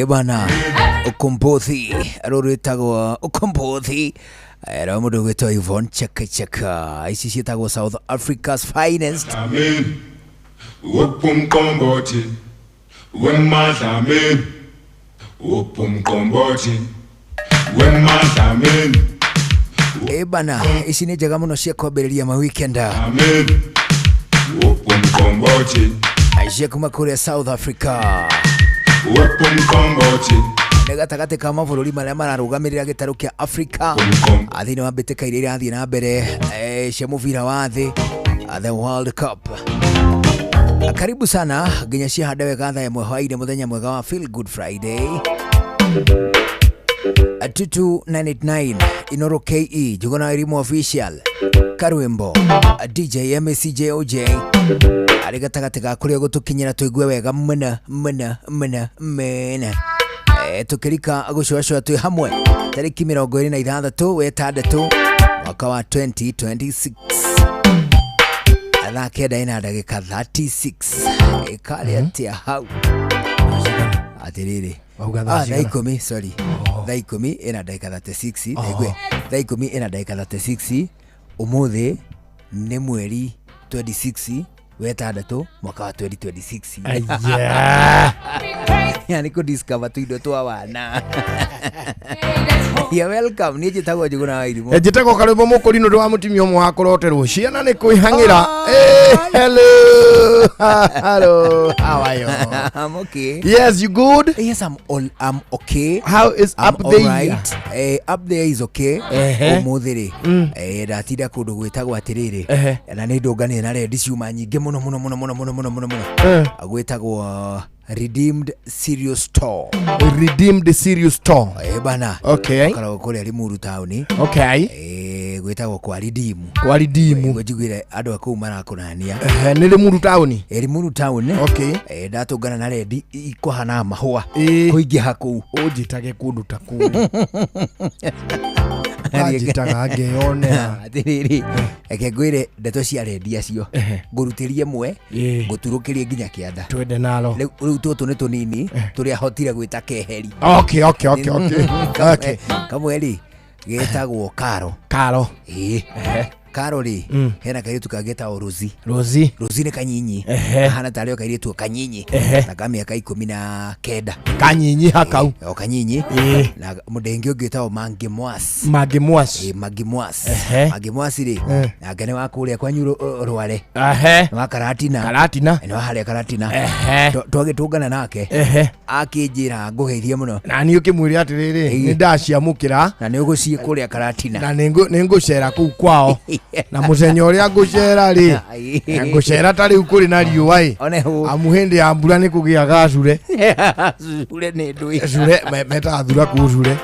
bana ukombothi aroretago ukombothi era mundu gwetwa Yvonne Chaka ici cietagwo South Africa's finest. Amen. Upumqombothi wemadlameni upumqombothi wemadlameni. Bana ici ni njega muno cia kwambĩrĩria ma weekend. Amen. Upumqombothi acia kuma kuria South Africa upumqombothi negatagate ka mabũrũri marĩa mararũgamĩrĩra gĩtarũ kĩa Africa thĩinĩ wa mbĩtĩka iria irathiĩ na mbere cia mũbira wa thĩ, the World Cup. Karibu sana nginya ciahande wega thaa ĩmwe hwaĩ-inĩ mũthenya mwega wa Feel Good Friday. 2299 Inoro KE Jugona Irimo Official Karwembo DJ MCJOJ ari gatagate ga kuria gutukinyira tuigue wega mena tukirika gucwacwa twi hamwe tariki 26 wetandatu mwaka wa 2026 ala kenda ina ndagika 36 ikali atia hau atiriri daikomi sorry daikomi ina ndagika 36 naigwe daikomi ina ndagika 36 umuthi ni mweri 26 wetandatu mwaka wa 2026. Yeah. Yani ko discover tu indo twa wana. You're welcome. Ni jitagwo Juguna Irimo. Jitagwo Karwembo mukurino ndo wa mutimia omwe wakoroterwo ciana ni kuihangira. Hello. Hello. How are you? I'm okay. Yes, you good? Yes, I'm okay. How is up all there? Right. Up there is okay. Umuthiri. Datida kundu gwitagwo atiriri. Na ni ndungane na rendi ciuma nyingi muno. Gwitagwo Redeemed Cereal Store. Redeemed Cereal Store. Bana. Okay. Kara kule Limuru town. Okay. Gwitagwo kwa Redeem. Kwa Redeem. Gwigire andu aku marakunania. Ni Limuru town. Limuru town. Okay. Ndatungana na rendi ikohana mahua. Kuingiha kuu. Ujitage kundu ta kuu. Ajitaga ngeonera atiriri eke gwire ndeto cia rendi acio ngurutirie mwe nguturukirie nginya kianda twende nalo riu tutu ni tunini turia hotire gwita keheri. Okay. Kamweri getagwo Karo Karo ri hena kairitu kageta Rozi ni kanyinyi hana tario kairitu kanyinyi na kamia ka 19 kanyinyi hakau kanyinyi na mudengi ugeta Mangi Mwas ri na gane wa kuria kwa nyuro rware wa Karatina no hale Karatina twagitungana nake akinjira ngugeithie muno na ni ukimwiri atiriri ni ndaciamukira na ni ugucie kuria Karatina na ningucera ku kwao na musenyo uria ngucera ri ngucera tari ukuri na riua amuhindi ya mbura ni kugia gacure cure ni ndui cure metathura kucure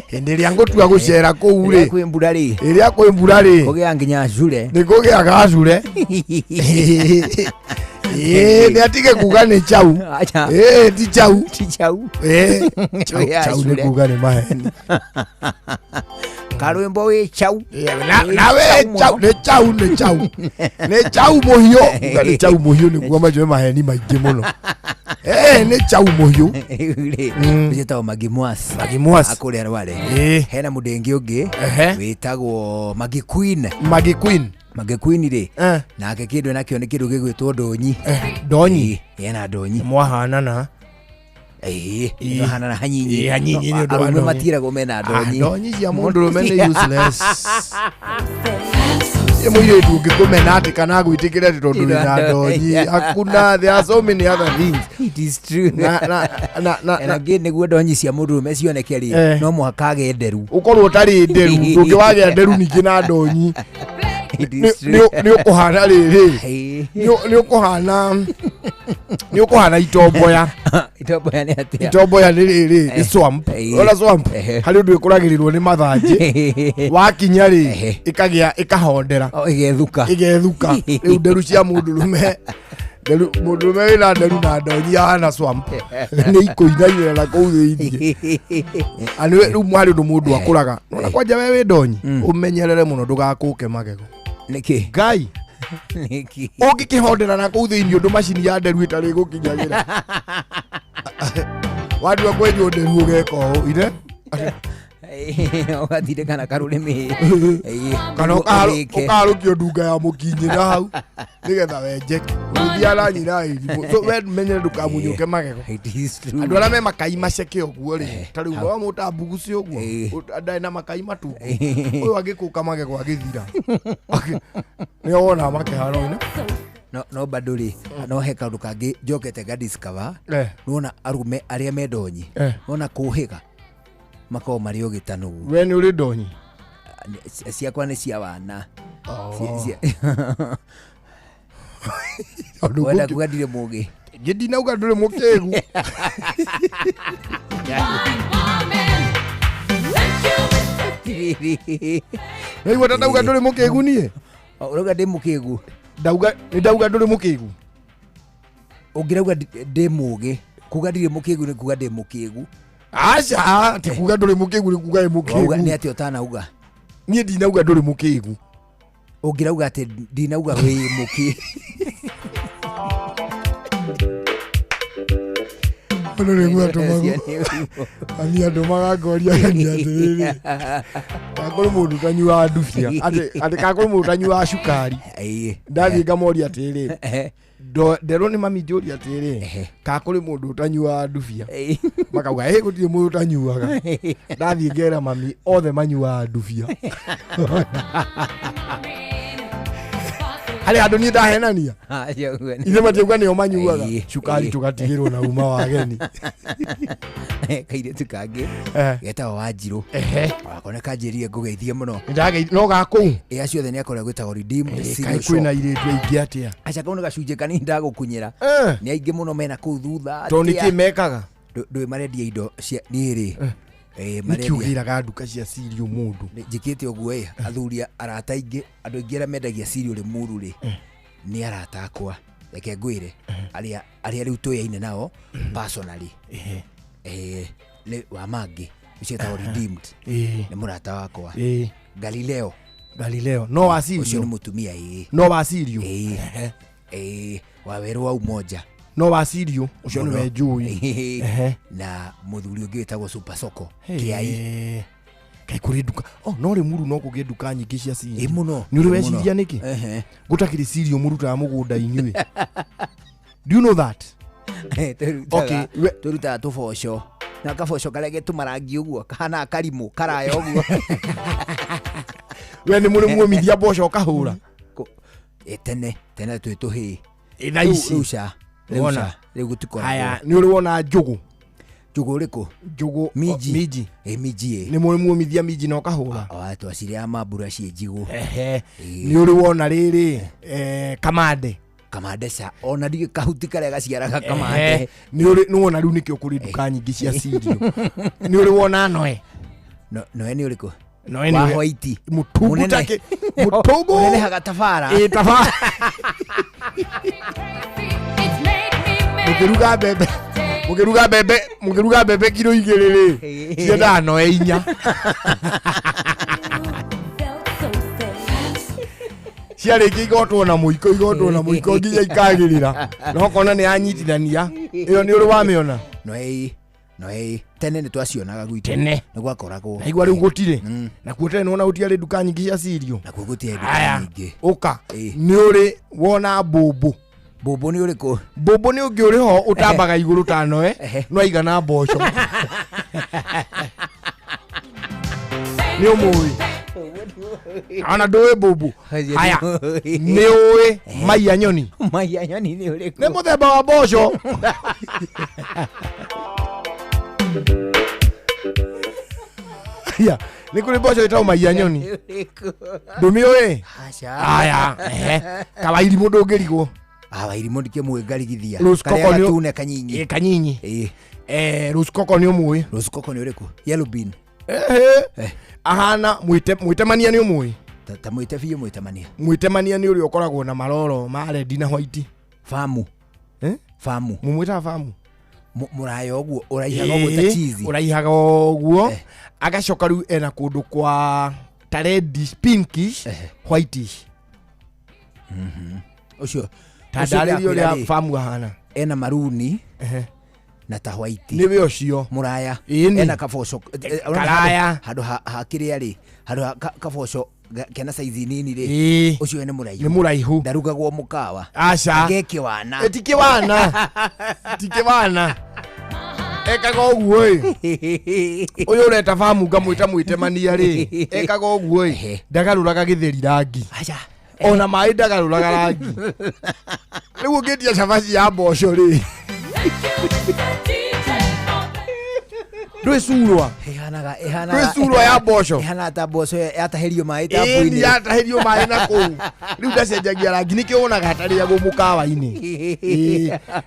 hindi ria ngutua gucera kuu ri kwi mbura ri iria kwi mbura ri kugia nginya cure ni kugia gacure ni atige kuga ni chau ti chau chau ni kuga ni maheni Karwembo we chau na we chau ni chau muhio ni chau muhio ni kuga majo maheni maingi muno ni chau muhio witagwo Mangi Mwas akuria rware hena mudengi ungi witagwo Mangi Queen ri nake kindu nakio ni kindu gigwitwo ndonyi yena ndonyi mwahanana hana hanyinyi ni ndo matirago mena ndonyi ya mundu rumene useless Yemuye tukikumena ati kana gwitikira tondu na ndonyi hakuna, there are so many other things. It is true. Na again niguo ndonyi cia murume cioneke ri no muhaka ge nderu ukorwo utari nderu ndungiwage nderu ningi na ndonyi ni ukuhana riri ni ukuhana itomboya ni riri ni swamp ola swamp hari ndu ikuragirirwo ni mathanji wakinya ri ikahondera igethuka riu nderu cia mundurume mundurume wina nderu na ndonyi hana swamp ni ikuinaire na kuu thiini anwe riu mwari ndu mundu akuraga na kwanja wewe ndonyi umenyerere muno ndugakuke magego niki ngai niki ungikihondera na kuu thiini undu macini ya nderu itari gukinyagira watu wa kwenye nderu geko ine Ogathire kana karurimi kana ukarukio nduga ya mukinyira hau nigetha wenjeke uthiara nyina iri so we menyere ndukamunyuke magego andu ara me makai maceke oguo ri tari wa mutambugu cio oguo ndai na makai matu uyu agikuka magego agithira ni wona makeharo ine no baduri no he kaundu kangi njokete ga discover nona arume aria medonyi nona kuhiga makao mari ogitanu we ni uri donyi ciakwa ni cia wana wenda kuga ndire mugi ngindinauga nduri mukigu Nĩguo ndauga nduri mukigu nie uroga ndi mukigu ndauga nduri mukigu ungirauga ndi mugi kuga ndire mukigu ni kuga ndi mukigu acha ti kuga nduri mukigu ni kuga ndi mukigu ni ati utanauga nie ndinauga nduri mukigu ungirauga ati ndinauga wi muki Nore mwato mago ani andu magagoria kania atiriri kakuru mundu tanyua ndufia ati kakuru mundu tanyua cukari ndathi ngamoria atiriri ndero ni mami njoria atiriri kakuru mundu tanyua ndufia makauga gutire mundu tanyuaga ndathi ngera mami othe manyua ndufia ale andu ni ndahenania ithe matiuga nio manyuaga cukari tugatigirwo na uma wa geni kaire tukange geta Wanjiru akoneka njirie ngugeithie muno no gaku acio othe ni akora gwitagwo Redeem kwina iretu ingi atia acha kauna gacunje kanini ndagukunyira ni aingi muno mena kuu thutha to niki mekaga ndui marendia indo cia niri nikiugira ga nduka cia cereal mundu njikite oguo athuri arata ingi andu ingi mendagia cereal rimuru ri ni arata akwa reke ngwire aria riu tuyaine nao personally le wa mangi ucietagwo Redeemed ni murata wakwa Galileo no wa cereal ucio ni mutumia no wa cereal waweru wa umoja no wa cereal ucio ni wenjui na muthuri ungi witagwo Super Soko kiai kai kuri duka no ri muru no kugie duka nyingi cia cereal muno ni uri weciria niki gutakiri cereal muruta mugunda inyui do you know that okay turuta tuboco na kaboco karia getumarangi uguo kana karimu karaya uguo we ni muri muomithia boco kahura tene twituhi ithaici Leusha riu gutikora haya ni uri wona njugu riku miji miji ni muri muomithia miji no kahura watu asiria mabura cie njigu ni uri wona riri kamande sa ona dige kahuti karia gaciaraga kamande ni wona riu nikio kuri duka nyingi cia cereal ni uri wona noe ni uriku noe ni white mutungu take mutungu nene haga tafara tafara mukiruga bebe kilo 2 cienda noe 4 ciarĩkia igotwo na mũiko nginya ikagĩrĩra no kona nĩ anyitithania ĩyo nĩ ũrĩ wamĩona no tene nĩ twacionaga gwitũ tene nĩ gwakoragwo naigua rĩu gũtirĩ nakuo tene nĩwona gũtiarĩ nduka nyingĩ cia cereal nakuo gũtiarĩ nduka nyingĩ ũka nĩ ũrĩ wona mbũmbũ nĩ ũrĩkũ mbũmbũ nĩ ũngĩ ũrĩ ho ũtambaga igũrũ ta noe no aigana mboco nĩ ũmũĩ ana ndũĩ mbũmbũ haya nĩ ũĩ maiya nyoni nĩ ũrĩkũ nĩ mũthemba wa mboco nĩ kũrĩ mboco ĩtagwo maiya nyoni ndũmĩũĩ haya kawairimũ ndũngĩrigwo wairimũ ndikĩmũĩ ngarigithia karĩa gatune kanyinyi Rose Coco nĩ ũmũĩ Rose Coco nĩ ũrĩkũ yellow bean ahana mwĩtemania nĩ ũmũĩ ta mwĩtemania nĩ ũrĩa ũkoragwo na maroro ma red na white famu mumwĩtaga famu mũraya ũguo ũraihaga ũguo ta cheese ũraihaga ũguo agacoka rĩu ena kũndũ kwa ta red pinkish whitish ũcio ta ndarĩrio ũrĩa famu ahana ena maruni na ta white niwe ucio muraya Ĩni. ena kaboco Karaya. handu hakiri ri handu kaboco kena size nini ri Ĩĩ. ucio ni muraihu ni muraihu ndarugagwo mukawa aca ngeki wana tike wana ekaga oguo uyu ureta famu ngamwita mwitemania ri ekaga oguo ndagaruraga githeri rangi acha ona mai ndagaruraga rangi riu ngitia cabaci ya mboco ri ndwicurwa ndwicurwa ya mboco ihana ta mboco yataherio mai ta ĩni buini yataherio mai na kuu riu ndacenjagia rangi nikio wonaga hatariagwo mukawa-ini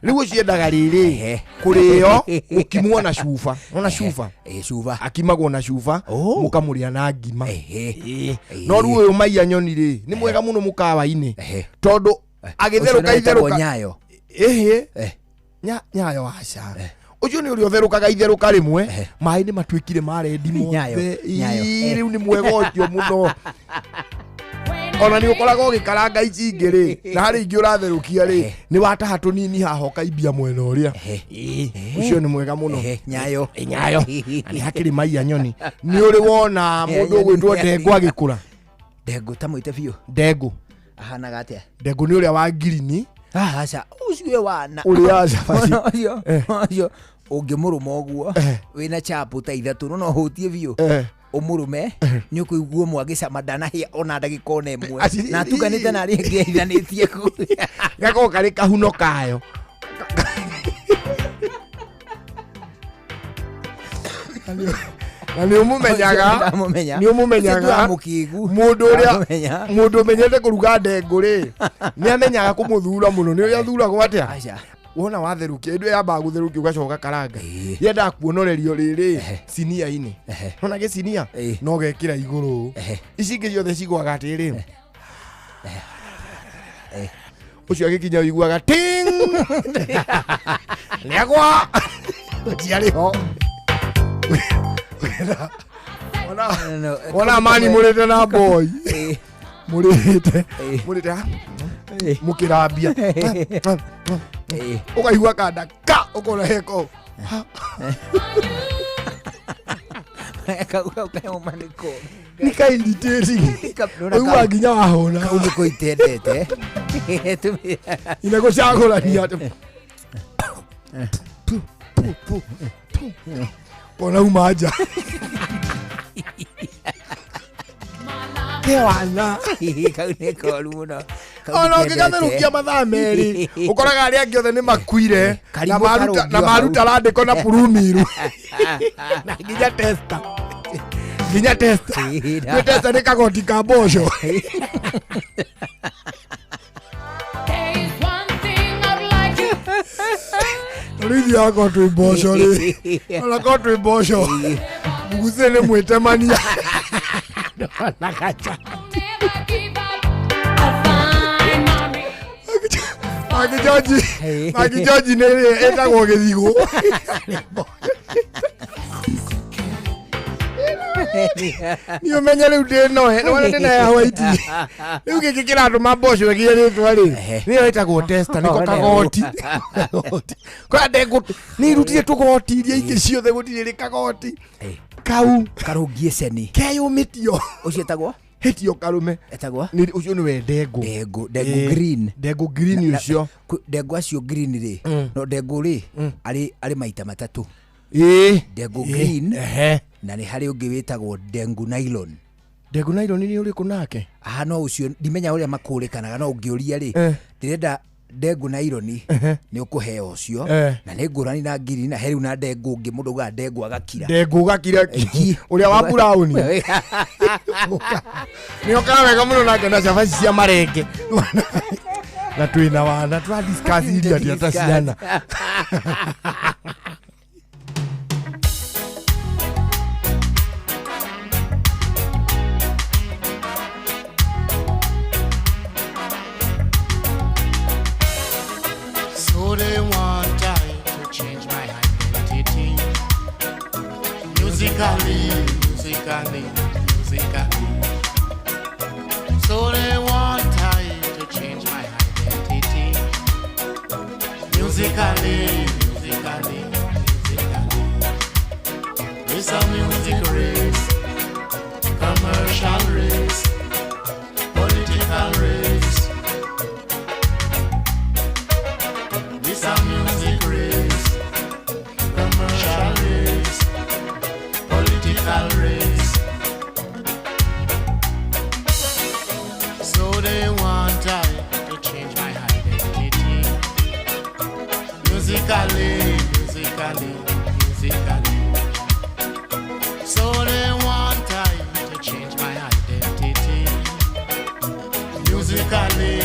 riu ciendaga riri kurio ukimwo na cuba ona cuba cuba akimagwo na cuba Oh. mukamuria na ngima no riu uyu maiya nyoni ri ni mwega muno mukawa-ini tondu agitheruka itheruka nyayo nyayo aca ucio ni uri utherukaga itheruka rimwe mai ni matuikire marendi mothe riu ni mwega ucio muno ona ni ukoragwo ugikaranga ici ingĩ ri na harĩ ingĩ ũratherũkia ri ni wataha tũnini haha ũkaimbia mwena ũrĩa ucio ni mwega muno nyayo ni hakĩrĩ maiya nyoni ni ũrĩ wona mũndũ ũgwĩtwo Ndengũ agĩkũra Ndengũ ta mwite biũ Ndengũ ahanaga atia Ndengũ ni ũrĩa wa ngirini aca ucio wana ũrĩa cabaci ucio ũngĩmũrũma ũguo wĩna chapu ta ithatũ no hutie biũ umurume ni ukuigua mwagicama ndanahia ona ndagika ona imwe na atuganite na ringi aithanitie ku gako kari kahuno kayo na ni umumenyaga mundu umenyete kuruga Ndengũ ri ni amenyaga kumuthura muno ni uria thuragwo atia wona watherukia ndu yamba gutherukia ugacoka karanga yenda kuonorerio riri sinia-ini ona gicinia no gekira iguru ici ingĩ ciothe cigwaga atĩrĩ ucio agikinya uiguaga ting niagwa ciariho ona mani murite na boy murite mukirambia ukaigua kanda ka ukona heko nikainditĩri uigua nginya wahũna nĩkũ itendete inagũcagũrania ona uma nja kewana kau nĩ koru mũno ona ũngĩgatherũkia mathaa merĩ ũkoraga arĩa angĩ othe nĩ makuire na maruta randĩko na purumiru na nginya testa nĩ kagoti ka mboco rĩithia ko twĩ mboco rĩ ona ko twĩ mboco muguce nĩ mwĩtemania Magijoji nĩ etagwo gĩthigũ ni umenye rĩu ndĩnohe nĩwona ndĩna white rĩu gĩkĩ kĩratũma mboco ĩgĩrĩtwo rĩ nĩyo ĩtagwo testa nĩko kagoti kwa Ndengũ nĩ irutire tũgoti iria ingĩ ciothe gũtirĩ rĩ kagoti kau karũngie ceni keyũmĩtio ũcio etagwo hetio karume etagwo ucio niwe Ndengũ Ndengũ green ucio Ndengũ acio green ri no Ndengũ ri ari maita matatu Ndengũ green na nĩ harĩ ũngĩ wĩtagwo Ndengũ nylon nĩ ũrĩkũ nake no ucio ndimenya ũrĩa makũrĩkanaga no ũngĩũria ri ndĩrenda Ndengũ nylon nĩ ũkũheo ũcio na nĩ ngũrani na green na heriu na Ndengũ ũngĩ mũndũ uga Ndengũ agakira ũrĩa wa brown nĩ okaga wega mũno nake na cabaci cia marenge na twĩna wana twa discuss iria tia ta ciana So they want I to change my identity musically. So they want I to change my identity musically. This a music race, commercial race, political race. This a music race, commercial race, political race. So they want I to change my identity, musically. So they want I to change my identity, musically.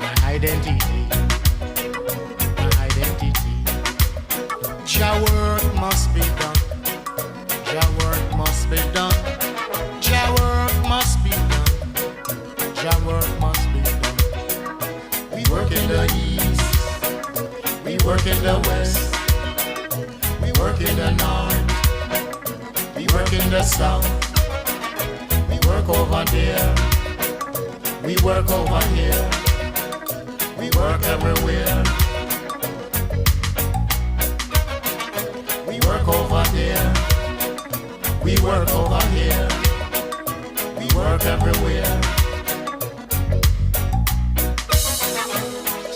My identity. Your work must be done. Your work must be done. Your work must be done. Your work must be done. We work in the east. We work in the west. We work in the north. We work in the south. We work over there. We work over here. We work everywhere. We work over there. We work over here. We work everywhere.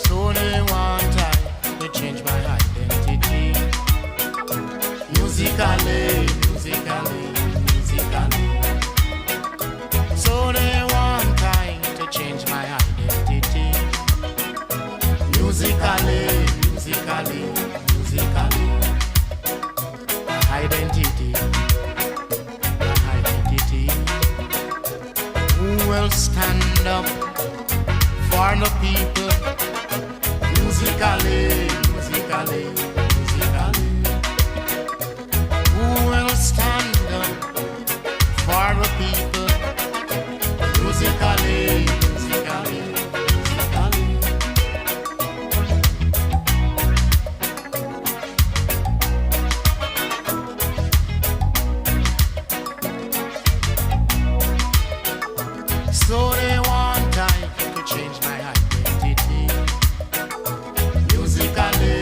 So they want I to change my identity, musically. So they want I to change my identity, musically. My identity. Who will stand up for the people, musically. Who will stand up for the people, musically. So they want I to change my identity, musically.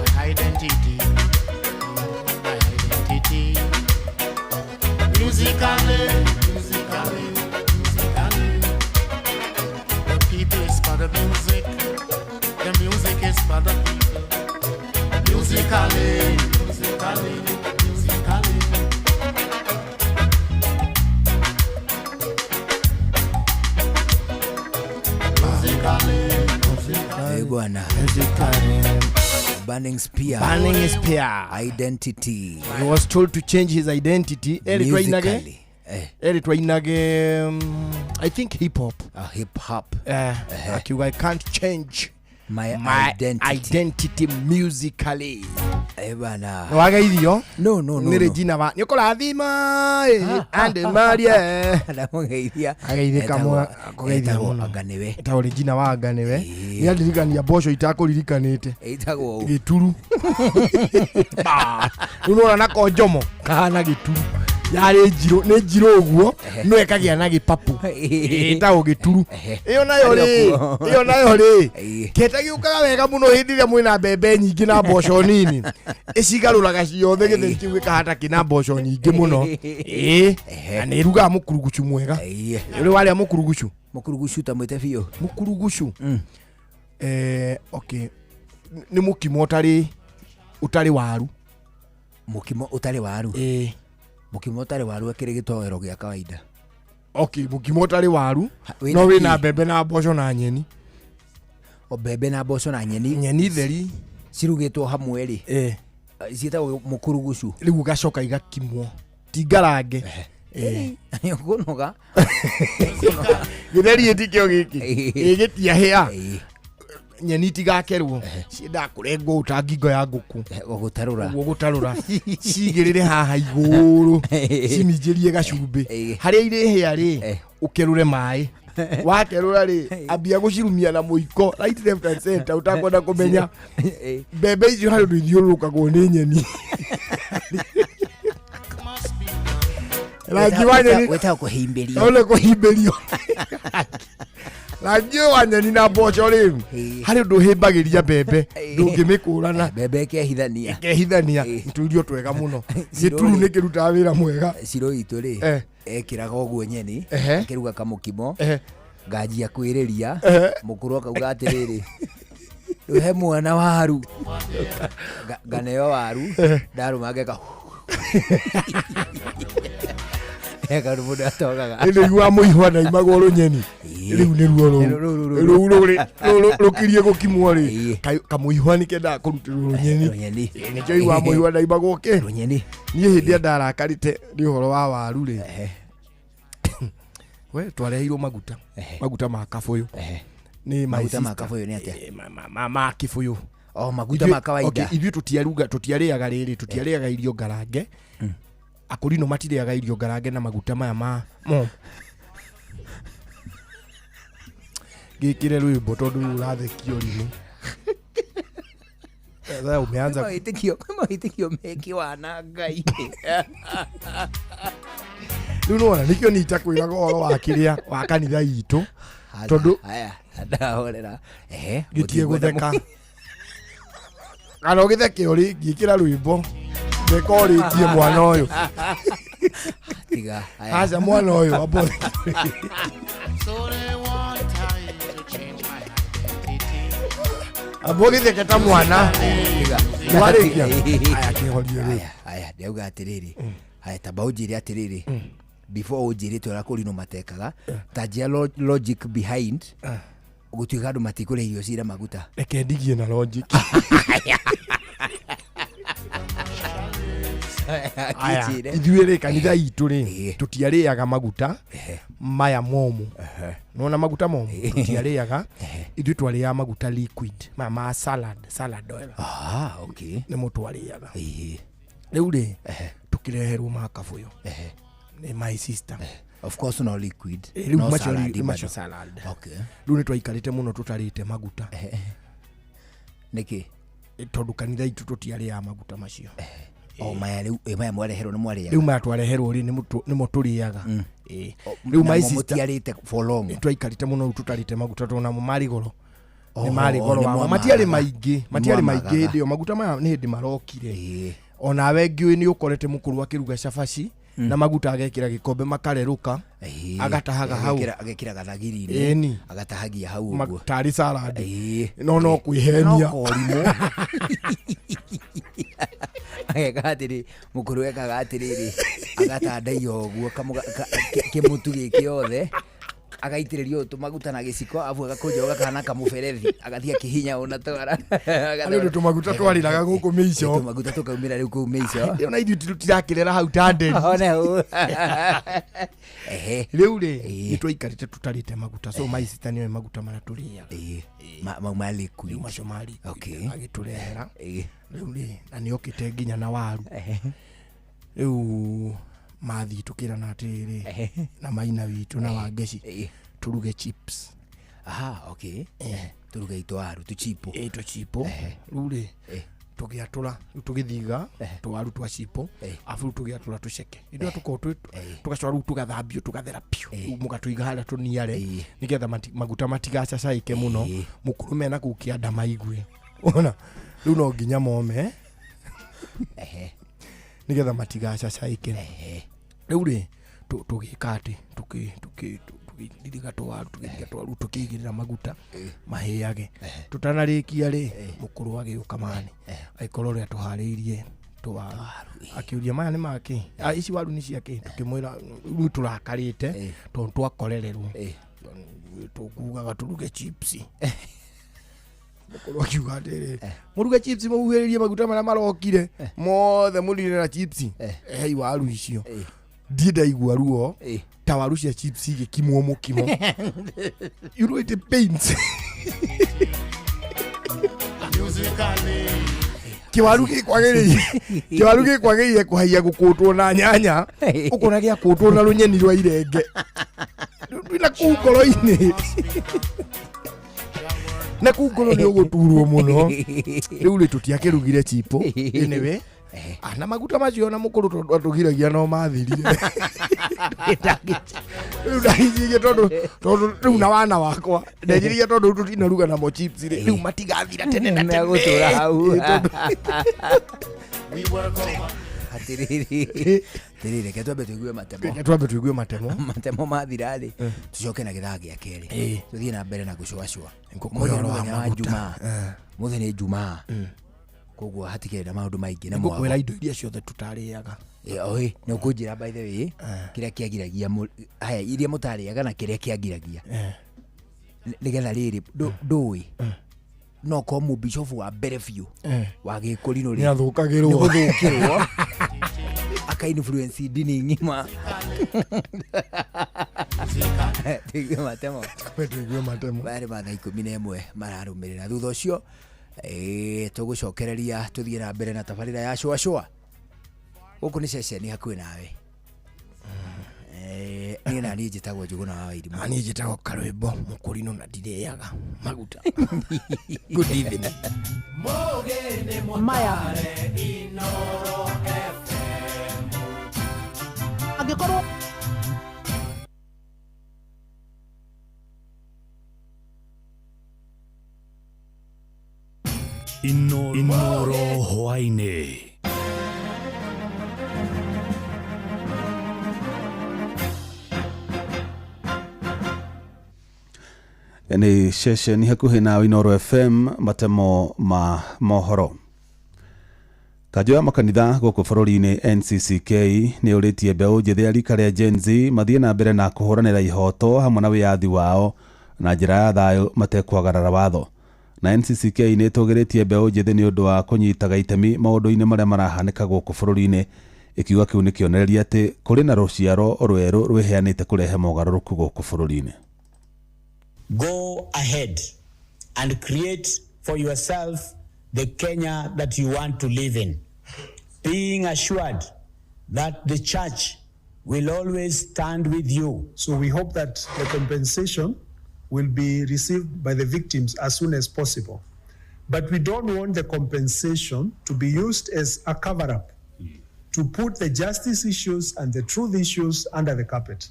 My identity. Musically. The people is for the music. The music is for the people. Musically. Bwana Burning Spear identity. He was told to change his identity. Musically. I think hip hop. Hip hop. I can't change my identity musically. Bwana. Wagaithio? No. Nire jina va. Nikola thima and Maria. Ndamugeithia. Agaithika mu kugeithia muno. Aganewe. Eta origina wa Aganewe. Ni adirikania boco itakurikanite. Eitagwo Gituru. Unaona nako njomo kana gituru. Yari njiro uguo no ekagia na gipapu eta gituru iyo nayo ri ketagi ukaga wega muno hindiria mwina mbembe nyingi na mboco nini icigaruraga ciothe githe kiuge kahata kina mboco nyingi muno ani ruga mukurugucu mwega uri wali mukurugucu ta mwite biyo mukurugucu okay ni mukimo utari waru mukimo utari waru mukimo utari waru akiri gitowero gya kawaida. Okay, mukimo utari waru no wina mbembe na mboco na nyeni. Mbembe na mboco na nyeni theri cirugitwo hamwe ri cietagwo mukurugucu riu gacoka igakimwo tingarange kunoga githeri etikio giki igitia hia nyeni tigakerwo cienda kurengwo utangingo ya nguku gutarura cigirire haha iguru ciminjirie gacumbi haria iri hia ri ukerure mai wakerura ri ambia gucirumia na muiko right left and center utakwenda kumenya mbembe icio hari ndu ithiurukagwo ni nyeni rangi wa nyeni weta kuhimberio ole kuhimberio na njio wa nyeni na mboco riu hari ndu himbagiria mbembe ndungimikũrana mbembe kehithania tuirio twega muno gituru nikirutaga wira mwega ciro itu ri ekiraga uguo nyeni akiruga kamukimo ngajia kwiriria mukuru akauga atiriri he mwana waru nganeo waru ndarumangeka eka rubuda togaga ile igwa muihwa na imagoro nyeni riu ni ruo rukirie gukimwo ri kamuihwa ni kenda kurutirwo nyeni ni jo igwa muihwa na imagoke nyeni nie hindi ndarakarite ni horo wa waru ri we twareirwo maguta ma kabuyu ni maguta ma kabuyu ni atia ma kibuyu maguta ma kawaida ithuĩ tutiarĩaga rĩrĩ tutiarĩaga irio ngarange akurino matirĩaga irio ngarange na maguta maya mo gĩkĩre rwĩmbo tondũ ũrathekio rini umeanza maitikio meki wana ngai rĩu nĩwona nĩkĩo nĩita kwĩraga ũhoro wa kĩrĩa wa kanitha itũ tondũ ndahorera gĩtie gũtheka kana ũgĩtheke ũrĩ ngĩkĩra rwĩmbo theka ũrĩtie mwana ũyũ tiga aca mwana ũyũ abo abo gĩtheke ta mwana warĩkia aya kĩhorio rĩu aya ndauga atiriri aya tamba ũnjĩre atiriri before ũnjĩre twara kũrino matekaga tajia logic behind gũtuĩka andũ matikũrĩa irio cira maguta reke ndigie na logic ithuĩ kanitha itũ rĩ tutiarĩaga maguta maya momu nona maguta momu tutiarĩaga ithuĩ twarĩaga maguta liquid ma salad oil okay nĩmo twarĩaga rĩu rĩ tũkĩreherwo ma kabuyu nĩ my sister of course no liquid no salad okay rĩu nĩ twaikarĩte mũno tũtarĩte maguta nĩkĩ tondũ kanitha itũ tũtiarĩaga maguta macio maya rĩu maya mwareherwo nĩ mwarĩaga rĩu maya twareherwo rĩ nĩmo tũrĩaga rĩu my sister mutiarĩte for long twaikarĩte mũno tũtarĩte maguta tondũ namo marĩ goro nĩ marĩ goro wamo matiarĩ maingĩ hĩndĩ ĩyo maguta maya nĩ hĩndĩ marokire onawe ngĩũĩ nĩ ũkorete mũkũrũ akĩruga cabaci na maguta agekĩra gĩkombe makarerũka agatahaga hau agekĩra gathagiri-inĩ agatahagia hau ũguo tarĩ salad no kwĩhenia ageka atĩrĩ mũkũrũ ekaga atĩrĩrĩ agatandaia ũguo kĩmũtu gĩkĩ othe agaitĩrĩrio tũmaguta na gĩciko afu agakũnja gakana kamũberethi agathiĩ akĩhinya ona twara rĩu tũmaguta twarĩraga gũkũ mĩico tũmaguta tũkaumĩra rĩu kũu mĩico ona ithuĩ tũtirakĩrera hau ta nderi rĩu rĩ nĩ twaikarĩte tũtarĩte maguta so my sister nĩoĩ maguta marĩa tũrĩaga ma liquid macio ma liquid agĩtũrehera rĩu rĩ na nĩokĩte nginya na waru rĩu mathi tukirana atĩrĩ na maina witũ na wangeci turuge chips okay turuge itwaru tuchipo tuchipo rũrĩ tugiatũra tugithiga twaru twa chipo afu tugiatũra tuceke ndio tugacoka rĩu tugathambio tugathera piu mugatuiga harĩa tũniare nigetha maguta matigacacaike mũno mũkũrũ mena kũu kĩanda maigue ona rĩu no nginya mome nigetha matigacacaike rĩu rĩ tũgĩka atĩ tũgĩthiga twaru tũkĩigĩrĩra maguta mahĩage tũtanarĩkia rĩ mũkũrũ agĩũka mani agĩkorwo ũrĩa tũharĩirie twaru akĩũria maya nĩ makĩ ici waru nĩ ciakĩ tũkĩmwĩra rĩu tũrakarĩte tondũ twakorererwo tũkugaga turuge chips mũkũrũ akiuga atĩrĩ mũruge chips mũhuhĩrĩrie maguta marĩa marokire mothe mũrire na chips hei waru icio ndiĩ ndaigua ruo ta waru cia chips igĩkimwo mũkimo you know it pains kĩwaru gĩkwagĩrĩire kũhaia gũkũtwo na nyanya ũkona gĩakũtwo na rũnyeni rwa irenge na kũu ngoro-inĩ na kũu ngoro nĩ ũgũturwo mũno rĩu rĩ tũtiakĩrugire chipo anyway na maguta macio na mũkũrũ tũgiragia no mathirire Ndahijirie tondu riu na wana wakwa ndahijirie tondu tutina ruga na mo chips riu matigathira tene na tene gutura hau We work over. Tirire ke twambe tuigue matemo. Twambe tuigue matemo. Matemo mathira ri tucoke na githaa gia keri. Tuthie na mbere na gucwacwa. Muthenya wa Jumaa. Muthenya Jumaa. Koguo hatikenda maundu maingi na mwago. Kwira indo iria ciothe tutariaga. Oi, no kunjira by the way, kiria kiagiragia haya iria mutariaga na kiria kiagiragia. Nigetha riri ndui. No ko mu bishop wa mbere biu. Wa Gikurino ri. Ni athukagirwo. Aka influence dini ngima. Tigue matemo. Bari ba 11 mararumirira thutha ucio tugucokereria tuthie na mbere na tabarira ya shwa. Guku ni ceceni hakuhi nawe. Ni na ni njitagwo Njuguna wa Wairimu. Ani njitagwo Karwimbo Mukurino na ndireaga maguta. Good evening. Maya Inoro FM. Agikoro Inoro Hwaine. Ni session hakuhi na Inoro FM matemo ma mohoro. Kajoya makanitha guku bururi-ini NCCK ni uritie mbeu njithi rika ria Gen Z mathie na mbere na kuhuranira ihoto hamwe na wiyathi wao na njira ya thayu matekwagarara watho. Na NCCK ni tugiritie mbeu njithi ni undu wa kunyitaga itemi maundu-ini maria marahanika guku bururi-ini ikiuga kiu ni kionereria ati kuri na ruciaro rweru rwiheanite kurehe mogaruruku guku bururi-ini. Go ahead and create for yourself the Kenya that you want to live in, being assured that the church will always stand with you. So we hope that the compensation will be received by the victims as soon as possible. But we don't want the compensation to be used as a cover-up to put the justice issues and the truth issues under the carpet.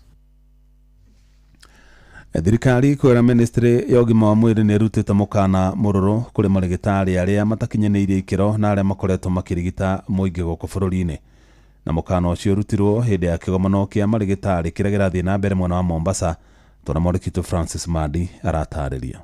Thirikari kwera ministry ya ugima wa mwiri ni rutite mukana mururu kuri marigitari aria matakinyaniire ikiro na aria makoretwo makirigita muingi guku bururi-ini. Na mukana ucio rutirwo hindi ya kigomano kia marigitari kiria girathie na mbere mwena wa Mombasa. Tuna Morikitu Francis Madi aratariria.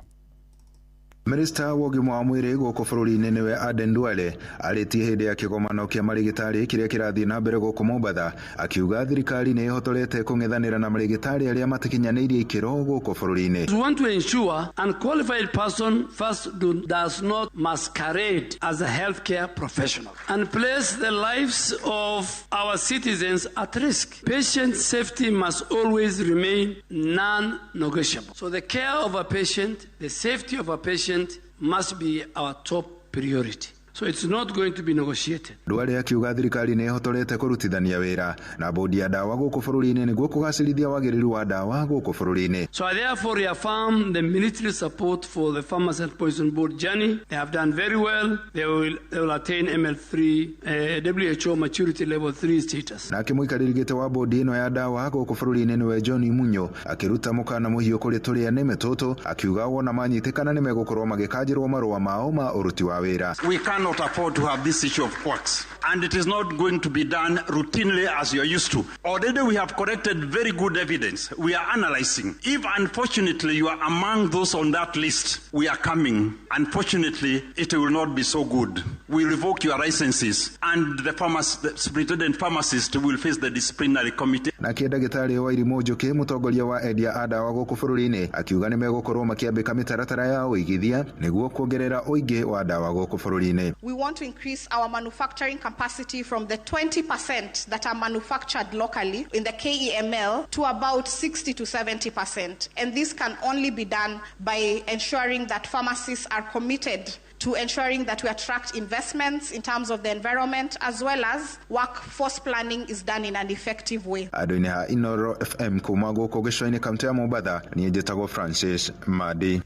Minister wa ugima wa mwiri guku bururi-ini niwe Aden Duale aritie hindi ya kigomano kia marigitari kiria kirathie na mbere guku Mombasa, akiuga thirikari ni ihotorete kung'ethanira na marigitari aria matakinyaniire ikiro guku bururi-ini. We want to ensure unqualified person first does not masquerade as a healthcare professional and place the lives of our citizens at risk. Patient safety must always remain non-negotiable. So the care of a patient, the safety of a patient must be our top priority. So it's not going to be negotiated. Duale akiuga thirikari ni ihotorete kurutithania wira na bodi ya dawa guku bururi-ini niguo kugacirithia wagiriru wa dawa guku bururi-ini. So I therefore reaffirm the military support for the Pharmacy and Poison Board journey. They have done very well. They will attain ML3 WHO maturity level 3 status. Na akimuikaririgite wa bodi ino ya dawa guku bururi-ini niwe John Munyo akiruta mukana muhiu kuri turia neme tutu akiuga wona manyitikana ni megukorwo magikanjirwo marua mao ma uruti wa wira. We cannot afford to have this issue of quacks, and it is not going to be done routinely as you are used to. Already we have collected very good evidence. We are analyzing. If unfortunately you are among those on that list, we are coming. Unfortunately, it will not be so good. We revoke your licenses, and the superintendent pharmacist will face the disciplinary committee. Na Ndagĩtarĩ Wairimu Njuki mutongoria wa endia a dawa guku bururi-ini akiuga ni megukorwo makiambika mitaratara ya uigithia niguo kuongerera uingi wa dawa guku bururi-ini. We want to increase our manufacturing capacity from the 20% that are manufactured locally in the KEML to about 60 to 70%. And this can only be done by ensuring that pharmacists are committed to ensuring that we attract investments in terms of the environment, as well as workforce planning is done in an effective way. Adoine ha Inoro FM kuma guku gĩcũa-inĩ kaunti ya Mombasa, niĩ njĩtagwo Francis Madi.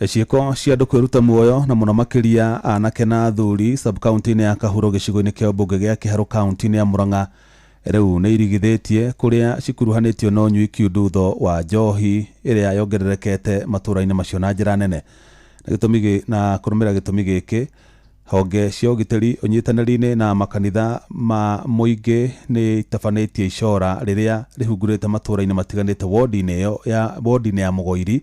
Ciiko cia andu kwiruta muoyo na muno makiria anake na athuri sub county-ini ya Kahuro gicigo-ini kia mbunge gia Kiharu county-ini ya Murang'a Riu nĩ irigithĩtie kũrĩa cikuruhanĩtio na ũnyui kiundutho wa njohi ĩrĩa yongererekete matũra-inĩ macio na njĩra nene. Na kũrũmĩrĩra gĩtũmi gĩkĩ, honge cia ũgitĩri ũnyitanĩri-inĩ na makanitha ma mũingĩ nĩ itabanĩtie icora rĩrĩa rĩhungurĩte matũra-inĩ matiganĩte wodi-inĩ ya Mũgoiri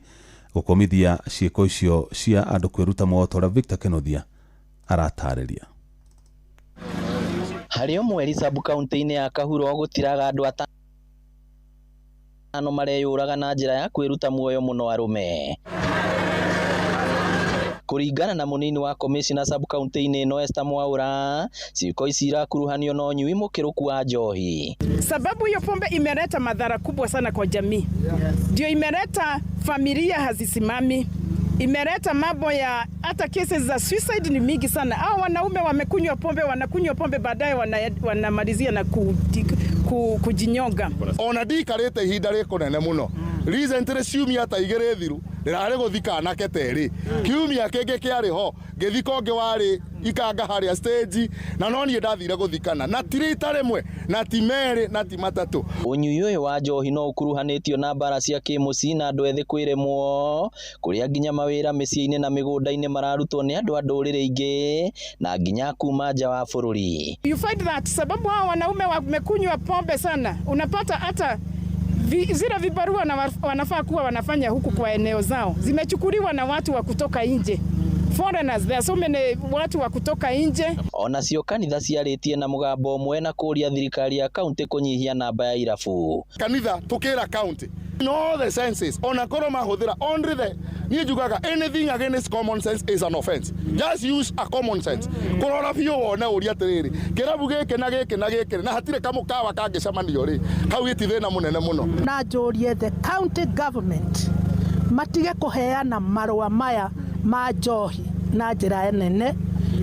gũkomithia ciĩko icio cia andũ kwĩruta mũotora. Victor Kenothia aratarĩria. Harĩ mweri sub-county-inĩ ya Kahuro gũtiraga andũ atano mareyũraga na njĩra ya kwĩruta muoyo mũno arũme. Kũringana na mũnini wa commissioner sub-county-inĩ ĩno Esther Mwaura, ciĩko ici irakuruhanio na ũnyui mũkĩrũku wa njohi. Sababu hiyo pombe imeleta madhara kubwa sana kwa jamii. Ndio imeleta familia hazisimami. Imeleta mambo ya hata cases za suicide ni mingi sana. Hao wanaume wanakunywa pombe baadaye wanamalizia na kujinyonga. Ona ndikarite ihinda rikunene muno. Recently ciumia ta igĩrĩ thiru ndirarĩ gũthika anake terĩ. Kiumia kĩngĩ kĩarĩ ho ngĩthika ũngĩ warĩ ikanga harĩa stage na no niĩ ndathire gũthikana na tirita rĩmwe na ti merĩ na ti matatũ. Ũnyui ũyũ wa njohi no ũkuruhanĩtio na mbara cia kĩmũciĩ na andũ ethĩ kwĩremwo, kũrĩa nginya mawĩra mĩciĩ-inĩ na mĩgũnda-inĩ mararutwo nĩ andũ a ndũrĩrĩ ingĩ na nginya kuma nja wa bũrũri. You find that sababu hao wanaume wamekunywa pombe sana, unapata hata zile vibarua na wanafaa kuwa wanafanya huku kwa eneo zao zimechukuliwa na watu wa kutoka nje. Foreigners, there are so many watu wa kutoka nje. Ona cio kanitha ciarĩtie na mũgambo ũmwe na kũria thirikari ya kaunti kũnyihia namba ya irabu. Kanitha tukĩra county in all the senses ona korwo mahũthĩra only the niĩ njugaga anything against common sense is an offense. Just use a common sense. Kũrora biũ wone ũria atĩrĩrĩ kĩrabu gĩkĩ na gĩkĩ na gĩkĩ na hatirĩ kamũkawa kangĩcamanio rĩ kau gĩtithĩna mũnene mũno. Na njũrie the county government matige kũheana marũa maya ma njohi na njĩra nene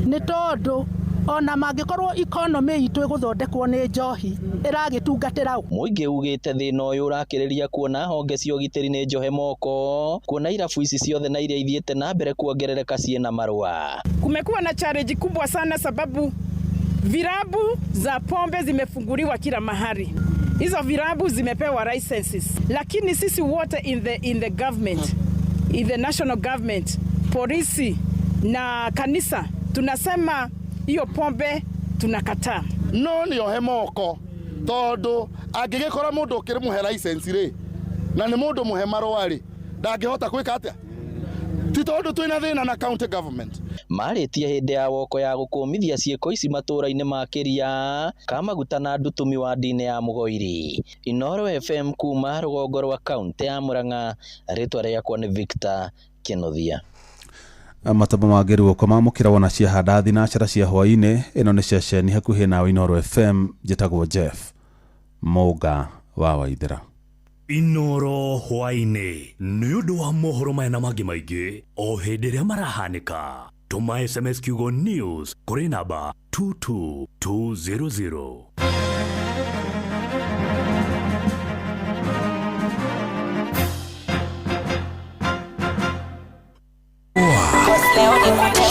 nĩ tondũ ona mangĩkorwo economy itũ ĩgũthondekwo nĩ njohi ĩragĩtungatĩra. Mũingĩ ugĩte thĩna ũyũ ũrakĩrĩria kuona honge cia ũgitĩri nĩ njohe moko, kuona irabu ici ciothe na iria ithiĩte na mbere kuongerereka ciĩna marũa. Kumekuwa na challenge kubwa sana sababu virabu za pombe zimefunguliwa kila mahali. Hizo virabu zimepewa licenses, lakini sisi wote in the government, in the national government, polisi na kanisa tunasema hiyo pombe tunakataa. No niohe moko tondu angĩgĩkora mũndũ ũkĩrĩmũhe license rĩ na nĩ mũndũ mũhe marũa rĩ ndangĩhota gwĩka atĩa ti tondũ twĩna thĩna na county government. Marĩtie hĩndĩ ya woko ya gũkũmithia ciĩko ici matũra-inĩ makĩria Kamaguta na Ndutumi wa ndini ya Mũgoiri. Inoro FM kuma rũgongo rwa kaunti ya Murang'a, rĩtwa rĩakwa nĩ Victor Kenothia. Matabo mangĩ ruoko mamũkĩra wona ciahanda thinacara cia hwaĩ-inĩ. Ĩno nĩ ceceni hakuhĩ na Inoro FM, njĩtagwo Jeff Mũnga wa Waithĩra. Inoro hwaĩ-inĩ nĩ ũndũ wa mohoro maya na mangĩ maingĩ o hĩndĩ ĩrĩa marahanĩka. Tũma SMS kiugo news kũrĩ namba 22200.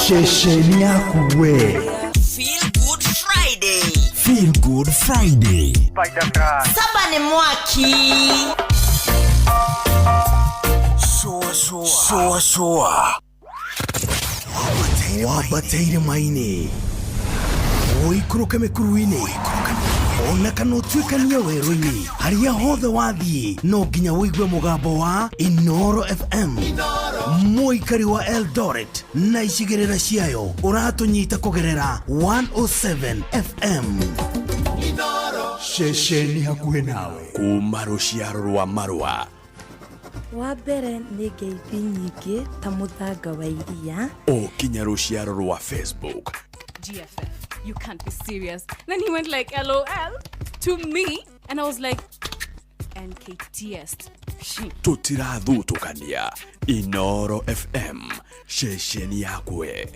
Shesheni yaku we. Feel Good Friday. Feel Good Friday. Saba ni mwaki. Shoa. Wabateire maini. Oikuruka mekuruini. Ona kana ũtuĩkania werũ-inĩ harĩa hothe wathiĩ no nginya wĩigue mũgambo wa Inoro FM. Mũikari wa Eldoret na icigĩrĩra ciayo ũratũnyita kũgerera 107 FM. Inoro ceceni hakuhĩ nawe kuma rũciaro rwa Marua. Wa mbere nĩ ngeithi nyingĩ ta mũthanga wa iria. Kinya rũciaro rwa Facebook. GFF, you can't be serious. Then he went like LOL to me and I was like NKTS. Tutirathutũkania. Inoro FM, ceceni yakwe.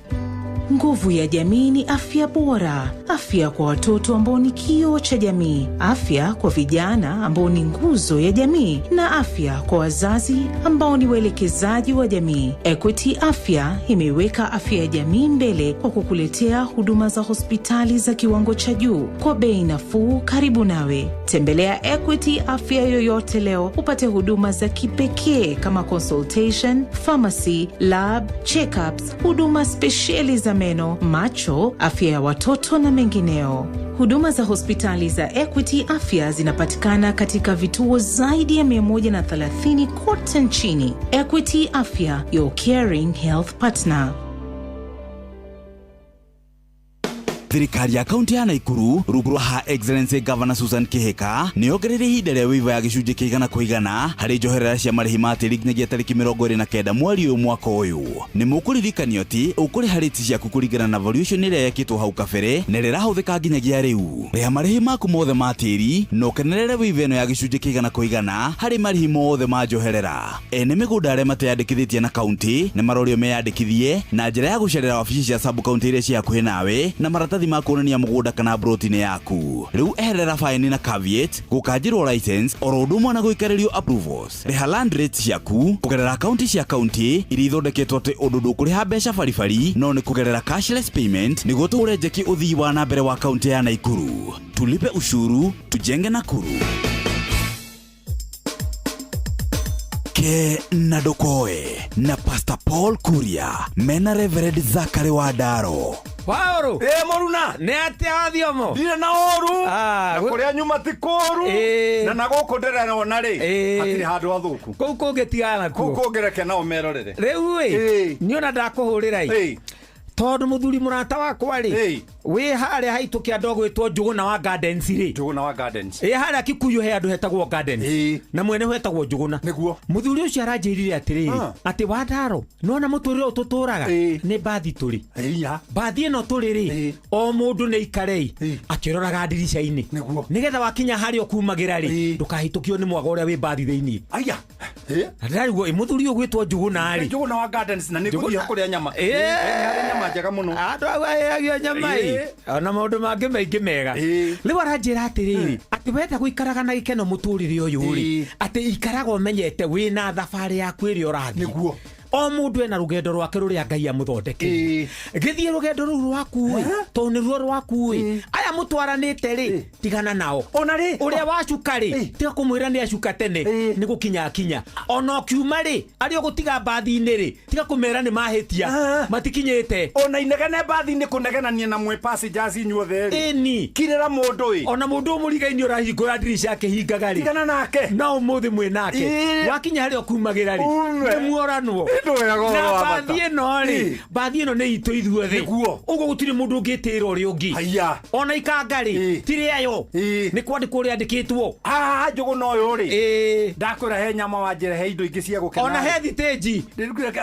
Nguvu ya jamii ni afya bora. Afya kwa watoto ambao ni kioo cha jamii. Afya kwa vijana ambao ni nguzo ya jamii. Na afya kwa wazazi ambao ni waelekezaji wa jamii. Equity Afya imeweka afya ya jamii mbele kwa kukuletea huduma za hospitali za kiwango cha juu kwa bei nafuu karibu nawe. Tembelea Equity Afya yoyote leo upate huduma za kipekee kama consultation, pharmacy, lab, check-ups, huduma spesheli za meno, macho, afya ya watoto na mengineo. Huduma za hospitali za Equity Afya zinapatikana katika vituo zaidi ya 130 kote nchini. Equity Afya, your caring health partner. Thirikari ya kaunti ya Naikuru rungu ha Excellency Governor Susan Kihika niongerere ihinda rĩa wiva ya gĩcunjĩ kĩigana kũigana harĩ njoherera cia marĩhi ma tĩri nginyagia tarĩki 29 mweri ũyũ mwaka ũyũ. Nĩ mũkũririkanio atĩ ũkũrĩha rĩti ciaku kũringana na valuation ĩrĩa yekĩtwo hau kabere na ĩrahũthĩka nginyagia rĩu. Rĩha marĩhi maku mothe ma tĩri na ũkenerere wiva ĩno ya gĩcunjĩ kĩigana kũigana harĩ marĩhi mothe ma njoherera. Ene mĩgũnda arĩa mateyandĩkithĩtie na kaunti nĩ marorio meyandĩkithie na njĩra ya gũcerera wabici cia sub county iria ciĩ hakuhĩ nawe na maratathi ma kuonania mũgũnda kana broti-inĩ yaku. Rĩu eherera faini na caveat gũkanjĩrwo license oro ũndũ ũmwe na gũikarĩrio approvals. Rĩha land rates ciaku kũgerera akaunti cia kaunti iria ithondeketwo atĩ ũndũ ndũkũrĩha mbeca baribari no nĩ kũgerera cashless payment nĩguo tũũre njeki ũthii wa na mbere wa kaunti ya Naikuru. Tulipe ushuru, tujenge Nakuru. Ke na Dokoe na Pastor Paul Kuria mena Reverend Zachary Wadaro. Paolo Moruna ne atia thiomo ndire na oru na kuria nyuma ti koru na nagoko ndera na onari atiri handu athuku kou kungitigana kuo kungereke na omerorere riu niona ndakuhurira tondu muthuri murata wakwa ri we haria haitu kiando gwitwo Njuguna wa Gardens ri Njuguna wa Gardens haria Kikuyu he andu hetagwo Gardens na mwene hetagwo Njuguna niguo muthuri ucio aranjirire atiriri ati Wadaro nona muturire ututuraga ni bathi turi bathi ino turi ri o mundu ni ikarei akiroraga ndirisha-ini nigetha wakinya haria okumagira ri ndukahitukio ni mwaga uria wi bathi theini aya ndariguo muthuri ugwitwo Njuguna ri Njuguna wa Gardens na niguo kuria nyama nyama njega muno andu agio nyama ona maundu mangi maingi mega riu aranjira atiriri ati wenda guikaraga na gikeno muturire uyu ri ati ikaraga umenyete wina thabari yaku iri urathi niguo o mundu ena rugendo rwake ruria Ngai amuthondeke githie rugendo ru rwaku to ni ruo rwaku aya mutwaranite ri tigana nao ona ri uria wacuka ri tiga kumwira ni acuka tene ni gukinya kinya ona kiuma ri ari gutiga bathi-ini ri tiga kumera ni mahitia matikinyite ona inegene bathi-ini kunegenania na mwe passengers inyuothe ri ni kirira mundu ona mundu umuriga-ini urahingura dirisha yake hingaga ri tigana nake na umuthi mwe nake wakinya hari okumagira ri ni muoranwo na bathi ino ri bathi ino ni itu ithuothe uguo gutiri mundu ungitira uri ungi ona ikanga ri tiri ayo ni kwandikwo ri andikitwo Njuguna uyu ri ndakwira he nyama wanjire he indo ingi cia gukena ona he thiteji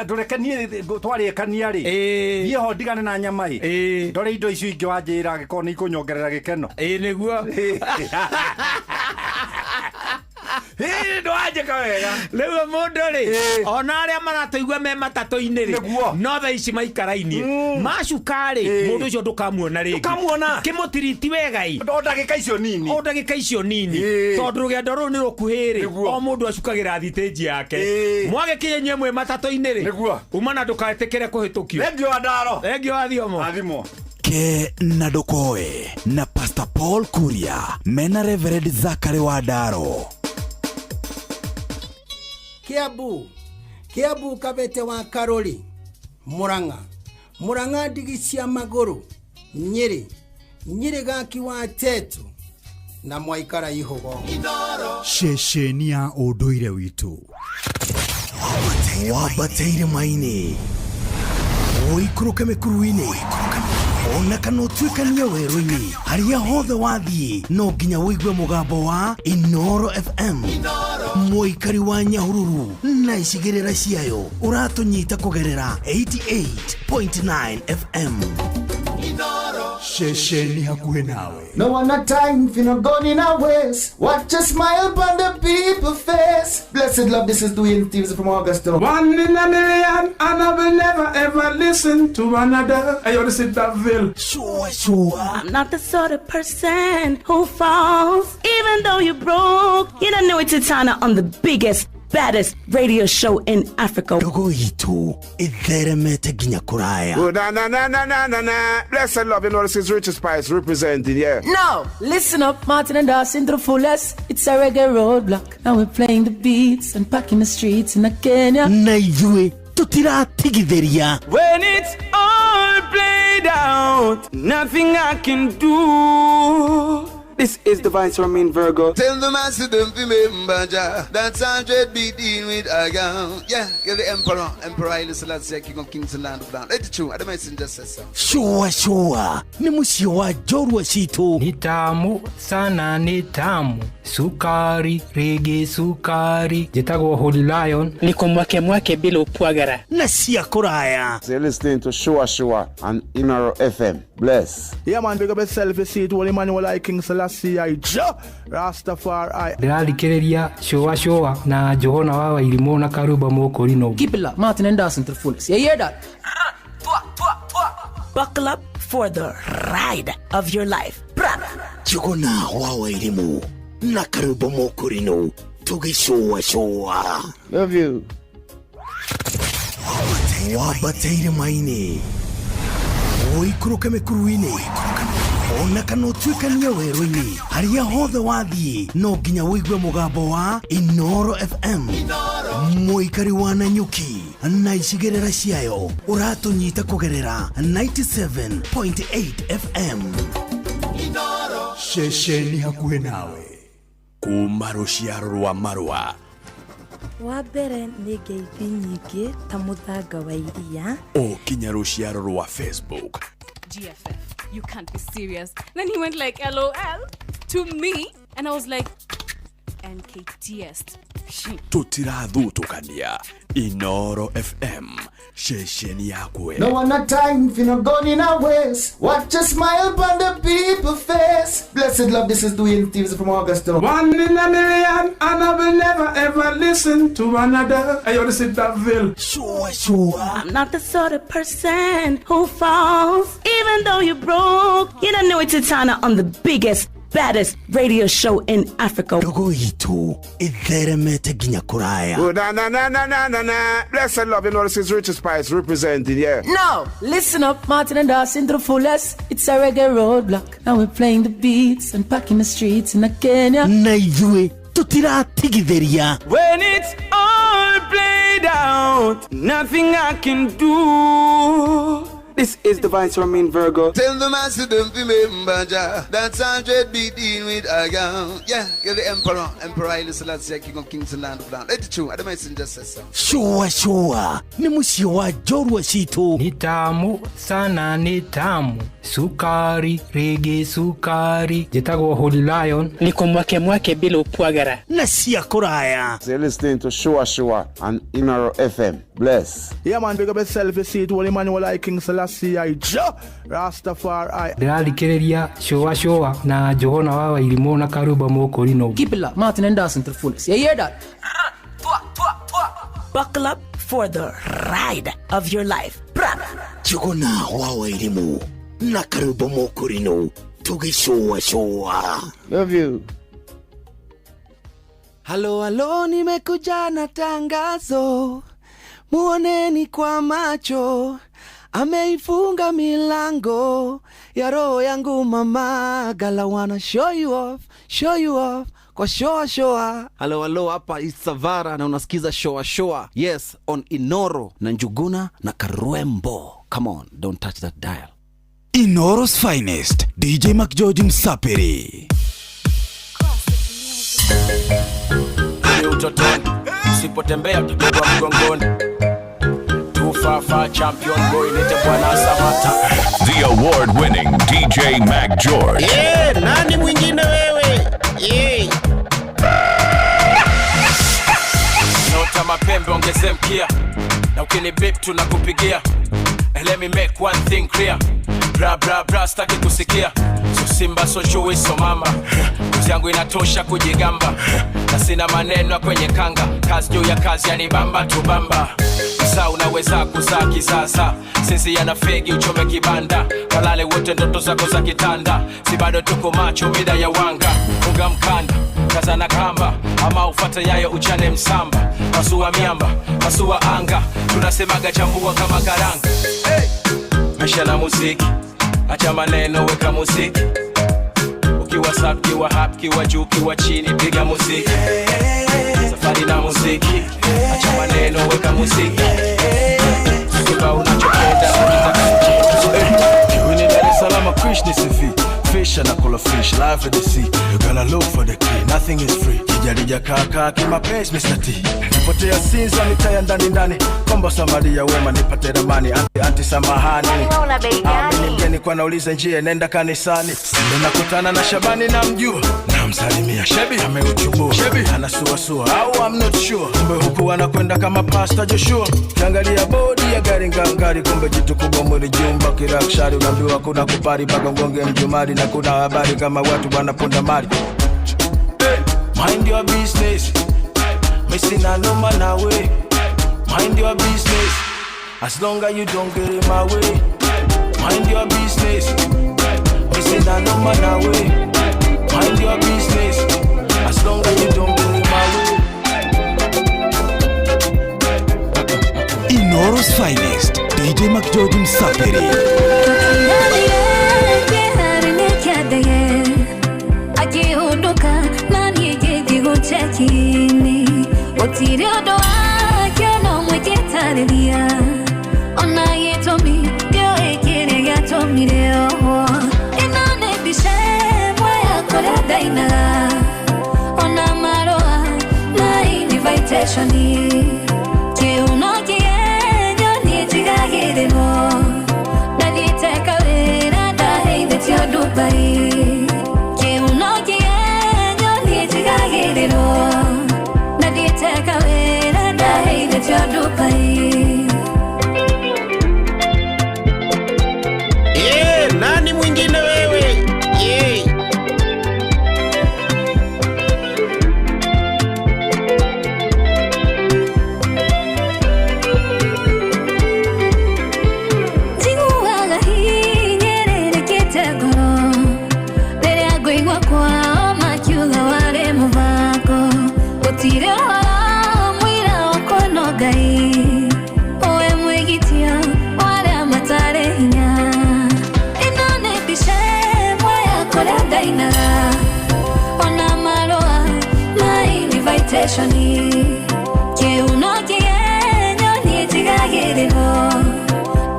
ndurekanie twarikania ri thie ho ndigane na nyama ndore indo icio ingi wanjira gikoni ikunyongerera gikeno niguo ndo ajeka wega riu mundu ri ona aria maratuigua me matatu-ini ri no tha ici maikara-ini macuka ri mundu ucio ndukamuona ringi kimutiriti wega o ndagika icio nini tondu rugendo ruru ni rukuhi ri o mundu acukagira thiteji yake mwagikinya mwe matatu-ini ri umana ndukaetikire kuhitukio thengio Wadaro thengio athiomo Ke na Dokoe na Pastor Paul Kuria mena Reverend Zachary Wadaro. Kiambu Kabete wa Karori Murang'a ndigi cia maguru Nyeri gaki wa Tetu na Mwaikara Ihogo Shesheni ya ũndũire witũ wabateire maini oikũrũke mĩkuru-inĩ ona kana ũtuĩkania werũ-inĩ harĩa hothe wathiĩ no nginya wĩigue mũgambo wa Inoro FM mũikari wa Nyahururu na icigĩrĩra ciayo ũratũnyita kũgerera 88.9 FM Shesheni hakuhe nawe. No one a time for no gun in a waist. Watch a smile upon the people face. Blessed love, this is Dwayne Stevens from Augusta. 1 in a million, and I will never ever listen to another. I ought to sit that Ville. Sure. I'm not the sort of person who falls. Even though you broke, you don't know it's Tana on the biggest, baddest radio show in Africa. Dogo itu itheremete ginya kuraya. Oh, na. Blessed love, you know this is Richard Spice representing, yeah. No, listen up, Martin and Dawson to the fullest. It's a reggae roadblock. Now we're playing the beats and packing the streets in Kenya. Naijue tutira tigitheria. When it's all played out, nothing I can do. This is Divine Sermon Virgo. Tell the master don't remember that's 100 beating with a gown. Yeah, you're the emperor. Emperor Haile Selassie, king of kings and land of land. Let the true, the messenger says so. Sure. Ni musio wa jorwa situ. Ni tamu sana, ni tamu. Sukari, reggae sukari. Jitago Holy Lion. Niko mwake bila upwagara. Na siya kuraya. So you're listening to Shua on Inaro FM. Bless. Yeah man, big up yourself, you see it, Holy Emmanuel I King Selassie I Rastafari. Ndĩrarikĩrĩria Shua na Johona wawa irimo na karuba moko rino. Keep it locked, Martin and Dawson to the fullest. You hear that? Buckle up for the ride of your life. Johona wawa irimo na karuba moko rino. Tugi Shua. Love you. Wabateire maini. Oikuruke mekuruine. Ona kanotwikania werũ-inĩ harĩa hothe wathiĩ no nginya wĩigue mũgambo wa Inoro FM. Mũikari wa Nanyuki na icigĩrĩra ciayo ũratũnyita kũgerera 97.8 FM. Inoro Shesheni hakuhe nawe. Kuma rũciaro rwa Marua. Wa mbere nĩ ngeithi nyingĩ ta mũthanga wa iria. Kinya rũciaro rwa Facebook. GFF, you can't be serious. Then he went like LOL to me and I was like NKTS. Tutirathutũkania. Inoro FM. Shesheni yakwe. No one a time for no gun in a waist. Watch a smile upon the people face. Blessed love, this is Dwayne Stevens from Augusta. 1 in a million, and I will never ever listen to another. I ought to sit that Ville. Sure. I'm not the sort of person who falls. Even though you broke, you don't know it's Tana on the biggest, baddest radio show in Africa. Dogo itu itheremete ginya kuraya. Oh, na. Blessed love, you know this is Richard Spice representing, yeah. No, listen up, Martin and Dawson to the fullest. It's a reggae roadblock. Now we're playing the beats and packing the streets in Kenya. Naijue tutira tigitheria. When it's all played out, nothing I can do. This is Divine Sermon Virgo. Tell the master don't remember that's 100 beating with a gown. Yeah, you're the emperor. Emperor Haile Selassie, king of kings and land of land. Let the true, the messenger says so. Sure. Ni musio wa jorwa situ. Ni tamu sana, ni tamu. Sukari, reggae sukari. Jitago Holy Lion. Niko mwake bila upwagara. Na siya kuraya. So you're listening to Shua on Inaro FM. Bless. Yeah man, big up yourself, you see it, Holy Emmanuel I King Selassie I Rastafari. Ndĩrarikĩrĩria Shua na Johona wawa irimo na karuba moko rino. Keep it locked, Martin and Dawson to the fullest. You hear that? Buckle up for the ride of your life. Johona wawa irimo na karuba moko rino. Tugi Shua. Love you. Halo, nimekuja na tangazo. Muoneni kwa macho. Ameifunga milango ya roho yangu mama. Gala wanna show you off kwa shoa. Halo, hapa is Savara na unasikiza shoa. Yes, on Inoro na Njuguna na Karwembo. Come on, don't touch that dial. Inoro's finest, DJ McGeorge Msapiri. Ni utotoni, usipotembea utapigwa mgongoni. Tufafa champion boy nite Bwana Samata. The award-winning DJ McGeorge. Nani mwingine wewe? Nota mapembe ongeze mkia. Na ukini beep tunakupigia. Let me make one thing clear. Bra bra bra staki kusikia. So simba so chui so mama. Kazi yangu inatosha kujigamba. Na sina maneno kwenye kanga. Kazi juu ya kazi yani bamba tu bamba. Sasa unaweza kuzaa kisasa. Sisi yana fegi uchome kibanda. Kalale wote ndoto zako za kitanda. Si bado tuko macho mida ya wanga. Unga mkanda, kaza na kamba. Ama ufata yayo uchane msamba. Pasua miamba, pasua anga. Tunasemaga chambua kama karanga. Hey! Maisha na muziki, acha maneno weka muziki. Ukiwa sub, kiwa hap, kiwa juu, kiwa chini, piga muziki. Safari na muziki, acha maneno weka muziki. Siba unachopenda, unitaka mchini. We need Dar es Salaam, Krishna CV. Fish and a color fish, live at the sea. You gotta look for the key, nothing is free. Kijarija kaka, kima pace, Mr. T. Potea sinza, mitaya ndani ndani. Kombo samadi ya wema, nipate ramani. Anti samahani. Amini mgeni kwa nauliza njia, nenda kanisani. Sile nakutana na Shabani na mjua. Na msalimia, Shebi ameuchubua. Shebi anasuasua, au I'm not sure. Kumbe huku wanakwenda kama Pastor Joshua. Kiangalia bodi ya gari ngangari. Kumbe jitu kubwa mwili jumba kirakshari. Unaambiwa kuna kupari baka ngonge mjumari. Na kuna habari kama watu wanaponda mali. Mind your business. Missing no man away. Mind your business. As long as you don't get in my way. Mind your business. Missing no man away. Mind your business. As long as you don't get in my way. Inoro's finest, DJ McGeorge Msapiri. Akihuduka nani jijigu chekini. Otiri odoa keno mweketarilia. Ona yetomi dio ekire yatomi leo. Inane bishe mwaya kore daina. Ona maroa na invitationi. Kiuno kienyo ni jigagirimo. Dali teka wera da heide tio Dubai. Kiuno kienyo ni jigagirimo. Dali teka wera da heide tio Dubai. Nani mwingine wewe? Tinguaga hii nyerere kitego. Lere agwingwa kwa makiuga wale muvako. Utire hora mwira wako nogai. Owe mwigitia wale amatare hinya. Inane bishe mwaya kore daina. Ona maroa na invitationi. Kiuno kienyo ni jigagirimo.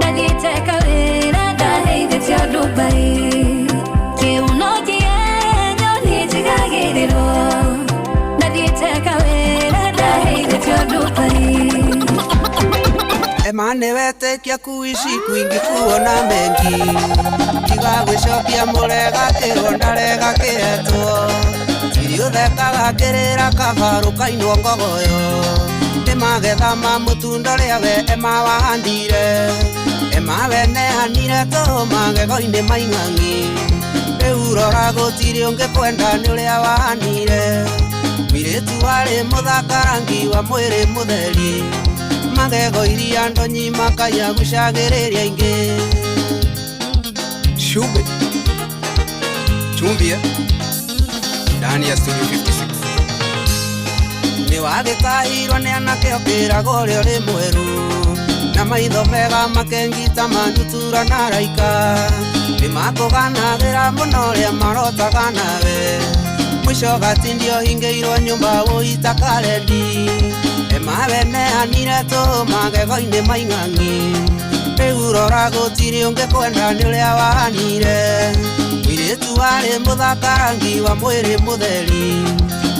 Dali teka wera da heide tio Dubai. Kiuno kienyo ni jigagirimo. Dali teka wera da heide tio Dubai. Emane wetekia kuishi kwingi kuona mengi. Tiga gwicokia murega kironda rega kietwo. Irio thekaga kirira kabaru kainwo ngogoyo. Nimagetha ma mutundo ria we emawahandire. Emawenehanire to magego-ini maing'ang'i. Riu rora gutiri ungikwenda ni uria wahanire. Miritu wari muthakarangi wa mwiri mutheri. Magego iria ndonyi makaya gucagiriria ingi. Shube Chumbia ndani ya studio 56. Ni wagitahirwo ni anake okiraga uria uri mweru. Na maitho mega makengita mandutura na raika. Ni makuganagira muno uria marotaga nawe. Mwisho gatindio hingiirwo nyumba wuita karendi. Emawenehanire to magego-ini maing'ang'i. Riu rora gutiri ungikwenda ni uria wahanire. Miritu wari muthakarangi wa mwiri mutheri.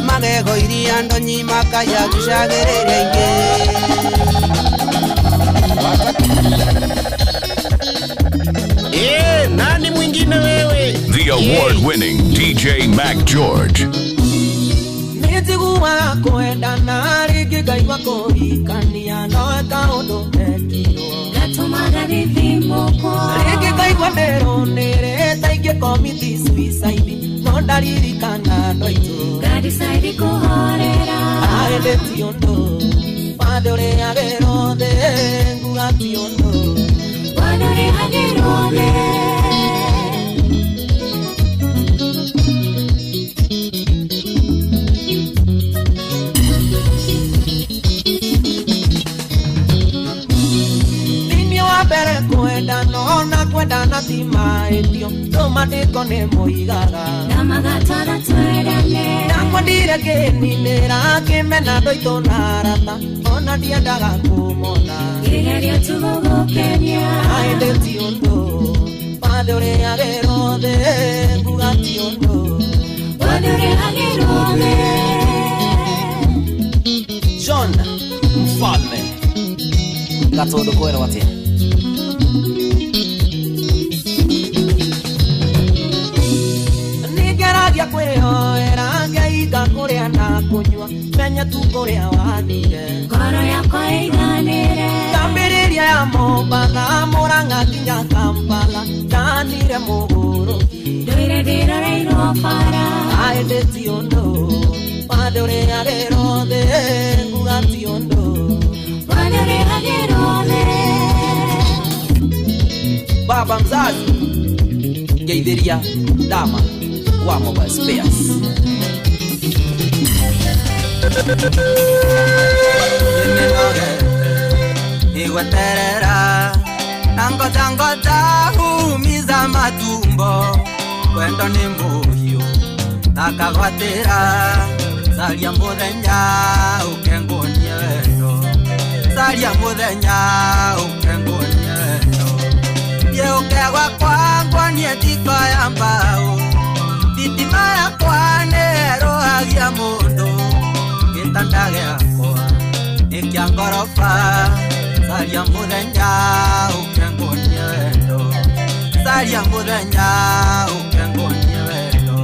Magego iria ndonyi makaya gucagiriria ingi. Nani mwingine wewe? The award-winning DJ McGeorge. Nitiguaga kwendana rĩngĩ ngaigua kũhikania no eka ũndũ ekirwo. Gatũmaga rĩthimũkwo. Rĩngĩ ngaigua ndero komithi suicide no ndaririkana ndoito Ngadicide kuhorera aende tiondo padore agerode nguga tiondo padore agerode Bere kwenda no na kwenda na tima etio toma de kone moigaga namagatara twerane nakwendire keninira kimena ndoito narata ona ndiendaga kumona igeria tugugukenia aende tiondo padore agerode nguga tiondo padore agerode John mfalme gatondo kwera watia Nigeragia kwĩhoera Ngai ngakũrĩa na kũnyua menya tu kũrĩa wathire ngoro yakwa ĩiganĩre Kambĩrĩria ya Mombatha Mũrang'a nginya Kampala ndanire mũgũrũki ndũire ndĩroreirwo bara aende tiondo padore agerode nguga tiondo padore agerode Baba mzazi Geithiria Dama wa Mobile Spares Igweterera Nangota humiza matumbo Kwendo ni muhiu Nakagwatira Saria muthenya ukengonie wendo Saria muthenya ukengonie wendo Yeukegwa kwangwa nietiko ya mbao Thitima yakwa nĩĩrũhagia mũndũ gĩtanda gĩakwa nĩ kĩa ngoroba caria mũthenya ũkengonie wendo caria mũthenya ũkengonie wendo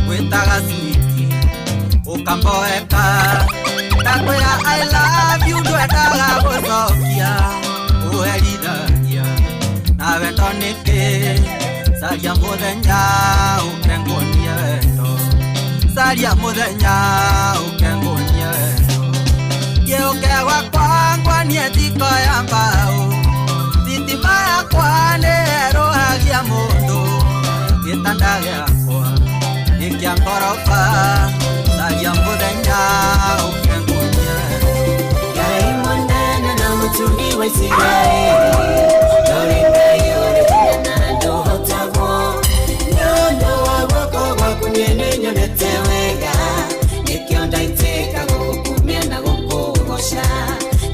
gwĩtaga switi ũkamboeka ndakwĩra I love you ndwendaga gũcokia ũherithagia na wendo nĩkĩ caria mũthenya ũkengonie wendo caria mũthenya ũkengonie wendo gĩũkegwa kwangwa niĩ thiko ya mbaũ thitima yakwa nĩĩrũhagia mũndũ gĩtanda gĩakwa nĩ kĩa ngoroba caria mũthenya ũkengonie Ngai mwanana na mũtumi wa Isiraeli Ndoringa yore kinyana ndohotagwo Nyondo wa guoko gwaku niĩ nyonete wega Nĩkĩo ndaitĩka gũgũkumia na gũkũgoca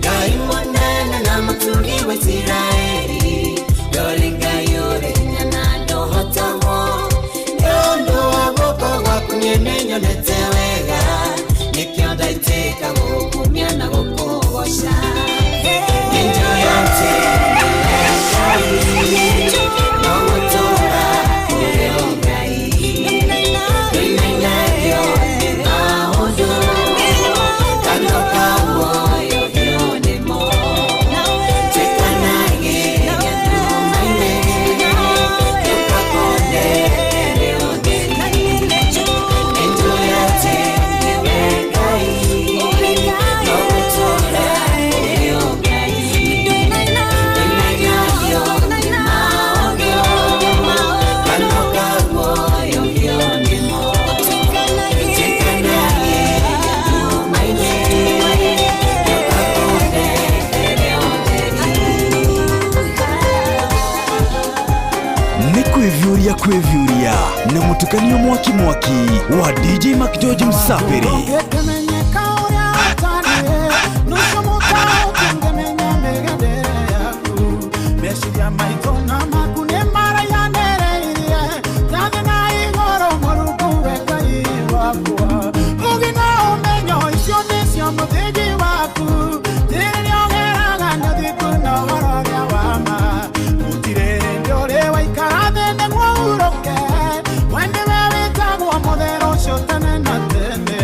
Ngai mwanana na mũtumi wa Isiraeli Ndoringa yore kinyana ndohotagwo Nyondo wa guoko gwaku niĩ nyonete wega Nĩkĩo ndaitĩka gũgũkumia na gũkũgoca Enjoy your Kwevyuria na mutukanio mwaki wa DJ Mac George Msafiri Tene na tene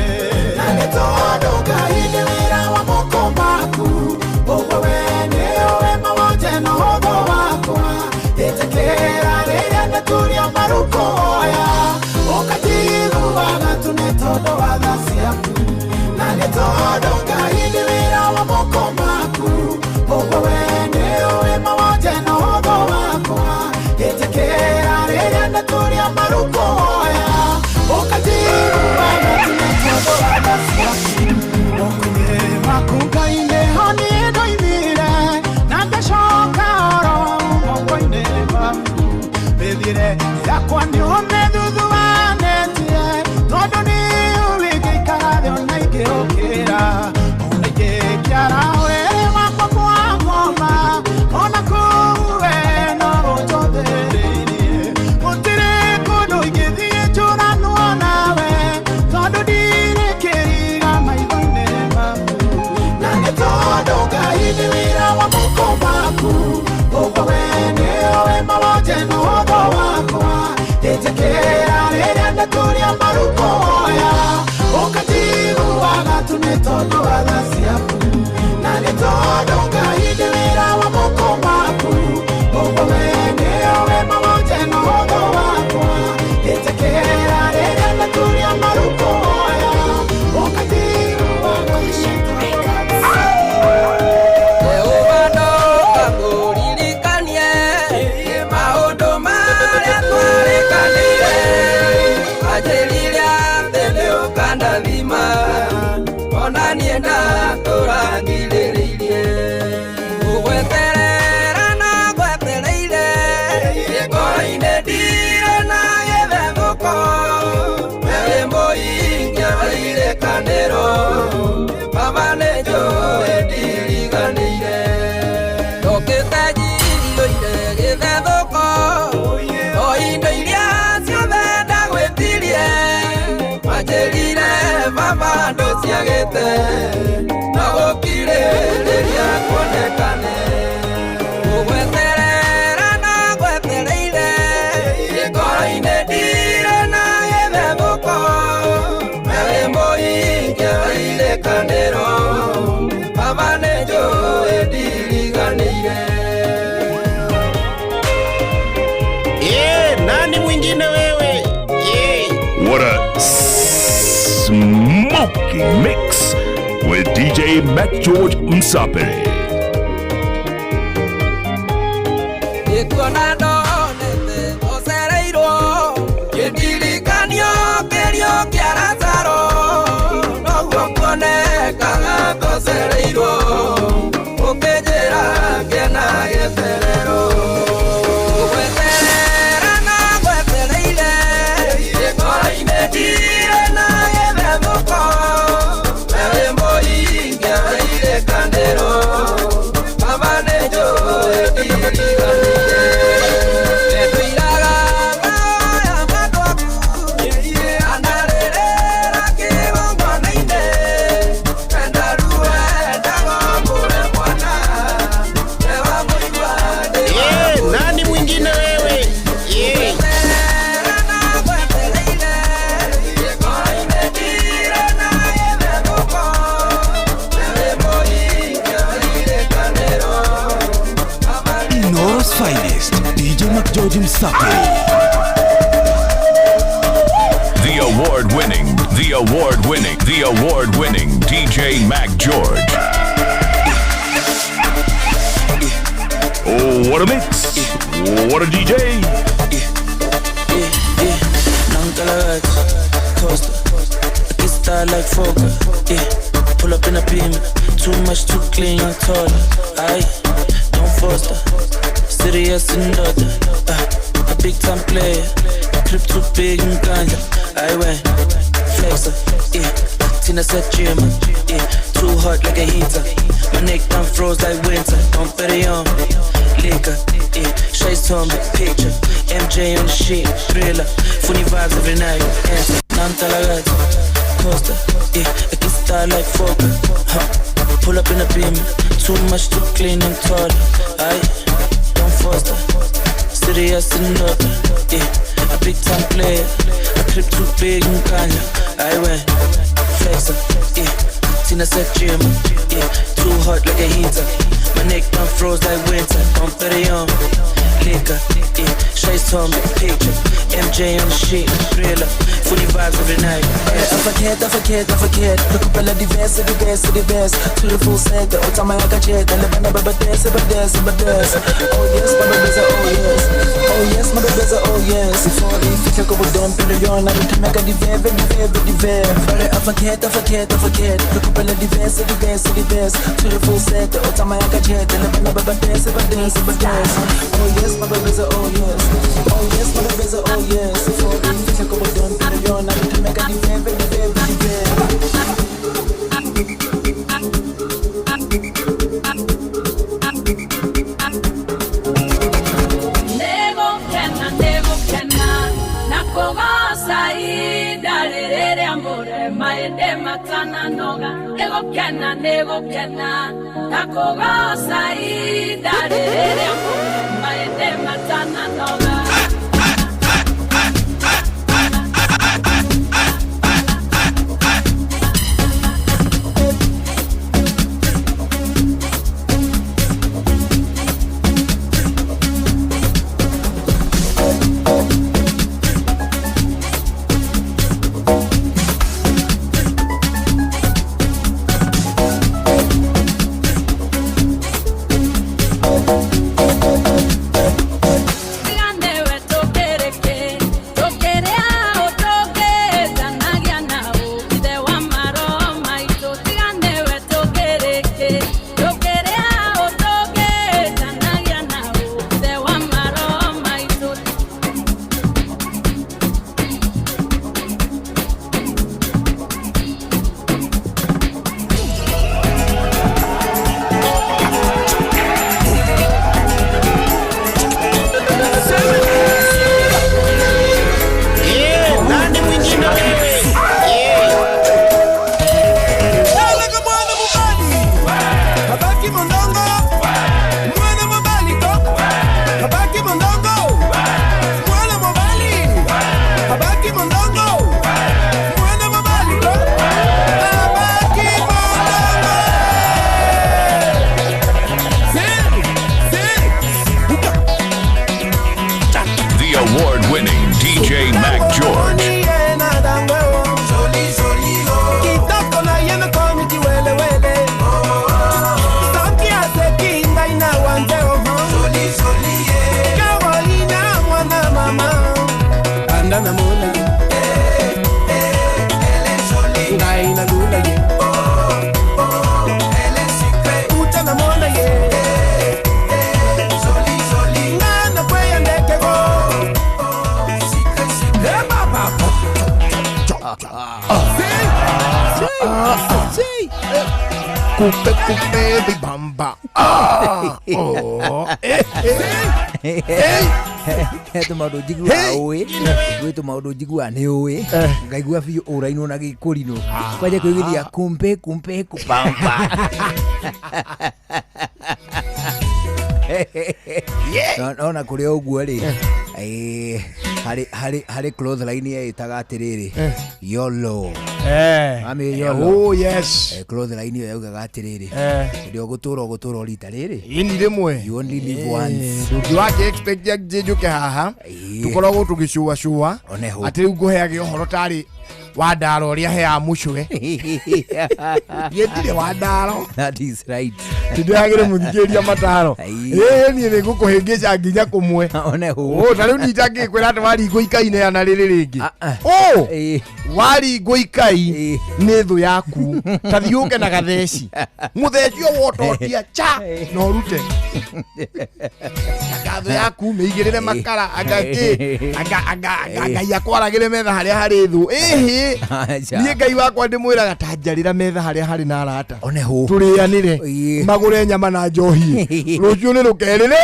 todo gaidi wira wa moko maku Ogo wene uwe mawoje no hodo wakwa Yetekera rere na turia maruko oya Okatiru wana tunetodo wadasiaku Okunye makuka ine honi edo imire Nagashoka oro Ogo ine mamu Bedire yakwa ni umedudu wanetie Todo ni uwiki karade onaike okera Onaike kiara were wakwa kwa ngoma Ona kuwe no utodereirie Mutire kudu igithie churanu onawe Todo dire kiriga maithoine maku Nani todo gaidi wira wa moko maku Ogo wene owe mawoje no hodo wakwa Yetekera rere na turia maruko oya Okatiru waga tunetodo wadasiaku Nani todo gaidi wira wa moko maku Ogo wene owe mawoje no hodo wakwa Yetekera rere na turia maruko oya Okatiru waga tunetodo Nienda turangiriririe ugweterera na gwetereire ikoine ndire na githethuko wewe muingia waire kanero baba nĩ njũĩ ndiriganĩire ndũkĩte njirioire gĩthethũko o indo iria ciothe ndagwĩtirie manjĩrire baba ndũciagĩte na gũkirĩrĩria kuonekane ũgweterera na gwetereire gĩkoro-inĩ ndire na gĩthethũko wewe mũingia wa irekanĩro baba nĩ njũĩ ndiriganĩire. Nani mwingine wewe? What a smoky mix with DJ Mac George Msapere. Ikuona ndonete ocereirwo gĩtirikanio kĩrio kĩa Lazaro noguo kuonekaga tocereirwo ũkĩnjĩra ngĩna gĩterero gweterera na gwetereire gĩkoro-inĩ ndire na gĩthethũko wewe mũingia wa irekanĩro baba nĩ njũĩ ndiriganĩire ndĩtũiraga mahoya makwaku anarĩrĩra kĩgongona-inĩ wenda ruendago kũre mwana ewa mũigua Nani mwingine wewe? Ino's finest, DJ Mac George Msapere. The award-winning DJ Mac George. Oh, what a mix! What a DJ! Nangalaj, Costa, I style like Fokker, pull up in a beam, too much, too clean, young taller, aye, don't foster, serious and daughter, a big time player, clip too big and ganja, I went, flexer, Tina said gym, too hot like a heater, my neck down froze like winter, don't bet it on me, liquor, Shay's on me, picture, MJ on the sheet, thriller, funny vibes every night, answer, Nantalagaj, Costa, I can style like Fokker, pull up in a beam, too much, too clean and taller, aye, don't foster, serious and daughter, a big time player, a clip too big and ganja, I went, flexer, Tina said gym, too hot like a heater, my neck down froze like winter, don't bet it on me, liquor, Shay's on me, picture, MJ on the sheet, thriller, funny vibes every night, forget. Recupera diverse. To the full set, utama ya kacheta. Lebana baba dance. Oh yes, my baby's oh yes. Oh yes, my baby's oh yes. Before they fika ko budon pero yon na bitameka dive. Fare forget. Recupera diverse. To the full set, utama ya kacheta. Lebana baba dance. Oh yes, my baby's oh yes. Oh yes, my baby's oh yes. Before they fika ko budon pero yon na bitameka dive. Nego kena, nakoga saida rere amore, maende matana noga. Baby bamba. Heto maundu njiguaga uwi gwitu maundu njiguaga ni uwi ngaigua biũ ũrainwo na gĩkũrinũ kwanja kwĩgithia kumpe kupamba ona kũrĩ ũguo rĩ harĩ clothesline ĩtaga atĩrĩrĩ yolo oh yes clothesline ĩyo yaugaga atĩrĩrĩ ndio gũtũra rita rĩrĩ ini rĩmwe you only live once ndũngĩwake expect njũke haha tũkoragwo tũgĩcũa atĩ rĩu ngũheage ũhoro tarĩ wa ndaro ũrĩa heaga mũcwe yetire wa ndaro that is right ndĩragĩre mũthikĩria mataro niĩ nĩngũkũhĩngĩca nginya kũmwe ta rĩu nita ngĩkwĩra atĩ waringwo ikaine ana rĩrĩ rĩngĩ waringwo ikai nĩ thũ yaku ta thiũke na gatheci mũtheci o wototia cha na ũrute thũ yaku mĩigĩrĩre makara ngai akwaragĩre metha harĩa harĩ thũ niĩ ngai wakwa ndĩmwĩraga ta njarĩra metha harĩa harĩ na arata tũrĩanĩre magũre nyama na njohi rũciũ nĩ rũkerĩre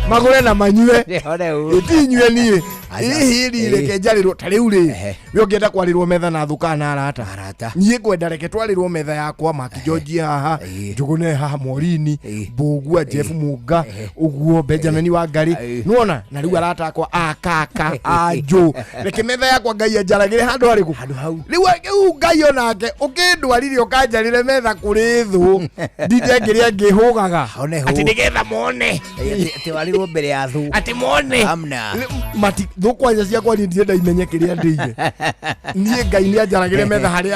magũre na manyue ĩtinyue niĩ ĩhĩ reke njarĩrwo ta rĩu rĩ we ũngĩenda kwarĩrwo metha na thũka na arata niĩ ngwenda reke twarĩrwo metha yakwa Maki George haha Njũgũne haha Morini Mbũgua Jeff Mũnga ũguo Benjamin Wangari nuona na rĩu arata akwa akaka anjũ reke metha yakwa ngai anjaragĩre handũ harĩkũ rĩu ngai onake ũkĩndwarire ũkanjarĩre metha kũrĩ thũ ndinde ngĩrĩa ngĩhũgaga atĩ nĩgetha mone atĩ warĩrwo mbere ya thũ atĩ mone Thukwanja ciakwa ndienda imenye kiria ndiye. Nie Ngai ni anjaragire metha hari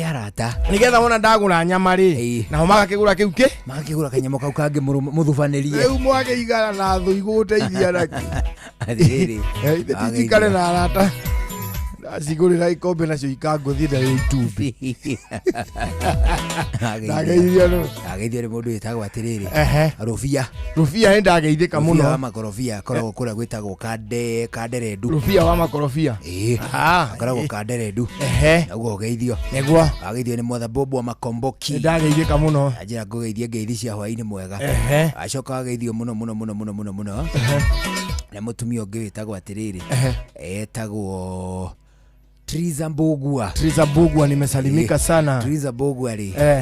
arata. Nigetha wona ndagura nyama ri. Naho magakigura kiu ki? Magakigura kanyamo kau kangi muthubanirie. Riu mwage igara na thu iguteithia naki. Athiri. Tikare na arata. Asigurira ikombe nacio ikanguthie na YouTube. Ageithia ni mundu witagwo atiriri. Rufia enda ageithika muno. Rufia wa makorofia koragwo kuria gwitagwo kanderendu. Rufia wa makorofia. Koragwo kanderendu. Naguo ugeithio. Neguo. Ageithio ni mother bobo wa makomboki. Ndageithika muno. Ajira ngugeithia ngeithi cia hwaini mwega. Acoka ageithio muno. Na mutumia ungi witagwo atiriri. Etagwo Triza Mbugua nimesalimika sana. Triza Mbugua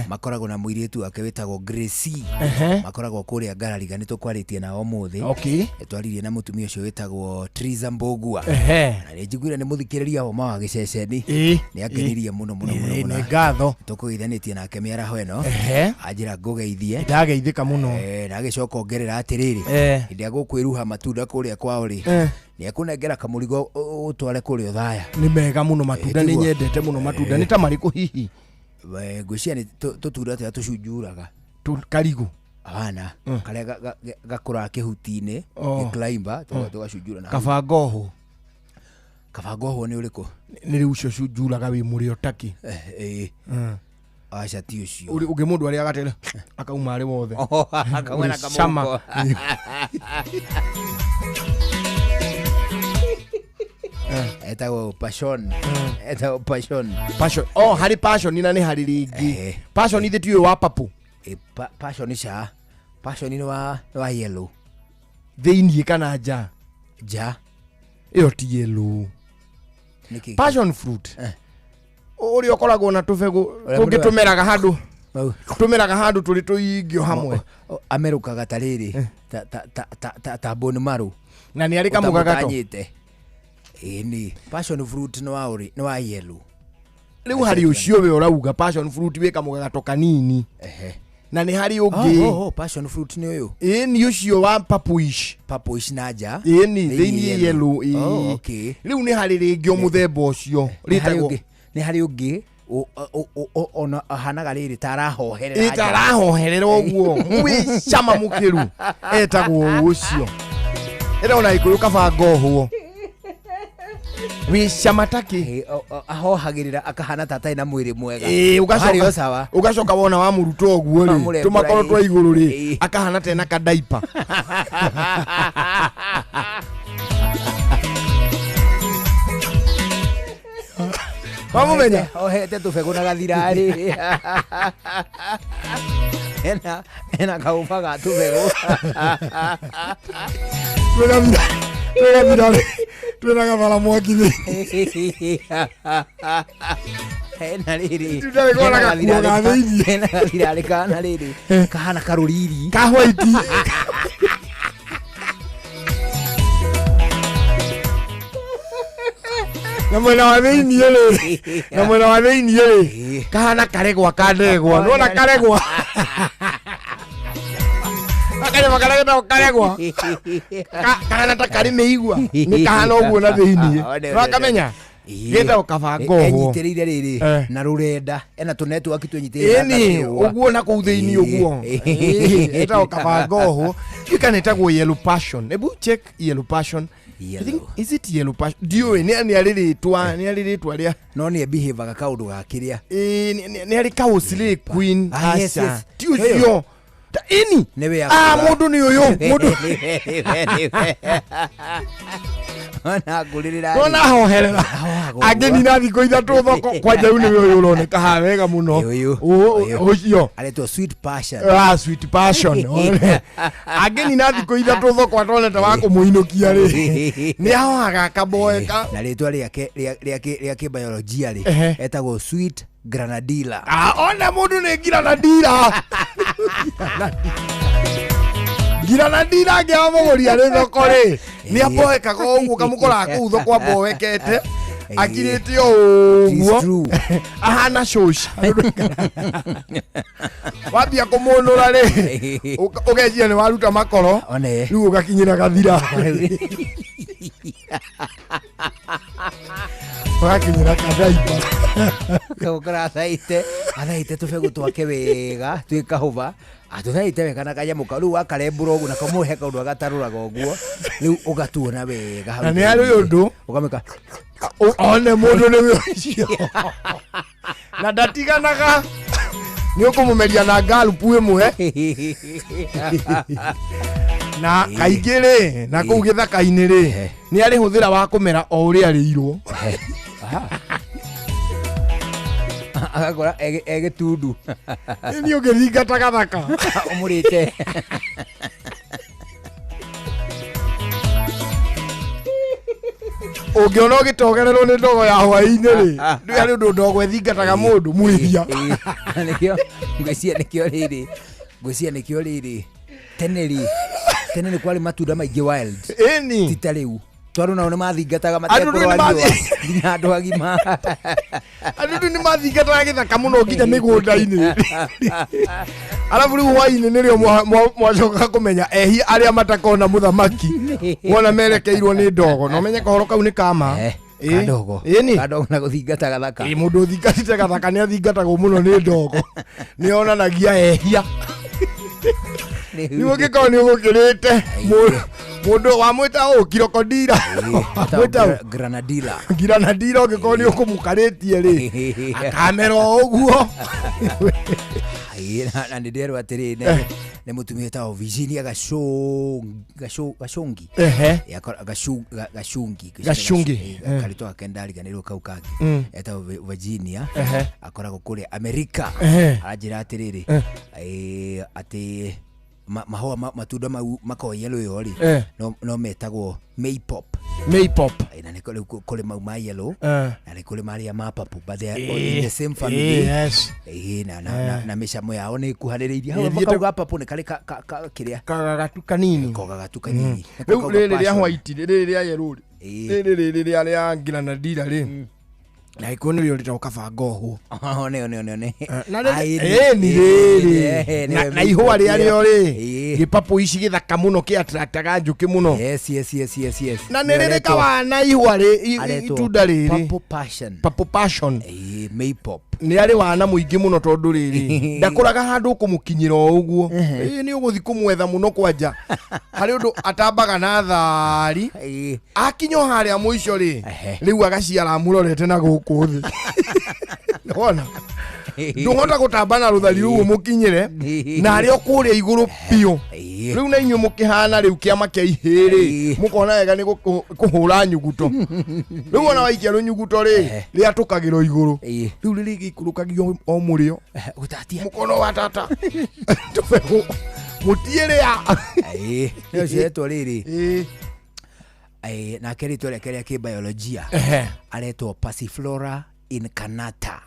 makoragwo na muiritu wake witagwo Gracie. Makoragwo kuria Garariga nitukwaritie na omuthi. Etwaririe na mutumia ucio witagwo Triza Mbugua. Na njiguire ni muthikiriria homa wa giceceni. Ni akenirie muno. Ni ngatho. Tukuithanitie nake miaraho eno. Ajira ngugeithie. Ndageithika muno. Na agicoka ongerera atiriri. Ndia gukwiruha matunda kuria kwao ri. Ni akunengera kamurigo utware kuria Thaya. Ni mega muno matunda ni nyendete muno matunda ni ta mariku hihi. Ngwiciria ni tutunda tia tucunjuraga. Karigu. Hana. Karia gakura kihutine, giclimber, tugacunjura na. Kabangoho ni uriku? Ni riu cio cunjuraga wi muri otaki. Acha ti ucio. Uge mundu ari agatele akauma ari wothe. Akamwena kamongo. Etagwo passion. Hari passion ina ni hari ringi. Passion ithi tiwe wa papu. Passion ni wa yellow. Theinie kana ja. Iyo ti yellow. Passion fruit. Uri okoragwo na tubegu ungitumiraga handu turi tuingio hamwe. Amerukaga tariri ta bone marrow. Na ni ari kamugagato. Ni passion fruit no wa yellow. Riu hari ucio we urauga passion fruit we kamugagato kanini. Na ni hari ungi. Passion fruit ni uyu. Ni ucio wa purplish naja. Ni thini yellow. Riu ni hari ringi o muthemba ucio. Ni hari ungi ona hanaga riri tarahoherera. Itarahoherera uguo. Mwi chama mukiru. Etagwo ucio. Era ona ikuyu kabangoho. Wisha mataki ahohagirira akahana tatai na mwiri mwega. Ugacoka wona wa muruto oguo ri tumakoro twa iguru ri akahana tena ka diaper. Wamumenya ohete tubegu na gathirari. Ena kaufaga tubegu. Tuena kabala mwakini. Ena riri. Tutagora kakuoga thini. Ena gathirari kana riri. Kahana karuriri. Ka white. Na mwena wa thini ri. Kahana karegwa kandegwa. Nona karegwa. Karegwa. Kahana ta kari meigwa. Ni kahana uguo na thini. Wakamenya. Geta ukabango ho. Enyitiriire riri na rurenda ena tunetu akitwenyitiriire. Ni uguo na ku thini uguo. Geta ukabango ho. You can etagwo yellow passion. Ebu check yellow passion. I think is it yellow passion? Dio ni ariritwa ria. No ni behavior kaundu gakiria. Ni ari kausili queen Asha. Dio cio. Ini mundu ni uyu mundu ona ngulirira ona hoherera ageni na thiko ithatu thoko kwanja uni uyu uroneka ha wega muno ucio aletwa sweet passion. Sweet passion ageni na thiko ithatu thoko atonete wa kumuinukia ri ni ahoaga kaboeka na ritwa riake biology ri etagwo sweet granadilla. Ona mundu ni granadilla. Granadilla ngiamuguria ri thoko ri ni aboeka ko uguo kamukora ku thoko abowekete akirite uguo ahana shosha wabia kumunura ri ugejia ni waruta makoro riu ugakinyira gathira ugakinyira kadaipa kagukora athaite tubegu twake wega twikahova atuthaite wega na kanya muka riu akarembura uguo na kamuhe kaundu agataruraga uguo riu ugatuona wega na ni ari undu ugameka one mundu ni ucio na ndatiganaga ni ukumumeria na galupu imwe na kaingĩ na kũu gĩthaka-inĩ rĩ nĩ arĩ hũthĩra wa kũmera o ũrĩa arĩirwo agakora egĩtundu nĩ ũgĩthingata gathaka ũmũrĩte ũngĩona ũgĩtogererwo nĩ ndogo ya hwaĩ-inĩ rĩ nĩ arĩ ũndũ ndogo ĩthingataga mũndũ mwĩhia ngwĩcia nĩkĩo rĩrĩ tene nĩ kwarĩ matunda maingĩ wild tita rĩu twarũ nao nĩ mathingataga matekũrwariwa nginya andũ agima andũ nĩ mathingataga gĩthaka mũno nginya mĩgũnda-inĩ arabu rĩu hwaĩ-inĩ nĩrĩo mwacoka kũmenya ehia arĩa matakona mũthamaki wona merekeirwo nĩ ndogo na ũmenye kahoro kau nĩ kama kandogo na gũthingata gathaka mũndũ ũthingatĩte gathaka nĩ athingatagwo mũno nĩ ndogo nĩ onanagia ehia nĩguo gĩkorwo nĩ ũgũkĩrĩte mũndũ wamwĩta kirokodira granadilla ũngĩkorwo nĩ ũkũmũkarĩtie rĩ akamera ũguo na nĩ nderwo atĩrĩ nĩ mũtumia wĩtagwo Virginia Gachungi karĩtwa gake ndariganĩrwo kau kangĩ etagwo Virginia akoragwo kũrĩa Amerika aranjĩra atĩrĩrĩ atĩ mahũa matunda mau makoragwo yellow yo rĩ no metagwo Maypop na nĩ kũrĩ mau ma yellow na nĩ kũrĩ marĩa ma purple but they are all in the same family na mĩcamo yao nĩ ĩkuhanĩrĩirie hau kau ga purple nĩ karĩ kĩrĩa kagatu kanini rĩu rĩrĩ rĩa white rĩrĩ rĩa yellow rĩrĩ rĩa granadilla rĩ na ikuo nĩrĩo rĩtagwo kabangohũ na ihũa rĩarĩo rĩ gĩpapũ ici gĩthaka mũno kĩatractaga njũkĩ mũno na nĩ rĩrĩ kawana ihũa itunda rĩrĩ purple passion nĩ arĩ wana mũingĩ mũno tondũ rĩrĩ ndakũraga handũ ũkũmũkinyĩra o ũguo nĩ ũgũthi kũmwetha mũno kwanja harĩ ũndũ atambaga na thari akinya harĩa mũico rĩ rĩu agaciara mũrorete na gũkũ thĩ wona ndũhota gũtamba na rũthari rũu mũkinyĩre na arĩ o kũrĩa igũrũ biũ rĩu na inyuĩ mũkĩhana rĩu kĩama kĩa ihĩrĩ mũkona wega nĩ kũhũra nyuguto rĩu ona waikia rũnyuguto rĩ rĩatũkagĩrwo igũrũ rĩu rĩrĩ gĩikũrũkagio o mũrĩo mũkono wa tata tũbegũ mũtiĩrĩa nĩo ciretwo rĩrĩ nake rĩtwa rĩake rĩa kĩbiolojia aretwo Passiflora incarnata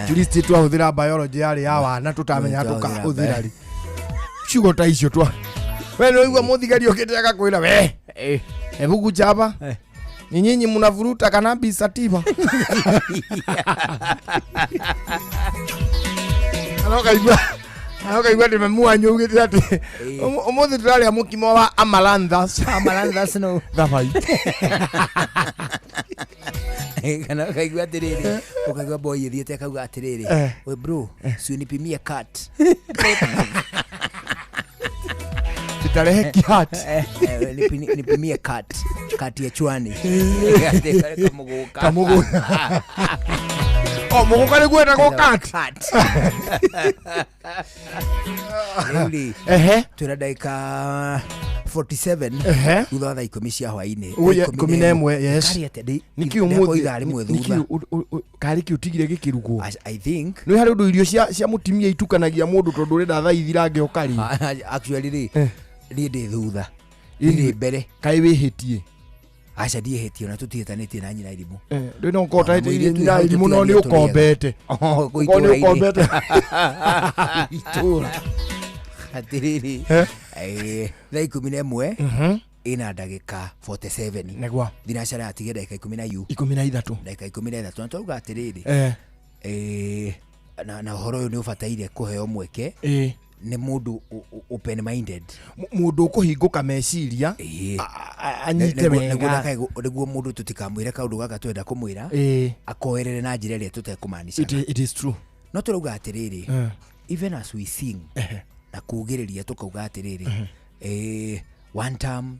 juristi twahũthĩra biology yarĩ ya wana tũtamenya tũkahũthĩra rĩ ciugo ta icio twa we nĩ ũigua mũthigari ũkĩte agakwĩra we hebu kuchapa ni nyinyi mnavuruta cannabis sativa Anokaigua ndĩmemua nyugĩte atĩ ũmũthĩ tũrarĩa mũkimo wa amaranthus no thabai kana kaigua atĩrĩrĩ ũkaigua boy thiĩte akauga atĩrĩrĩ we bro si unipimie cut titarehe kihat nipimie cut ya chwani kamuguka mũgũka nĩ gwetagwo cut twĩna ndagĩka 47 thutha wa thaa 10 cia hwaĩ-inĩ 11 yes nĩkĩ ũmũthĩ karĩ kĩ ũtigire gĩkĩrugwo I think nĩ harĩ ũndũ irio cia mũtumia itukanagia mũndũ tondũ ũrenda thaa ithirange ũkari actually niĩ ndĩ thutha ndĩ mbere kaĩ wĩhĩtie aca ndiĩhĩtie ona tũtiĩtanĩtie na nyina irimũ ndĩ no ũkotanĩtie nyina irimũ no nĩ ũkombete nĩ ũkombete itũra atĩrĩrĩ thaa 11 ina ndagika 47 negwa thinacara atige ndagika 13 ndagika 13 na turuga atiriri na horo uyu ni ubataire kuheo mweke ni mundu open minded mundu kuhinguka meciria anyite wega niguo mundu tutikamwire kaundu gaka twenda kumwira akoerere na njira iria tutekumanisha. It is true. No turuga atiriri even as we sing na kugiriria tukauga atiriri one time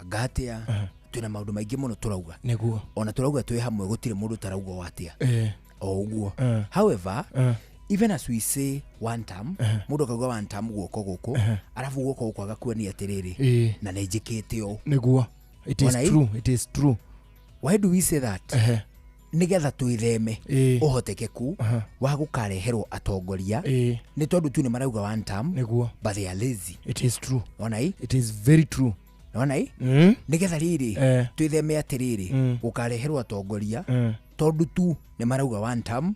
gatia tuna maundu maingi muno turauga niguo ona turauga twi hamwe gutire mundu tarauga watia o uguo. However even as we say one time mundu kauga one time guoko guku arafu guoko guku agakuania atiriri na nejikite o niguo. It is true. Why do we say that? Nigetha twitheme uhotekeku wa gukareherwo atongoria ni tondu tu ni marauga one time niguo but they are lazy. It is true. Ona hii it is very true. Ona hii nigetha riri twitheme atiriri gukareherwo atongoria tondu tu ni marauga one time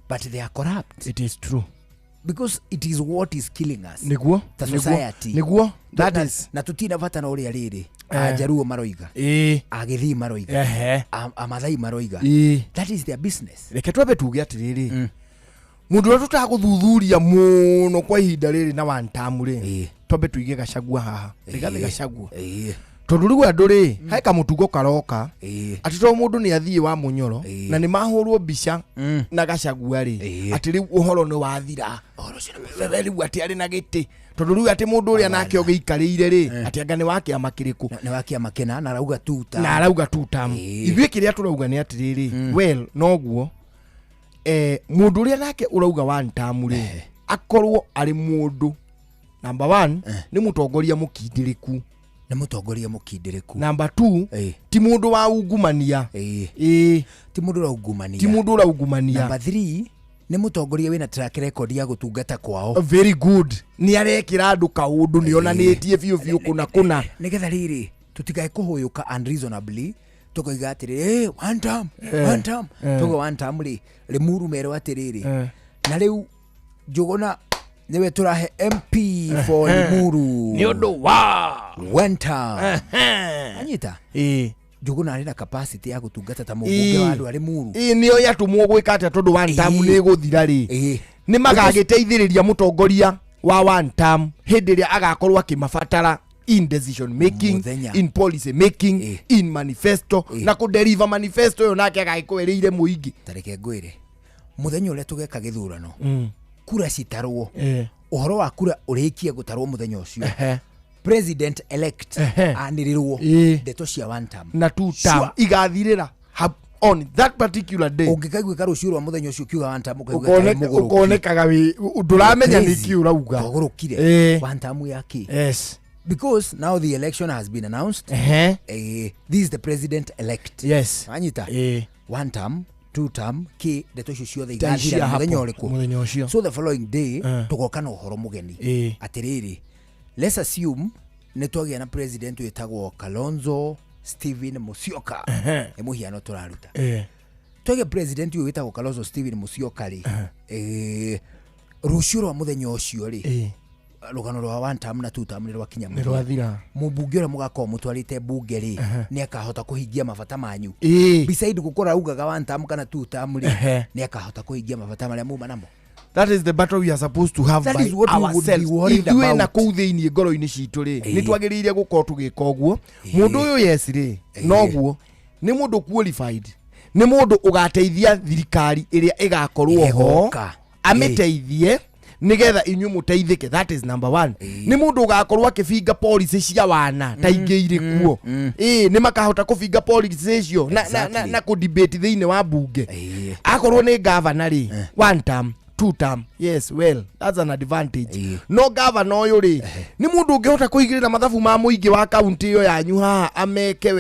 but they are corrupt. It is true. Because it is what is killing us. Niguo the society niguo that is na tutina vata na uria riri ajaruo maroiga agithi maroiga amathai maroiga that is their business. Reke twabe tuge atiriri mundu ura tutaguthuthuria muno kwa ihinda riri na one time ri twabe tuige Gachagua haha rigathi Gachagua tondu riu andu ri hai kamutugo karoka ati to mundu ni athie wa munyoro na ni mahurwo mbica na Gachagua ri ati riu uhoro ni wathira riu ati ari na giti tondu riu ati mundu uria nake ogiikarire ri ati anga ni wake amakiriku ni wake amakena na arauga tuta ithuĩ kĩrĩa turauga ni atiriri well noguo mundu uria nake urauga one time ri akorwo ari mundu number 1 ni mutongoria mukindiriku Number 2 ti mundu wa ungumania ti mundu wa ungumania Number 3 ni mutongoria wina track record ya gutungata kwao very good ni arekira andu kaundu ni onanitie biu kuna nigetha riri tutikae kuhuyuka unreasonably tukoiga atiriri one time tugo one time ri muru mero atiriri na riu jugona niwe turahe MP for Limuru ni undu wa one time anyita juguna ari na capacity ya gutungata ta mubunge wa andu ari Muru niyo yatumwo gwika ati tondu one time ni guthira ri ni magagiteithiriria mutongoria wa one time hindi ria agakorwo akimafatara in decision making in policy making in manifesto na ku deliver manifesto yo nake agaikweriire muingi tareke ngwire muthenya uria tugeka githurano kura citarwo uhoro wa kura urikie gutarwo muthenya ucio president elect anirirwo ndeto cia one time na two time igathirira on that particular day ungikaigwe karo ciurwa muthenya ucio kiuga one time ukonekaga wi nduramenya niki urauga ogorokire one time yaki because now the election has been announced this is the president elect anyita one time two term ki ndeto cio ciothe igathira muthenya uriku so the following day tugoka na uhoro mugeni atiriri let's assume netwagia na president wetagwo Kalonzo Steven Musyoka emuhiano turaruta twagia president wetagwo Kalonzo Steven Musyoka ri rushuro wa muthenya ucio ri rugano rwa one term na two term ni rwakinya mwathira mubunge ura mugako mutwarite bunge ri ni akahota kuhingia mabata manyu beside gukora ugaga one term kana two term ri ni akahota kuhingia mabata maria muma namo. That is the battle we are supposed to have by ourselves. Ithuĩ na kũu thĩinĩ ngoro-inĩ citũ rĩ nĩ twagĩrĩire gũkorwo tũgĩka ũguo mũndũ ũyũ yes rĩ noguo nĩ mũndũ qualified nĩ mũndũ ũgateithia thirikari ĩrĩa ĩgakorwo ho amĩteithie nigetha inyu muteithike. That is number 1. Ni mundu ugakorwo akibinga policy cia wana ta ingĩ irĩ kuo ni makahota kubinga policy cio na ku debate thĩinĩ wa bunge akorwo ni governor ri one term two term. Yes, well, that's an advantage. No governor oyo ri ni mundu ungehota kuigirira mathabu ma muingi wa county iyo yanyu haha ameke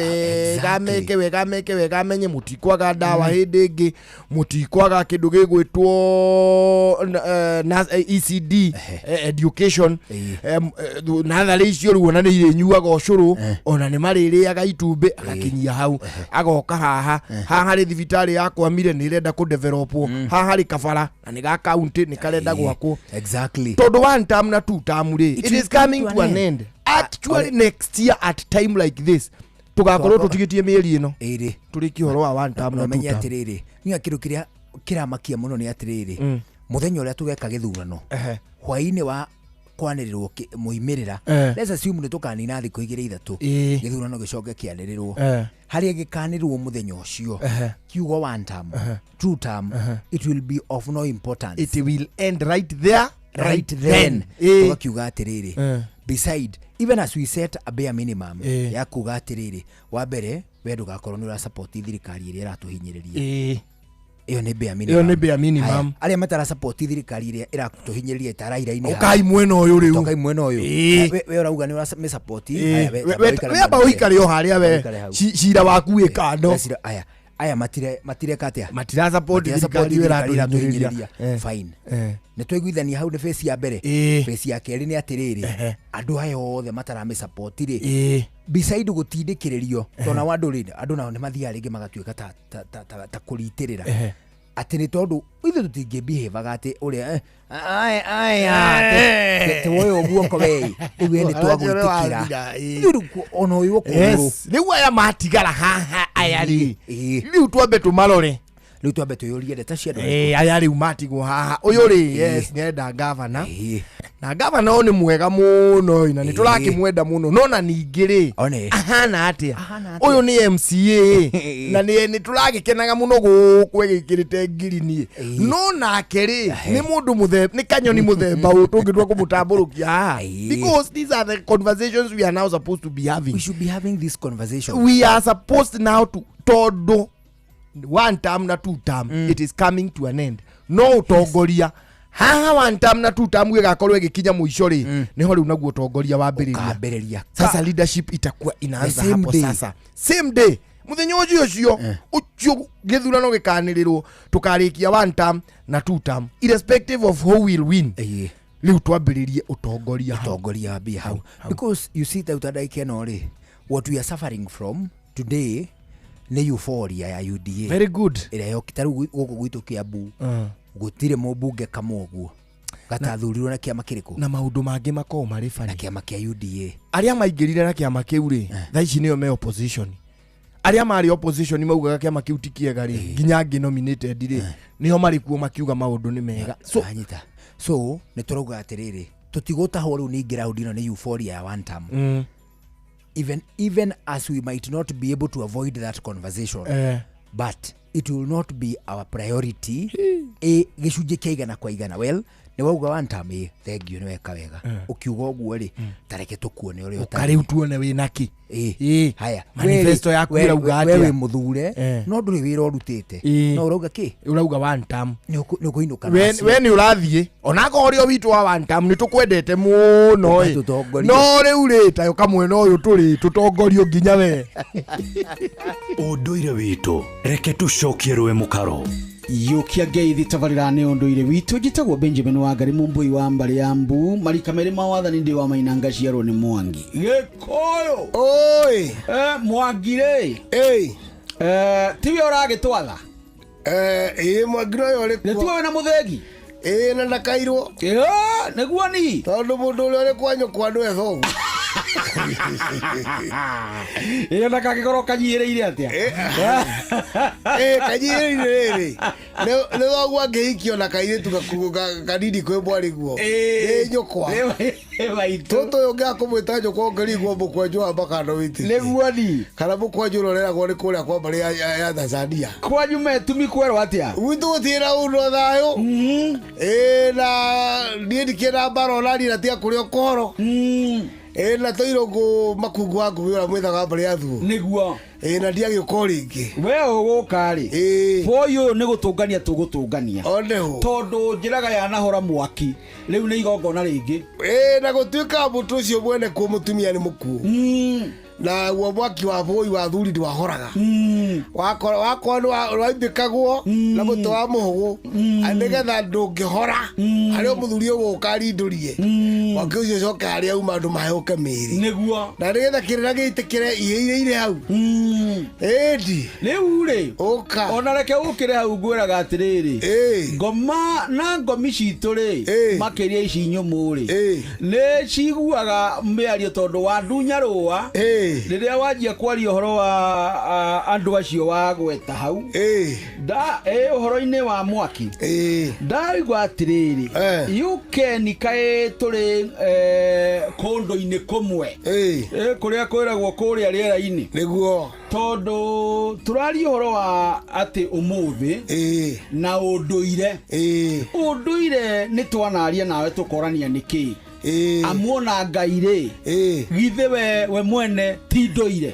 wega amenye mutikwaga ndawa hindi ingi mutikwaga kindu gigwitwo na ECD education nathari icio ruona ni inyuaga ucuru ona ni maririaga itumbi agakinyia hau agoka haha ri thibitari yakwa mire ni renda ku develop haha ri kabara na ni ga county ni karenda gwako exactly todo one term na two term ri it is coming to an end. actually next year at time like this tugakorwo tutigitie mieri ino turi kihoro wa one time na menya atiriri ni akiru kiramakia muno ni atiriri muthenya uria tugeka githurano hwaini wa kwanirirwo muimirira let's assume ni tukanina thiko 2-3 githurano gicoke kianirirwo haria gikanirwo muthenya ucio kiugo one term two term it will be of no importance, it will end right there right then tugakiuga atiriri beside even as we set a bare minimum ya kuga atiriri wa mbere we ndugakorwo ni ura support thirikari iria iratuhinyiriria iyo ni bare minimum aria matara support thirikari iria iratuhinyiriria taraira-ini ukai mwena uyu riu ukai mwena uyu we urauga ni ura support we aba uikare o haria we cira waku wi kando aya matire katia matira support thirikari iratuhinyiriria fine ne twiguithania hau ni face ya mbere face ya keri ni atiriri andu aya othe matarame support ri beside gutindikiririo tona wandu ri andu nao ni mathia ringi magatuika ta kuritirira ati ni tondu ithu tutingi behave agati uria te woyo guoko we iwe ni twagwitikira riu ono uyu kuru riu aya matigara haha aya ri riu twambe tumarore riu twambe tuyurie ndeta cia andu aya riu matigwo haha uyu ri yes nenda governor na governor ni mwega muno ina ni turakimwenda muno no na ningi ri ahana atia uyu ni MCA na ni turagikenaga muno gukwe gikirite ngirini no nake ri ni mundu muthemba ni kanyoni muthemba utungitwa kumutamburukia because these are the conversations we are now supposed to be having. We should be having this conversation. We are supposed now to todo one term na two term it is coming to an end no utongoria haha one term na two term gigakorwo igikinya muico ri niho riu naguo utongoria wambiriria sasa leadership itakuwa inaanza hapo sasa same day muthenya ucio githurano gikanirirwo tukarikia one term na two term irrespective of who will win riu twambiririe utongoria wambia hau because you see that utaikeno ri what we are suffering from today ni euphoria ya UDA very good ira yokitaru guku gwitu Kiambu gutire mubunge kamoguo gatathurirwo na kiama kiriku na maundu mangi makoo mari fani na kiama kia UDA aria maingirire na kiama kiu ri tha ici niyo me opposition aria mari opposition maugaga kiama kiu tikiega ri nginya ngi nominated ri niho mari kuo makiuga maundu ni mega so ni turuga atiriri tutigutahwo riu ni ground ino ni euphoria ya one term even as we might not be able to avoid that conversation but it will not be our priority gicunje kia igana kwa igana well ni wauga one time thank you ni weka wega ukiuga uguo ri tareke tukuone uri utari utuone winaki haya manifesto yaku urauga atia wewe muthure no nduri wira urutite no urauga ki urauga one time ni kuinuka we ni urathie onako ori witu wa one time ni tukwendete muno no riu ri tayo kamwe no uyu turi tutongorio nginya we unduire witu reke tucokie rwe mukaro yukia geithi tabarirane unduire witu njitagwo Benjamin Wangari Mumbui wa mbari ya Mbu marika meri mawathani ndi wa mainanga ciaro ni Mwangi gikoyo oi Mwangire tiwe uragitwatha Mwangire yo ri tuwe na muthegi na ndakairwo niguo ni tondu mundu uri ri kwanyu kwandu etho na kagikoro kanyireire atia kanyireire ri ne wagwa ngihikio na kairitu kanini kwe mwari guo nyukwa toto yo ngakumwita nyukwa ngirigwo mukwanju wa makano witi niguo ni kana mukwanju roreragwo ni kuria kwa mbari ya Tanzania kwanyu metumi kwerwo atia witu gutira uno thayo na ndikira mbaro nani na tia kuria kohoro na toirongo makungu wangu wira mwithaga mbari ya thuo niguo na ndiagi ukoringi we ugukari boyo ni gutungania tugutungania oneho tondu njiraga yanahora mwaki riu ni igongona ringi na gutuika mutu ucio mwene ku mutumia ni muku na guo mwaki wa boi wa thuri ndi wahoraga wakwa rwaimbikagwo na mutu wa muhugu nigetha ndungihora arĩa mũthuri ũguo ũkarindurie mwaki ũcio coke harĩa uma andũ maheũke mĩĩrĩ nĩguo na nĩgetha kĩrĩra gĩitĩkĩre ihĩire ire hau ĩndi rĩu rĩ ũka ona reke ũkĩre hau ngwĩraga atĩrĩrĩ ngoma na ngomi citũ rĩ makĩria ici nyũmũ rĩ nĩ ciguaga mĩario tondũ wa ndunya rũa rĩrĩa wanjia kwaria ũhoro wa andũ acio wa gweta hau ũhoro-inĩ wa mwaki ndaigua atĩrĩrĩ yukeni kaĩ tũrĩ kũndũ-inĩ kũmwe kũrĩa kwĩragwo kũrĩa rĩera-inĩ nĩguo tondũ tũraria ũhoro wa atĩ ũmũthĩ na ũndũire nĩ twanaria nawe tũkorania nĩkĩ amuona Ngai rĩ githe we mwene ti ndũire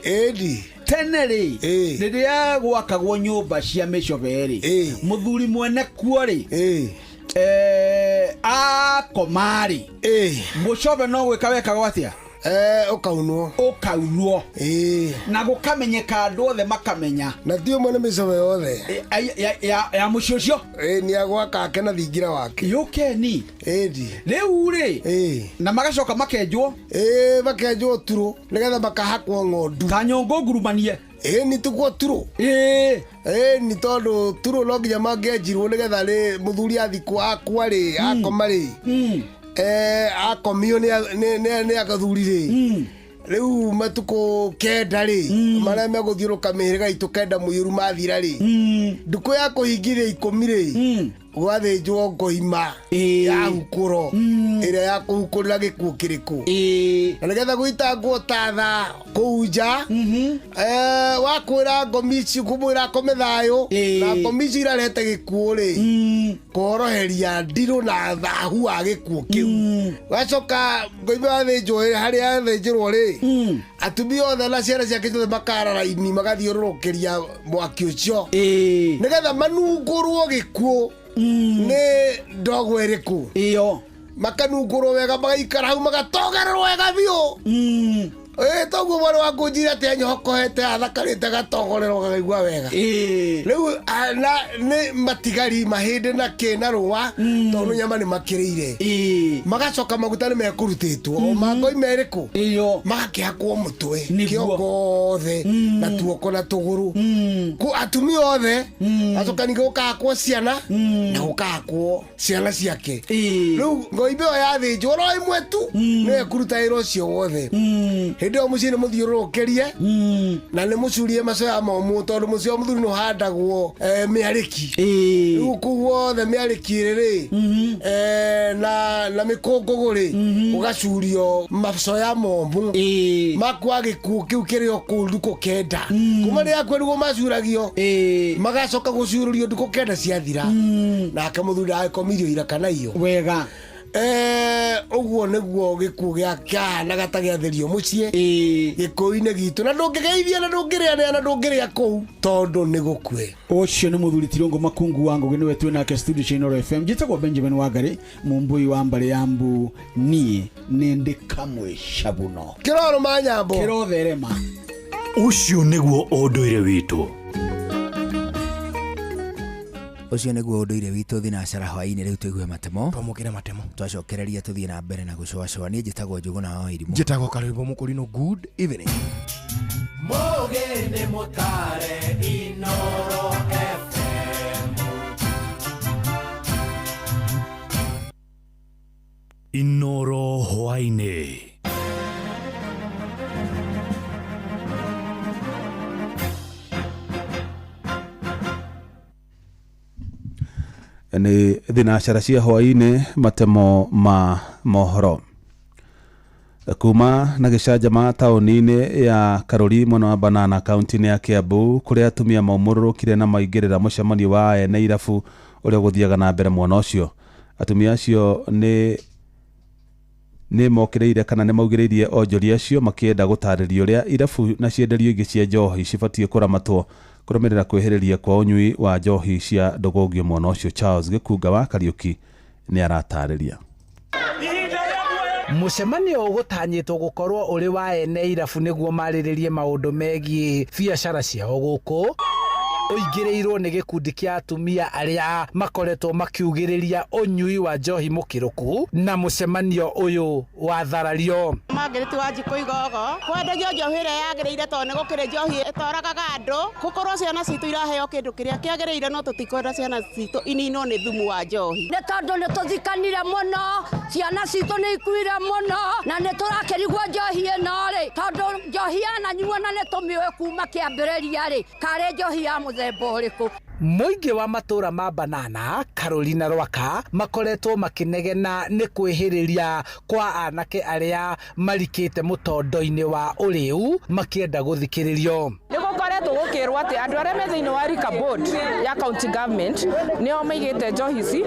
tene rĩ rĩrĩa gwakagwo nyũmba cia mĩcobe rĩ mũthuri mwene kuo rĩ akomarĩ mũcobe no gwĩka wekagwo atĩa ũkaunwo na gũkamenyeka andũ othe makamenya na ti ũmwe nĩ mĩcobe yothe ya mũciĩ ũcio nĩ agwaka ake na thingira wake yũkeni rĩu rĩ na magacoka makenjwo makenjwo turũ nĩgetha makahakwo ng'ondu kanyongo ngurumanie nĩ tũkwo turũ nĩ tondũ turũ no nginya mangĩenjirwo nĩgetha rĩ mũthuri athikwo akwa rĩ akoma rĩ akomio nĩ agathuri rĩ rĩu matukũ kenda rĩ marĩa megũthiũrũka mĩhĩrĩga itũ kenda mũiyũru mathira rĩ ndukũ ya kũhingithia 10 rĩ gwathĩnjwo ngoima ya hukũro ĩrĩa ya kũhukũrĩra gĩkuũ kĩrĩkũ na nĩgetha gwĩtangwo tatha kũu nja wakwĩra ngomi ici kũmwĩra akome thayũ na ngomi ici irarete gĩkuũ rĩ kũhoroheria ndirũ na thahu wa gĩkuũ kĩu wacoka ngoima yathĩnjwo harĩa yathĩnjĩrwo rĩ atumia othe na ciana ciake ciothe makara raini magathiũrũrũkĩria mwaki ũcio nĩgetha manungũrwo gĩkuũ nĩ ndogo ĩrĩkũ iyo makanungũrwo wega magaikara hau magatogererwo wega biũ toguo mwana wa ngũnjire atĩ anyohokohete athakarĩte gatogorerwo gakaigua wega rĩu nĩ matigari mahĩndĩ na kĩ na rũa tondũ nyama nĩ makĩrĩire magacoka maguta nĩ mekũrutĩtwo mangoima ĩrĩkũ magakĩhakwo mũtwe kĩongo othe na tuoko na tũgũrũ atumia othe gacoka ningĩ gũkahakwo ciana na gũkahakwo ciana ciake rĩu ngoimbe ĩyo yathĩnjwo ro ĩmwe tu nĩ ekũruta wĩra ũcio wothe hĩndĩ ĩyo mũciĩ nĩ mũthiũrũrũkĩrie na nĩ mũcurie macoya momũ tondũ mũciĩ wa mũthuri nĩ ũhandagwo mĩarĩki rĩu kũu wothe mĩarĩki ĩrĩ na mĩkũngũgũ rĩ ũgacurio macoya momũ makwa gĩkuũ kĩu kĩrĩ o kũu ndukũ kenda kuma rĩrĩa kwĩriguo macuragio magacoka gũcurũrio ndukũ kenda ciathira nake mũthuri agĩkomirio ira kana iyo wega ũguo nĩguo gĩkuũ gĩakĩhanaga ta gĩatherio mũciĩ gĩkũũ-inĩ gitũ na ndũngĩgeithia na ndũngĩrĩanĩra na ndũngĩrĩa kũu tondũ nĩ gũkue ũcio nĩ mũthuri Tirungo Makungu wa Ngũgĩ nĩwe twĩ nake studio cia Inooro FM njĩtagwo Benjamin Wangari mũmbui wa Mbale ya Mbu niĩ nĩ ndĩ kamwe cabuno kĩroro manyambo kĩrotherema ũcio nĩguo ũndũire witũ ucio nĩguo ũndũire witũ thinacara hwaĩ-inĩ rĩu tũigue matemo twamũkĩre matemo twacokereria tũthiĩ na mbere na gũcoacoa niĩ njĩtagwo Njũgũna wa Irimũ njĩtagwo Karũimbo Mũkũrinũ good evening Mũgĩ nĩ mũtare Inooro FM Inooro hwaĩ-inĩ nĩ thinacara cia hwaĩ-inĩ matemo ma mohoro kuma na gĩcanjama taũni-inĩ ya Karũri mwena wa Banana kaunti-inĩ ya Kiambu kũrĩa atumia maumũrũrũkire na maingĩrĩra mũcemanio wa ene irabu ũrĩa gũthiaga na mbere mwena ũcio atumia acio nĩ mokĩrĩire kana nĩ maugĩrĩirie onjoria acio makĩenda gũtarĩria ũrĩa irabu na cienderio ingĩ cia njohi cibatiĩ kũramatwo kũrũmĩrĩra kwĩhĩrĩria kwa ũnyui wa njohi cia ndũgũgio mwena ũcio. Charles Gĩkunga wa Kariũki nĩ aratarĩria. Mũcemanio ũgũtanyĩtwo gũkorwo ũrĩ wa ene irabu nĩguo marĩrĩrie maũndũ megiĩ biacara ciao gũkũ uingĩrĩirwo nĩ gĩkundi kĩa atumia arĩa makoretwo makiugĩrĩria ũnyui wa njohi mũkĩrũku na mũcemanio ũyũ watharario. Margaret Wanjikũ Igogo kwendagio njohi ĩrĩa yagĩrĩire tondũ nĩ gũkĩrĩ njohi ĩtoragaga andũ, gũkorwo ciana citũ iraheo kĩndũ kĩrĩa kĩagĩrĩire, no tũtikwenda ciana citũ ininwo nĩ thumu wa njohi. Nĩ tondũ nĩ tũthikanire mũno, ciana citũ nĩ ikuire mũno, na nĩ tũrakĩrigwo njohi ĩno-rĩ, tondũ njohi yananyuo na nĩ tũmĩũĩ kuma kĩambĩrĩria-rĩ, karĩ njohi ya mũthemba ũrĩkũ. Mũingĩ wa matũra ma Banana, Carolina Rwaka makoretwo makĩnegena nĩ kwĩhĩrĩria kwa anake arĩa marikĩte mũtondo-inĩ wa ũrĩu makĩenda gũthikĩrĩrio. Nĩ gũkoretwo gũkĩrwo atĩ andũ arĩa me thĩinĩ wa Rika Board ya county government nĩo maigĩte njohi ici,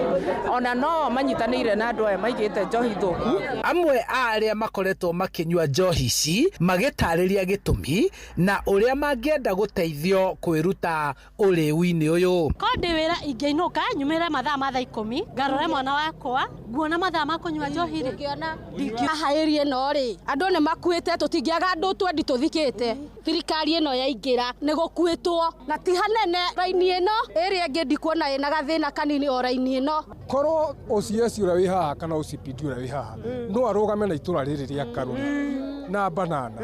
ona no manyitanĩire na andũ aya maigĩte njohi thũku. Amwe a arĩa makoretwo makĩnyua njohi ici magĩtarĩria gĩtũmi na ũrĩa mangĩenda gũteithio kwĩruta ũrĩu-inĩ ũyũ. Ko ndĩ wĩra ingĩinũka nyumĩre mathaa ma thaa 10 ngarore mwana wakwa nguona mathaa ma kũnyua njohi rĩ haĩrie no-rĩ, andũ nĩ makuĩte, tũtingĩaga andũ twendi tũthikĩte. Thirikari ĩno yaingĩra nĩ gũkuĩtwo na ti hanene. Raini ĩno ĩrĩa ĩngĩ ndikuona ĩna gathĩna kanini o raini ĩno. Korwo OCS ũrĩa wĩ haha kana OCPD ũrĩa wĩ haha no arũgame na itũra rĩrĩ rĩa Karũri na Banana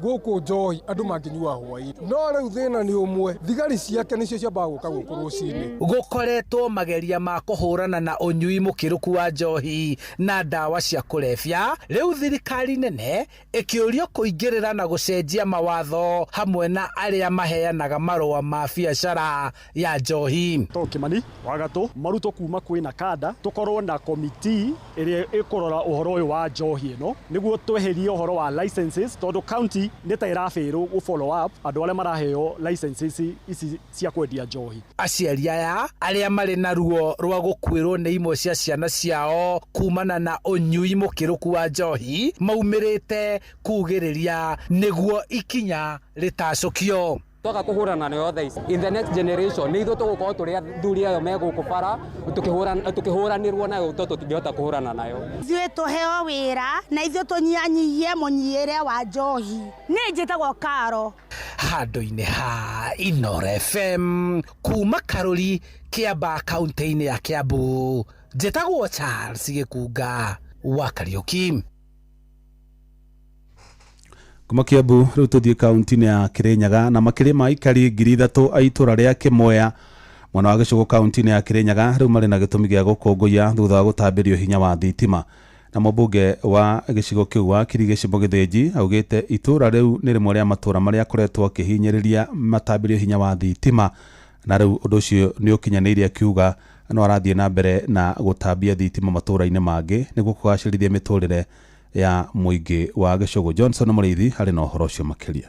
gũkũ njohi andũ mangĩnyua hwaĩ-inĩ, no rĩu thĩna nĩ ũmwe, thigari ciake nĩcio ciambaga gũka gũkũ rũcinĩ. Gũkoretwo mageria ma kũhũrana na ũnyui mũkĩrũku wa njohi na ndawa cia kũrebia, rĩu thirikari nene ĩkĩũrio kũingĩrĩra na gũcenjia mawatho hamwe na arĩa maheanaga marũa ma biacara ya njohi. Kimani Wagatũ maruto kuma kwĩna kada, tũkorwo na komiti ĩrĩa ĩkũrora ũhoro ũyũ wa njohi ĩno nĩguo tweherie ũhoro wa licenses, tondũ county nĩ ta ĩrabĩrwo gũ follow up andũ arĩa maraheo licenses ici cia kwendia njohi. Aciari aya arĩa marĩ na ruo rwa gũkuĩrwo nĩ imwe cia ciana ciao kumana na ũnyui mũkĩrũku wa njohi maumĩrĩte kugĩrĩria nĩguo ikinya rĩtacũkio. Twaka kũhũrana nayo thaa ici in the next generation nĩ ithuĩ tũgũkorwo tũrĩa athuri ayo megũkũ bara tũkĩhũranĩrwo nayo tũtingĩhota kũhũrana nayo. Ithuĩ tũheo wĩra na ithuĩ tũnyihanyihie mũnyiĩre wa njohi. Nĩ njĩtagwo Karo. Handũ-inĩ ha Inooro FM kuma Karũri, Kĩamba, kaunti-inĩ ya Kiambu, njĩtagwo Charles Gĩkunga wa Kariũki. Kuma Kiambu rĩu tũthiĩ kaunti-inĩ ya Kĩrĩnyaga na makĩria ma aikari 3,000 a itũra rĩa Kĩmoya mwena wa gĩcũgũ kaunti-inĩ ya Kĩrĩnyaga rĩu marĩ na gĩtũmi gĩa gũkũngũiya thutha wa gũtambĩrio hinya wa thitima. Na mũmbunge wa gĩcigo kĩu wa Kirigici Mũgĩthĩnji augĩte itũra rĩu nĩ rĩmwe rĩa matũra marĩa akoretwo akĩhinyĩrĩria matambĩrio hinya wa thitima, na rĩu ũndũ ũcio nĩ ũkinyanĩirie akiuga no arathiĩ na mbere na gũtambia thitima matũra-inĩ mangĩ nĩguo kũgacĩrithia mĩtũrĩre ya mũingĩ wa gĩcũgũ. Johnson Mũrĩithi harĩ na ũhoro ũcio makĩria.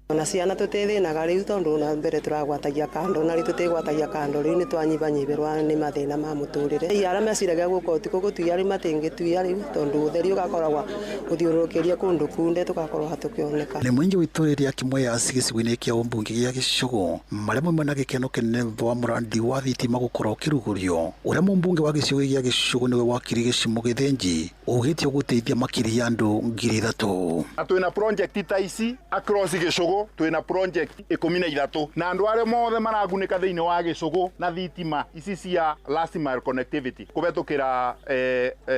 Na ciana tũtĩthĩnaga rĩu tondũ na mbere tũragwatagia kando na rĩu tũtigwatagia kando rĩu nĩ twanyibanyibĩrwo nĩ mathĩna ma mũtũrĩre. Arĩa meciragia gũkũ tiko gũtuia rĩu matingĩtuia rĩu tondũ ũtheri ũgakoragwo gũthiũrũrũkĩria kũndũ kunde tũgakorwo hatukĩoneka. Nĩ mũingĩ wa itũra rĩa Kĩmoya gĩcigo-inĩ kĩa ũmbunge gĩa gĩcũgũ marĩa moima na gĩkeno kĩnene thutha wa mũrandi wa thitima gũkorwo ũkĩrugũrio. Ũrĩa mũmbunge wa gĩcigo gĩa gĩcũgũ nĩwe wa Kirigici Mũgĩthĩnji ugĩtio gũteithia makĩria andũ 3,000. Twĩna project ta ici across gĩcũgũ, twĩna project 13 na andũ arĩa mothe maragunĩka thĩinĩ wa gĩcũgũ na thitima ici cia last mile connectivity kũhetũkĩra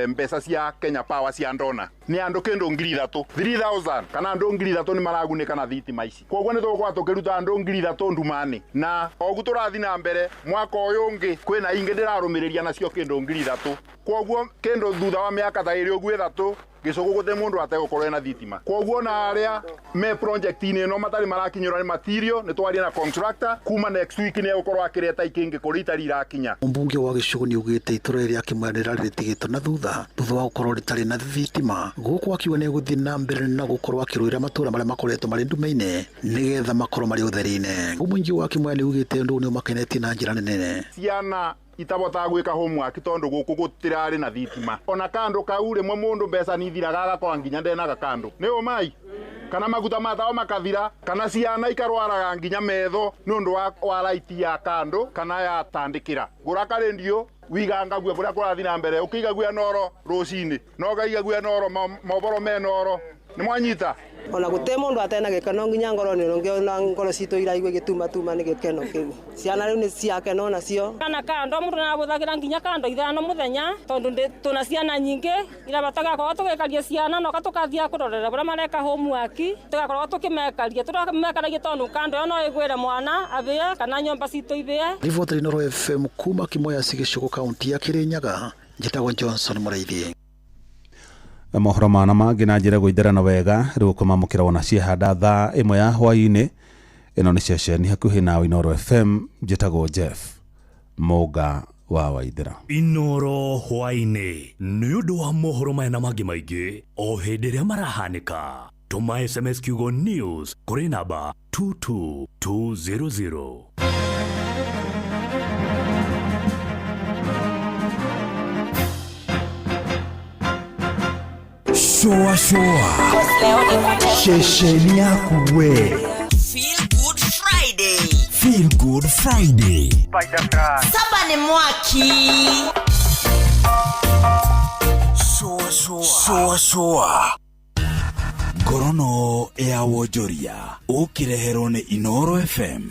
mbeca cia Kenya Power cia ndona nĩ andũ kĩndũ 3,000 kana andũ 3,000 nĩ maragunĩka na thitima ici. Koguo nĩ tũgũkorwo tũkĩruta andũ 3,000 ndumani, na ogu tũrathiĩ na mbere mwaka ũyũ ũngĩ kwĩna ingĩ ndĩrarũmĩrĩria nacio kĩndũ 3,000. Koguo kĩndũ thutha wa mĩaka ta ĩrĩ ũguo 3 gĩcũgũ gũte mũndũ ategũkorwo ena thitima. Koguo na arĩa me project-inĩ ĩno matarĩ marakinyĩrwo nĩ material nĩ twaria na contractor kuma next week nĩ egũkorwo akĩreta ikĩngĩ kũrĩ itari irakinya. Mũmbunge wa gĩcũgũ nĩ ugĩte itũra rĩa Kĩmoya rĩrarĩtigĩtwo na thutha wa gũkorwo rĩtarĩ na thitima. Gũkũ akiuga nĩ egũthiĩ na mbere na gũkorwo akĩrũĩra matũra marĩa makoretwo marĩ ndume-inĩ nĩgetha makorwo marĩ ũtheri-inĩ. Mũmbunge wa Kĩmoya nĩ ugĩte ũndũ nĩ ũmakenetie na njĩra nene. Ciana itabotaga gwĩka homework tondũ gũkũ gũtirarĩ na thitima. Ona kando kau rĩmwe mũndũ mbeca nĩ ithiraga agakorwo nginya ndenaga kando. Nĩ ũmai kana maguta matao makathira kana ciana ikarwaraga nginya metho nĩ ũndũ wa raiti ya kando kana ya tandĩkĩra. Gũra karendio wigangague bũrĩa kũrathiĩ na mbere ũkĩigaguia noro rũcinĩ no ũkaigaguia noro moboro me noro nĩ mwanyita ona gutemo ndo atena gekano nginya ngoro ni ronge na ngoro cito iraigwe gituma tuma ni gekeno kiu ciana riu ni ciakeno nacio kana kando mundu na buthagira nginya kando ithano muthenya tondu tuna ciana nyingi ira bataga kwa tugekaria ciana no katukathia kurorera bura mareka homework tugakorwo tukimekaria turamekaragia tondu kando no igwire mwana abie kana nyomba cito ibie. Riboti Inoro FM kuma Kimoya Sigishugu kaunti ya Kirinyaga njitagwo Johnson Muraithi. Mohoro mana mangĩ na njĩra gũitherana wega rĩu kũmamũkĩra wona ciehanda thaa ĩmwe ya hwaĩ-inĩ. Ĩno nĩ ceceni hakuhĩ na Inoro FM njĩtagwo Jeff Mũga wa Waithĩra. Inoro hwaĩ-inĩ nĩ ũndũ wa mohoro maya na mangĩ maingĩ o hĩndĩ ĩrĩa marahanĩka. Tũma SMS kiugo news kũrĩ namba 22200. Shoa shesheni yako we. Feel Good Friday. Saba ni mwaki. Shoa Gorono ya Wojoria ukireherwo ni Inoro FM.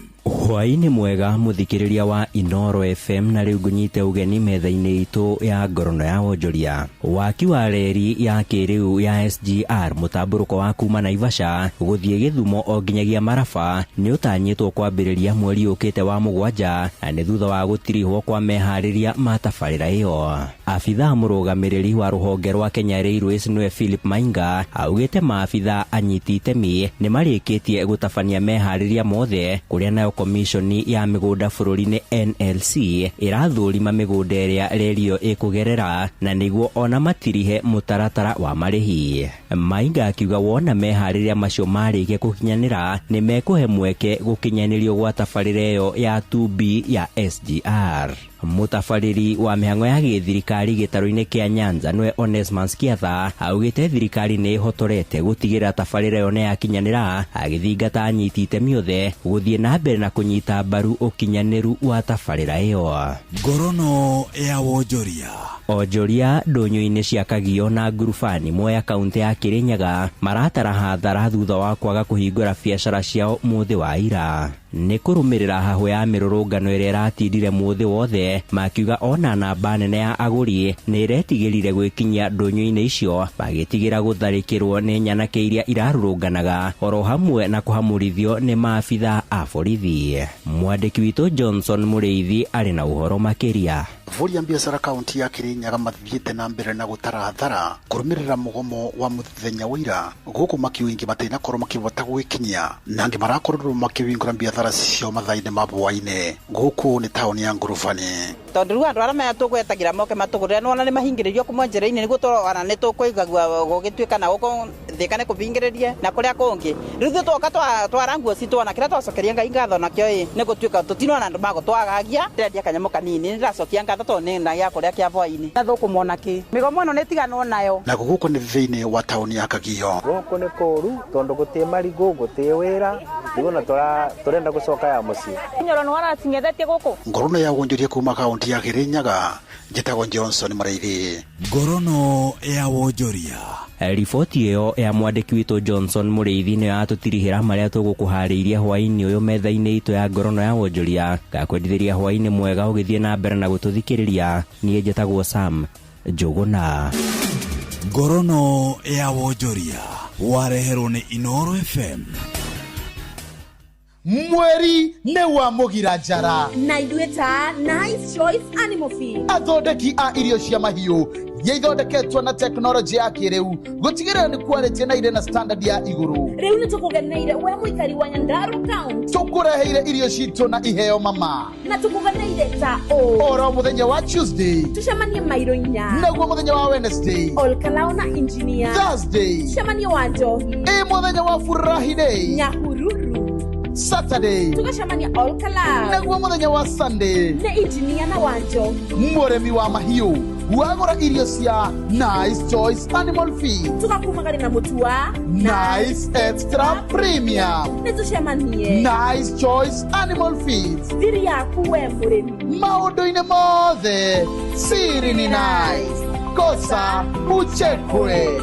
Hwaini mwega muthikiriria wa Inoro FM na riu ngunyite ugeni metha-ini itu ya Ngorono ya Wonjoria. Waki wa reri ya kiriu ya SGR mutamburuko wa kuma Naivasha guthie Githumo o nginyagia Maraba ni utanyitwo kwambiriria mweri ukite wa mugwanja na ni thutha wa gutirihwo kwa mehariria matabarira iyo. Afitha murugamiriri wa ruhonge rwa Kenya Railways niwe Philip Mainga augite maafitha anyiti itemi ni marikitie gutabania mehariria mothe kuria nayo komishoni ya migunda bururi-ini NLC irathurima migunda iria rerio ikugerera na niguo ona matirihe mutaratara wa marihi. Mainga akiuga wona mehariria macio marikie gukinyanira ni mekuhe mweke gukinyanirio gwa tabarira iyo ya 2B ya SGR. Mutabariri wa mihango ya githirikari gitaro-ini kia Nyanza niwe Onesmus Kiatha augite thirikari ni ihotorete gutigira tabarira yo ne yakinyanira agithingata anyiti itemi othe guthie na mbere na kunyita mbaru ukinyaniru wa tabarira iyo. Ngorono ya Wonjoria. Onjoria ndonyo-ini cia Kagio na Ngurubani Mwea kaunti ya Kirinyaga maratara hathara thutha wa kwaga kuhingura biacara ciao muthi wa ira. Ni kurumirira hahu ya mirurungano iria iratindire muthi wothe makiuga ona namba nene ya aguri ni iretigirire gwikinyia ndonyo-ini icio magitigira gutharikirwo ni nyanake iria irarurunganaga oro hamwe na kuhamurithio ni maafitha a borithi. Mwandiki witu Johnson Muriithi ari na uhoro makiria. Vuria biashara kaunti ya Kirinyaga mathiite na mbere na gutarathara kurumirira mugomo wa muthenya wira guku makiwingi matena korwo makivota gwikinyia nangi marakorwo makivingura biashara cio mathaine mabwaine guku ni tauni ya Ngurubani. Tondu riu andu aria metugwetagira moke matugurira nona ni mahingiririo kuma njira-ini niguo twarana ni tukuigagua gugituika na guko thikane kubingiririe na kuria kungi riu twoka twaranguo citwana kira twacokeria Ngai ngatho nakio ni gutuika tutinwa na andu magutwagagia ndirendia kanyamo kanini ndiracokia ngatho tondu na ya kuria kia hwaini na thukumona ki migomo ino nitiganwo nayo na guku ni thiini wa tauni ya Kagio. Guku ni kuru tondu guti marigo guti wira niguo turenda gucoka ya mucii nyoro no aratingethetie guku. Ngorono ya Wonjoria kuma kaunti ya Kirinyaga njitagwo Johnson Muraithi. Ngorono ya Wonjoria. Riboti iyo ya mwandiki witu Johnson Muriithi ni atutirihira maria tugukuhariiria hwaini uyu metha-ini itu ya Ngorono ya Wonjoria gakwendithiria hwaini mwega ugithie na mbere na gututhikiriria nie njitagwo Sam Njuguna. Ngorono ya Wonjoria wareherwo ni Inoro FM. Mweri ne wa mugira njara na idueta Nice Choice Animal Feed athondeki a irio cia mahiũ ithondeketwo na teknolojĩ ya kĩrĩu gũtigĩrĩra nĩ quality na irĩ na standard ya igũrũ. Rĩu nĩ tũkũgeneire we mũikari wa Nyandarua County tũkũreheire irio citũ na iheo mama na tũkũgeneire ta oro mũthenya wa Tuesday tucemanie Mairo 4 naguo mũthenya wa Wednesday Olkalao na Engineer Thursday tucemanie wa Njohi mũthenya wa Furahi Day Nyahururu Saturday tukacemania Olkalao naguo mũthenya wa Sunday na Engineer na wa Njohi. Mũrĩmi wa mahiũ wagũra irio cia Nice Choice Animal Feed tukakumagari na mũtu wa Nice Extra Premium nĩ tucemanie Nice Choice Animal Feed thiri yaku we mũrĩmi maũndũ-inĩ mothe siri ni Nice kosa uchekwe.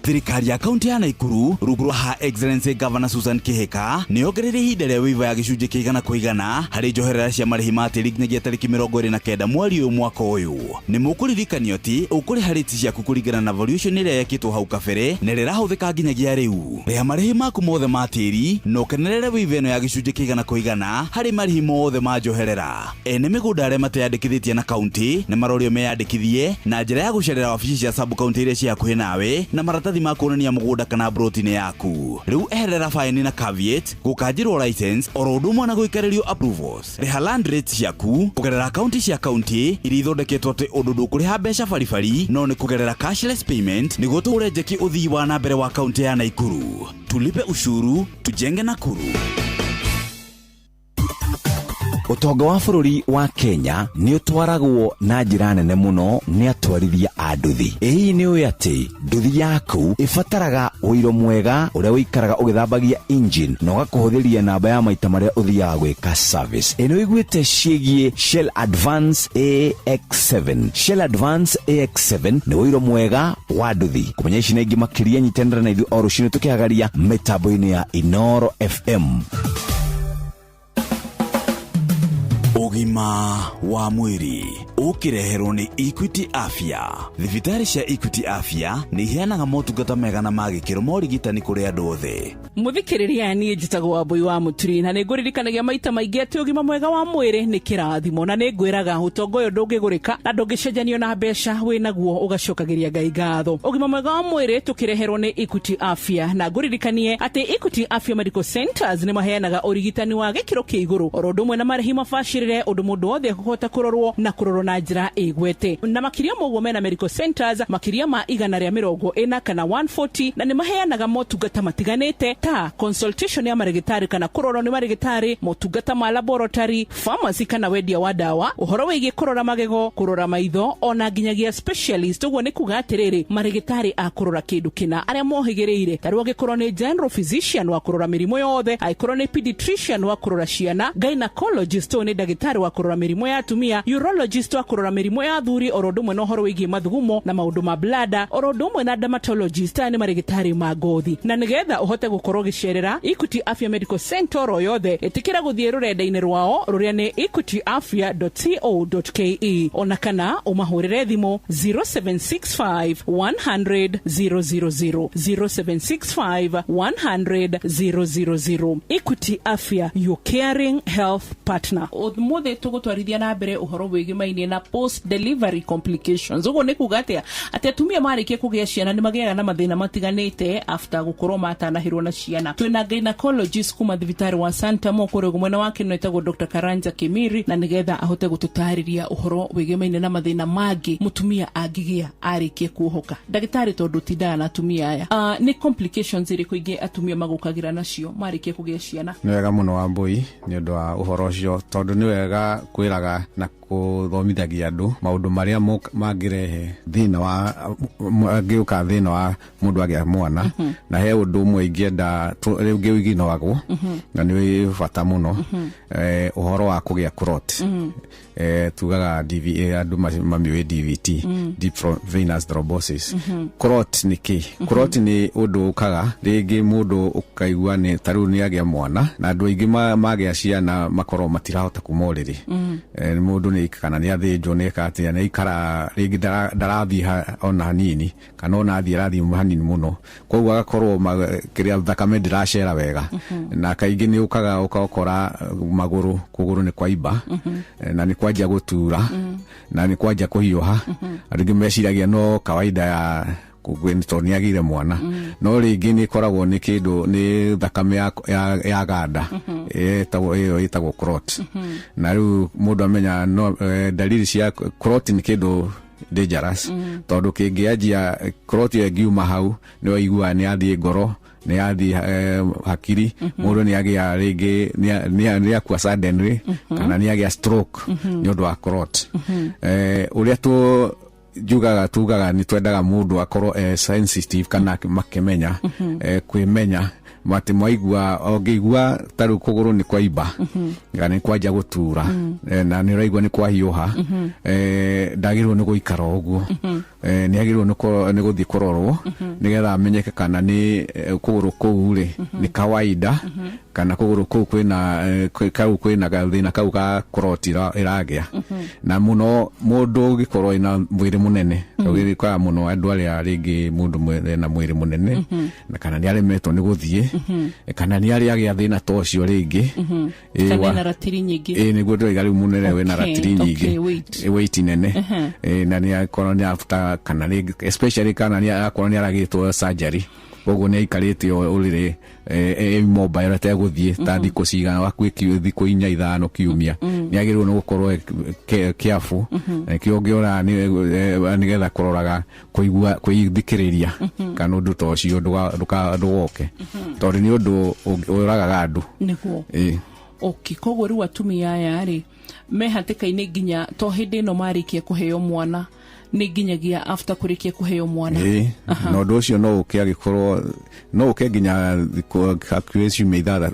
thirikari ya kaunti ya Naikuru rungu rwa ha Excellency Governor Susan Kihika nĩongereire ihinda rĩa waiva ya gĩcunjĩ kĩa 100 harĩ njoherera cia marĩhi ma tĩri nginyagia tarĩki 29 mweri ũyũ mwaka ũyũ. Nĩ mũkũririkanio atĩ ũkũrĩha rĩti ciaku kũringana na valuation ĩrĩa yekĩtwo hau kabere na ĩrahũthĩka nginyagia rĩu. Rĩha marĩhi maku mothe ma tĩri na ũkenerere waiva ĩno ya gĩcunjĩ kĩa 100 harĩ marĩhi mothe ma njoherera. Ene mĩgũnda arĩa mateyandĩkithĩtie na kaunti nĩ marorio meyandĩkithie na njĩra ya gũcerera wabici cia sub county iria ciĩ hakuhĩ nawe na maratathi ma kuonania mũgũnda kana broti-inĩ yaku. Rĩu eherera faini na caveat gũkanjĩrwo license oro ũndũ ũmwe na gũikarĩrio approvals. Rĩha land rates ciaku kũgerera akaunti cia kaunti iria ithondeketwo atĩ ũndũ ndũkũrĩha mbeca baribari no nĩ kũgerera cashless payment nĩguo tũgũre njeki ũthii wa na mbere wa kaunti ya Naikuru. Tulipe ushuru tujenge Nakuru. Utonga wa bũrũri wa Kenya nĩ ũtwaragwo na njĩra nene mũno nĩ atwarithia a nduthi. Ĩĩ nĩ ũĩ atĩ nduthi yaku ĩbataraga ũiro mwega ũrĩa ũikaraga ũgĩthambagia engine na ũgakũhũthĩria namba ya maita marĩa ũthiaga gwĩka service. Ĩno ĩiguĩte ciĩgiĩ Shell Advance AX7. Shell Advance AX7 nĩ ũiro mwega wa nduthi. Kũmenya ici na ingĩ makĩria nyitanĩra na ithuĩ o rũciinĩ tũkĩhagaria mĩtambo-inĩ ya Inoro FM. Ugima wa mwiri ukireherwo ni Equity Afya. Thibitarĩ cia Equity Afya nĩ iheanaga motungata mega na magĩkĩro ma ũrigitani kũrĩ andũ othe. Muthikĩrĩria niĩ njĩtagwo Wambui wa Mũturi na nĩngũririkanagia maita maingĩ atĩ ũgima mwega wa mwĩrĩ nĩ kĩrathimo na nĩngwĩraga ũtonga ũyũ ndũngĩgũrĩka na ndũngĩcenjanio na mbeca wĩnaguo ũgacokagĩria Ngai ngatho. Ũgima mwega wa mwĩrĩ tũkĩreherwo nĩ Equity Afya na ngũririkanie atĩ Equity Afya Medical Centers nĩ maheanaga ũrigitani wa gĩkĩro kĩa igũrũ oro ũndũ ũmwe na marĩhi mabacĩrĩre ũndũ mũndũ wothe kũhota kũrorwo na kũrorwo na njĩra ĩgwete. Na makĩria moguo mena medical centers makĩria ma 140 kana 140 na nĩ maheanaga motungata matiganĩte ta consultation ya marĩgĩtarĩ kana kũrorwo nĩ marĩgĩtarĩ, motungata ma laboratory, pharmacy kana wendia wa dawa, ũhoro wĩgiĩ kũrora magego, kũrora maitho ona nginyagia specialist. Ũguo nĩ kuga atĩrĩrĩ marĩgĩtarĩ a kũrora kĩndũ kĩna arĩa mohĩgĩrĩire. Tarĩu angĩkorwo nĩ general physician wa kũrora mĩrimũ yothe, angĩkorwo nĩ pediatrician wa kũrora ciana, gynecologist nĩ ndagĩtarĩ wa kũrora mĩrimũ ya atumia, urologist wa kũrora mĩrimũ ya athuri oro ũndũ ũmwe na ũhoro wĩgiĩ mathugumo na maũndũ ma blada, oro ũndũ ũmwe na dermatologist nĩ marĩgĩtarĩ ma ngothi. Na nĩgetha ũhote gũkorwo gĩcerera Equity Afya Medical Center o yothe, ĩtĩkĩra gũthiĩ rũrenda-inĩ rwao rũrĩa nĩ equityafya.co.ke ona kana ũmahũrĩre thimũ 0765 100 000 0765 100 000. Equity Afya, your caring health partner. Ũmũthĩ tũgũtwarithia na mbere ũhoro wĩgĩmainie na post delivery complications. Ũguo nĩ kuga atĩ atumia marĩkia kũgĩa ciana nĩ magĩaga na mathĩna matiganĩte after gũkorwo matanahĩrwo na ciana. Twĩna gynecologist kuma thibitarĩ wa Santa Mo kũrĩ mwena wake no etagwo Dr. Karanja Kimiri na nĩgetha ahote gũtũtarĩria ũhoro wĩgĩmainie na mathĩna mangĩ mũtumia angĩgĩa arĩkia kuohoka. Ndagĩtarĩ tondũ tindaga na atumia aya, nĩ complications irĩkũ ingĩ atumia magũkagĩra nacio marĩkia kũgĩa ciana? Nĩ wega mũno Wambui nĩ ũndũ wa ũhoro ũcio tondũ nĩ wega kwĩraga na kũthomithagia andũ maũndũ marĩa mangĩrehe thĩna wa angĩũka thĩna wa mũndũ agĩa mwana na he ũndũ ũmwe ingĩenda rĩu ngĩwĩginagwo na nĩ bata mũno ũhoro wa kũgĩa clot. Tugaga DVT, andũ mamĩũĩ DVT, deep venous thrombosis. Clot nĩ kĩ? Clot nĩ ũndũ ũkaga rĩngĩ mũndũ ũkaigua nĩ tarĩu nĩ agĩa mwana na andũ aingĩ magĩa ciana makorwo matirahota kuma ũrĩrĩ. Mũndũ nĩ kana nĩ athĩnjwo nĩ ekatia nĩ ikara rĩngĩ ndarathiĩ ona hanini kana ona athiĩ hanini mũno, koguo agakorwo kĩrĩa thakame ndĩracera wega na kaingĩ nĩ ũkaga ũkakora magũrũ kũgũrũ nĩ kwaimba na nĩ kwajia gũtura na nĩ kwajia kũhiũha. Rĩngĩ meciragia no kawaida ya kũgwĩnĩtwo nĩ agĩire mwana no rĩngĩ nĩ koragwo nĩ kĩndũ nĩ thakame ya ganda ĩyo ĩtagwo clot. Na rĩu mũndũ amenya dalili cia clot nĩ kĩndũ dangerous tondũ kĩngĩanjia clot ĩngiuma hau nĩ waigua nĩ athiĩ ngoro nĩ athiĩ hakiri, mũndũ nĩ agĩa rĩngĩ nĩ akua suddenly kana nĩ agĩa stroke nĩ ũndũ wa clot. Ũrĩa tugaga nĩ twendaga mũndũ akorwo sensitive kana makĩmenya kwĩmenya mati mwaigua ongeigua taru kuguru ni kwa iba ngani kwanja gutura na ni raigua ni kwa hiuha ndagirwo ni guikara uguo ni agirwo ni guthi kurorwo nigetha amenyeke kana ni kuguru kuu ri ni kawaida kana kuguru kuu kwina gathina kau ga kurotira iragia na muno mundu gikorwo ina mwiri munene ugirikwa muno andu aria ringi mundu na mwiri munene na kana ni aremetwo ni guthie kana ni aria agia thina tocio ringi kana na ratiri nyingi niguo ndoiga munene we na ratiri nyingi weight nene na ni akorwo ni after kana especially kana ni akorwo ni aragitwo surgery ogo ni aikarite urire mobile ateguthie ta thiko cigana wakwiki thiko 4-5 kiumia ni agirwo no gukorwo careful kiongiora ni getha kuroraga kuigua kuithikiriria kana undu tocio ndugoke tori ni undu uragaga andu niguo koguo riu atumia aya ri mehatikaine nginya to hindi no marikia kuheo mwana ni nginyagia after kurikia kuheo mwana no ndocio no ukiagikorwo no ukenginya calculation meidara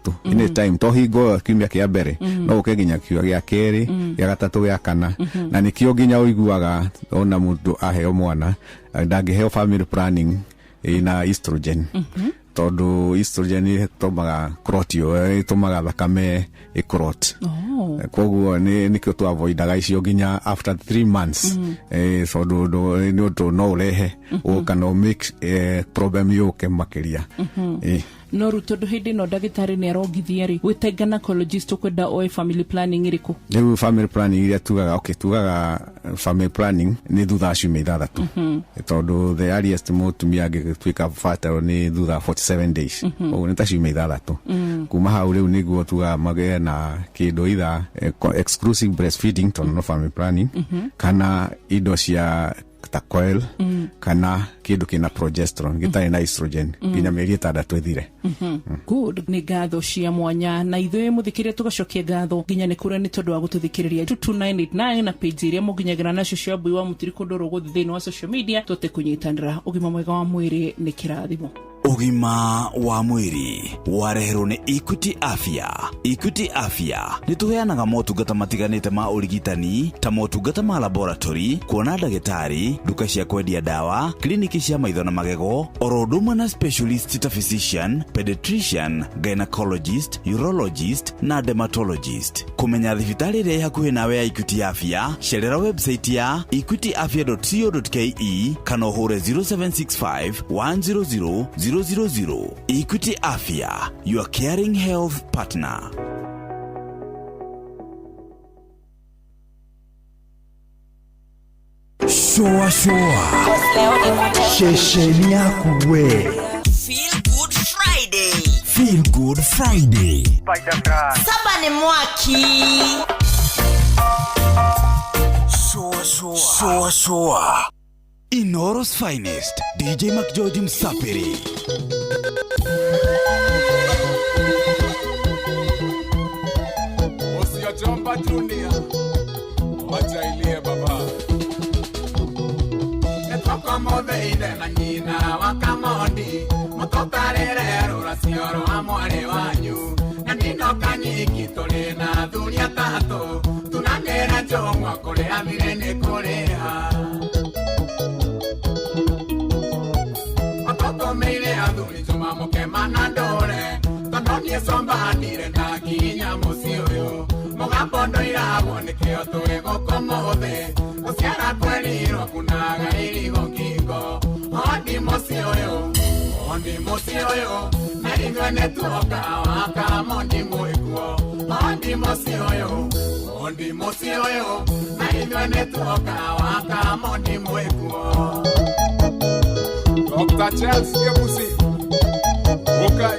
tu in time to hingo kiumia kia mbere no ukenginya kiumia gia keri gia gatatu gia kana na nikio nginya uiguaga ona mundu aheo mwana ndangiheo family planning ina estrogen tondu estrogen itumaga crotio itumaga thakame ikrot koguo nikio tu avoidaga icio nginya after 3 months so no urehe ukano mix problem yoke makiria no rutondo hindi no ndagitari ni arongithia ri wita gynecologist kwenda oe family planning iriku ni family planning iria tugaga family planning ni thutha ciumia 6 tondu the earliest mutumia angituika fertile ni thutha 47 days o ni ta ciumia 6 kuma hau riu niguo tuga mage na kindu itha exclusive breastfeeding tondu no family planning kana indo cia ta coil kana kindu kina progesterone gitari na estrogen kinya mieri 6 ithire good ni ngatho cia mwanya na ithuĩ muthikirie tugacokia ngatho nginya ni kure ni tondu wa gututhikiriria 2989 na page iria muginyagira nacio cia Mbui wa Mutiri kundoro guthi thiini wa social media tote kunyitanira ugima mwega wa mwiri ni kirathimo ugima wa mwiri wareherwo ni Equity Afya. Equity Afya nituheanaga motungata matiganite ma urigitani ta motungata ma laboratory, kuona ndagitari, duka cia kwendia dawa, kliniki cia maitho na magego, oroduma na specialist ta physician, pediatrician, gynecologist, urologist na dermatologist. Kumenya thibitari ria hakuhi nawe ya Equity Afya, cerera website ya equityafya.co.ke kana uhure 0765 100 000. Equity Afya, your caring health partner. Shoa shesheni yako we. Feel Good Friday. Feel Good Friday. Saba ni mwaki. Shoa. Inoro's finest, DJ McGeorge Msapiri. Osia Jomba Junior, wacha ilie baba. Etoko mothe ide na nyina wakamondi, mutotarere ruracioro wa mwari wanyu. Na nino kanyiki tuli na thuria tatu, tunangira jomwa kuria vile ni kuria. Meire aduri joma mokema na ndore Tandoni somba ndire na kinya musioyo Mugambondo irabo nikio tuwe goko mothe Usiara kweliro kunaga irigo kingo Ondi musioyo Na ingwe netuoka waka mondi muikuo Ondi musioyo Na ingwe netuoka waka mondi muikuo Dr. Charles Kebusi, okay.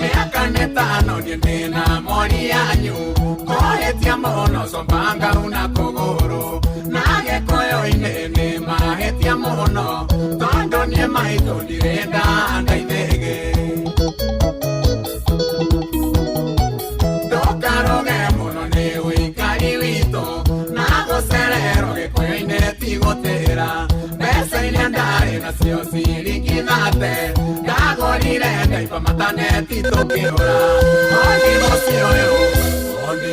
Miaka netano niendena mori yanyu, kohetia mono sombanga una kogoro. Nage koyo inene mahetia mono, tondo nye maito direnda anda idege. Karoge mono ne wikari wito nacio cirikithate ndagorire ngaipa mataneti tukiura ondi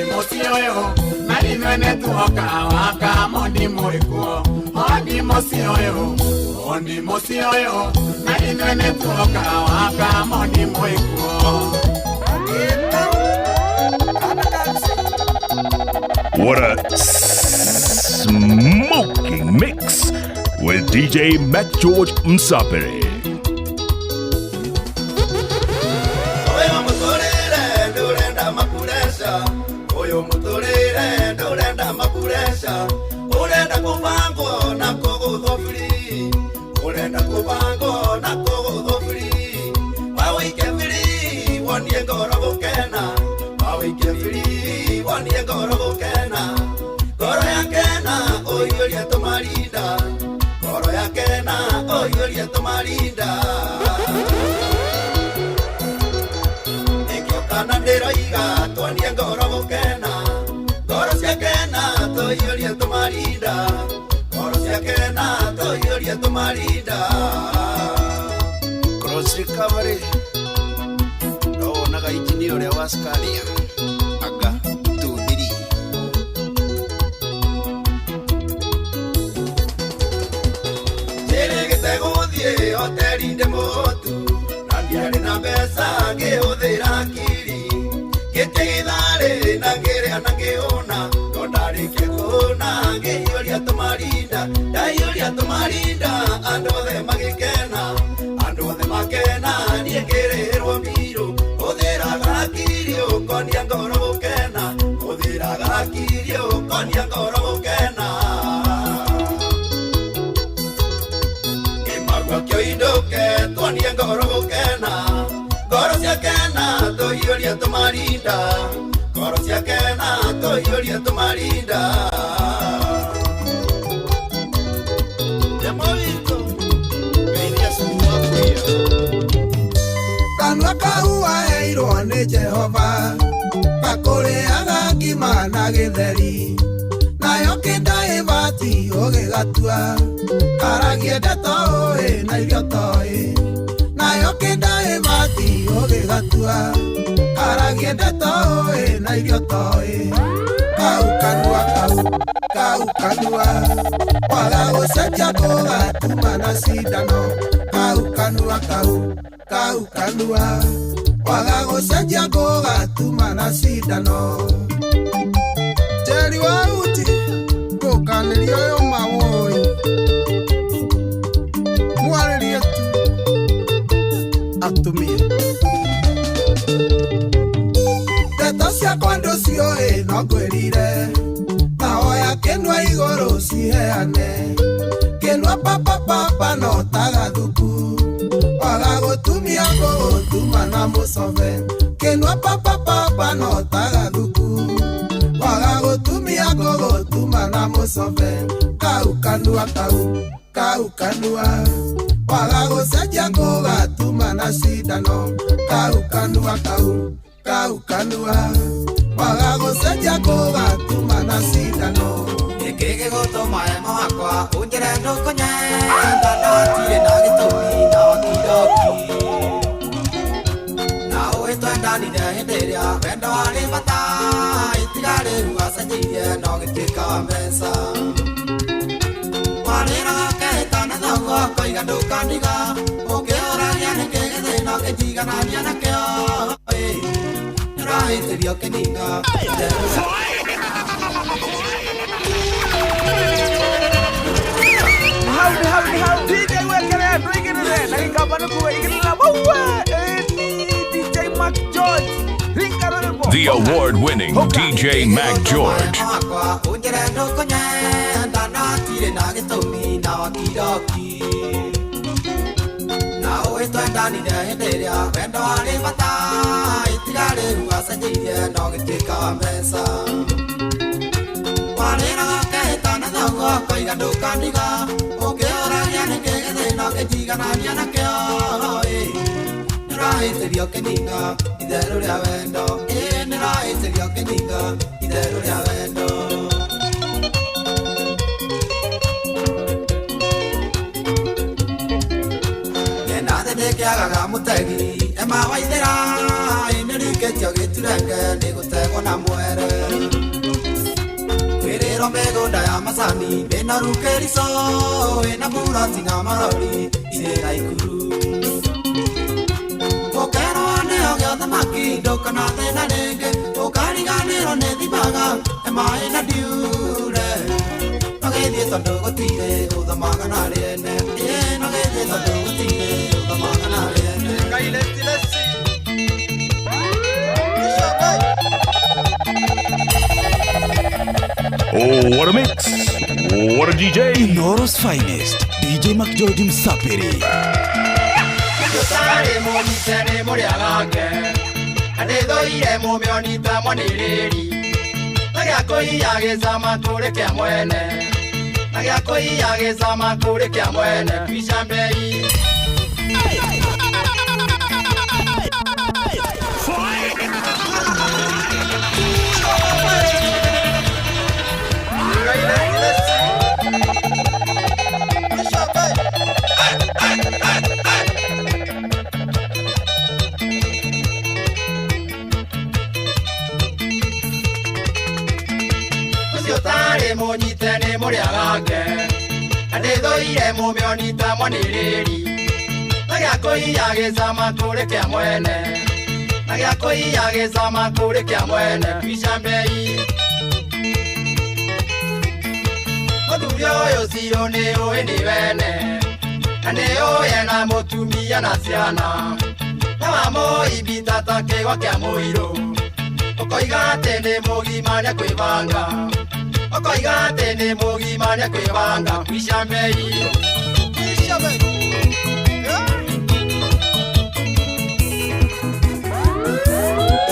mucio uyu marimwe netuoka waka mondi mwikuo ondi mucio uyu marimwe netuoka waka mondi mwikuo. What a smoking mix with DJ Mac George Msapere. Oyo mutorere ndurenda makuresha urenda kubango na kogo free urenda kubango na kogo free wawike free wonye ngoro gukena wawike free wonye ngoro gukena ngoro yakena oyuria tumarinda ngoro yakena oyuria tumarinda ikokana ndiroiga twanie ngoro gukena ngoro ciakena toyuria tumarinda ngoro ciakena toyuria tumarinda cross recovery no naga injini uria wa Scania aga 2-3 tere guthie hoteli de motu na ndiari na mbeca ngihũthĩra kiri gĩtigithare na ngĩrĩa na ngĩona no ndarĩkia kuona ngĩiyũria tũmarinda ndaiyũria tũmarinda andũ othe magĩkena andũ othe makena niĩ ngĩrĩhĩrwo mbirũ hũthĩraga kiri ũkonia ngoro gũkena hũthĩraga kiri ũkonia ngoro gũkena kĩmarua kĩo indũke twanie ngoro gũkena ngoro ciakena toyuria tumarinda ngoro ciakena toyuria tumarinda demolito media sumakuya kanwa kaua heirwo nĩ Jehova gakũrĩaga ngima na gĩtheri nayo kĩndaĩbati ũgĩgatua karagie ndeto ũĩ na irio toĩ nayo kĩndaĩbati ũgĩgatua karagie ndeto ũĩ na irio toĩ kau kanua kwaga gũcenjia gũgatuma na cindano kau kanua kwaga gũcenjia gũgatuma na cindano Jerry Wauti ndũkanĩria ũyũ mawoi mwarĩrie tu atumie ndeto ciakwa ndũcioĩ no ngwĩrire nahoya kĩnua igũrũ ciheane kĩnua papapapa no tagathuku kwaga gũtumia ngũgũtuma na mũcove kĩnua papapapa no tagathuku kwaga gũtumia ngũgũtuma na mũcove kau kanua kwaga gũcenjia ngũgatuma na cindano kau kanua kwaga gũcenjia ngũgatuma na cindano gĩkĩ gĩgũtũma emo wakwa ũnjĩre ndũkũnyenda no hatirĩ na gĩtũmi na wakidoki na ũĩtwendanire hĩndĩ ĩrĩa wendo warĩ bata itiga rĩu wacenjirie no gĩtuĩka wa mbeca warĩraga kehĩtana thoguo koiga ndũkaniga ũngĩũragia nĩkĩ gĩthĩno gĩtiganania nakĩo nĩũrahĩtĩrio kĩninga How DJ wekere bring it in like kabana kuwe igina bawa DJ Mac George The award-winning DJ Mac George. unjere ndũkũnyenda no hatirĩ na gĩtũmi na wakidoki na ũĩtwendanire hĩndĩ ĩrĩa wendo warĩ bata itiga rĩu wacenjirie no gĩtuĩka wa mbeca warĩraga kehĩtana thoguo koiga ndũkaniga ũngĩũragia nĩkĩ gĩthĩno gĩtiganania nakĩo nĩũrahĩtĩrio kĩninga itherũ rĩa wendo nĩũrahĩtĩrio kĩninga itherũ rĩa wendo gĩbandĩ kĩagaga mũtegi ema waithĩra nĩrikĩtio gĩturenge nĩgũtegwo na mwere kwĩrĩrwo mĩgũnda ya macani ĩna rukĩrico ĩna buroti na marori irĩ na ikuru ũkerwo nĩho gĩa thamaki ndũkana thĩna rĩngĩ ũkariganĩrwo nĩ thimaga ema ĩna ndiure nogĩthiĩ tondũ gũtirĩ ũthamaga na rĩene nogĩthiĩ tondũ gũtirĩ ũthamaga na rĩene Ngai lesi Oh, what a mix! What a DJ! Inoros finest, DJ McGeorge Msapiri. Yotare monitene muriagange, adethoire mumionita mwaniriri. Nagiakoiyageza kure kya mwene, nagiakoiyageza kure kya mwene, twishambei. Monyitene muriagange adethoire mumionita mwaniriri nagiakoiyageza kure kya mwene nagiakoiyageza kure kya mwene twishambei muthuri ũyũ ciro nĩ ũĩ nĩ wene na nĩ ũĩ na mũtumia na ciana na wamũimbita ta kĩgwa kĩa mũirũ ũkoiga atĩ nĩ mũgima nĩ kwĩbanga okoiga atĩ nĩ mũgima nĩ kwĩbanga twishambei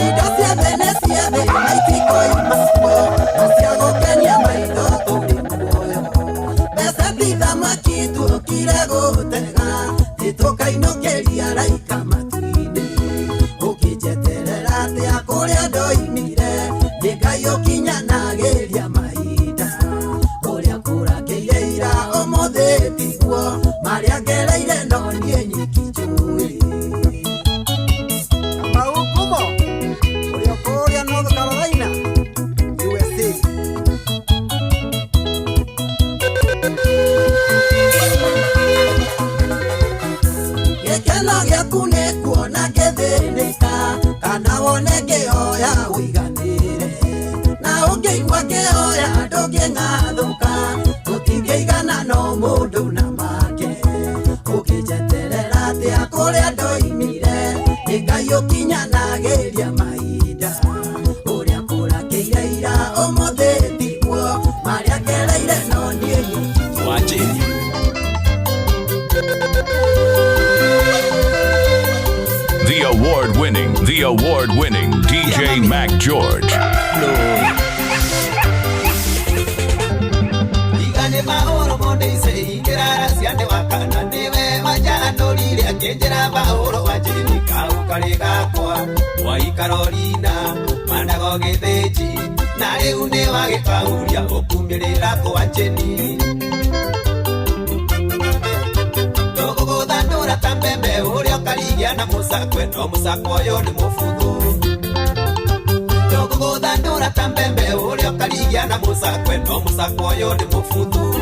indo ciothe nĩ ciothe na itikoimakuo na cia gũkenia maitho tũrĩ muoyo mbeca ti thamaki tuokire gũtega ĩtũkainũkĩria raika matu-inĩ ũkĩnjeterera atĩa kũrĩa ndoimire nĩ Ngai ũkinyanagĩria Maria Gereire no niĩ nyiki njũĩ Maukumo ũrĩa kũrĩa North Carolina USA Gĩkeno gĩaku nĩ kuona ngĩthĩnĩka kana wone ngĩhoya ũiganĩre na ũngĩigua ngĩhoya ndũngĩng'athũka gũtingĩigana no mũndũ na make ũkĩnjeterera atĩa kũrĩa ndoimire nĩ Ngai ũkinyanagĩria mahinda ũrĩa kũrakĩire ira ũmũthĩ tiguo Maria Gereire no niĩ nyiki The award-winning DJ McGeorge. Igane maoro mondise ikirara siande wakana niwe majanori akejera baoro wajini kaukare gakwa wai Carolina manago getheji na riu ni wagikauria ukumirira kwa cheni tuguthandura ta mbembe uria ukarigia na musakwe no musakwa uyu ni mufuthu tuguthandura ta mbembe uria ukarigia na musakwe no musakwa uyu ni mufuthu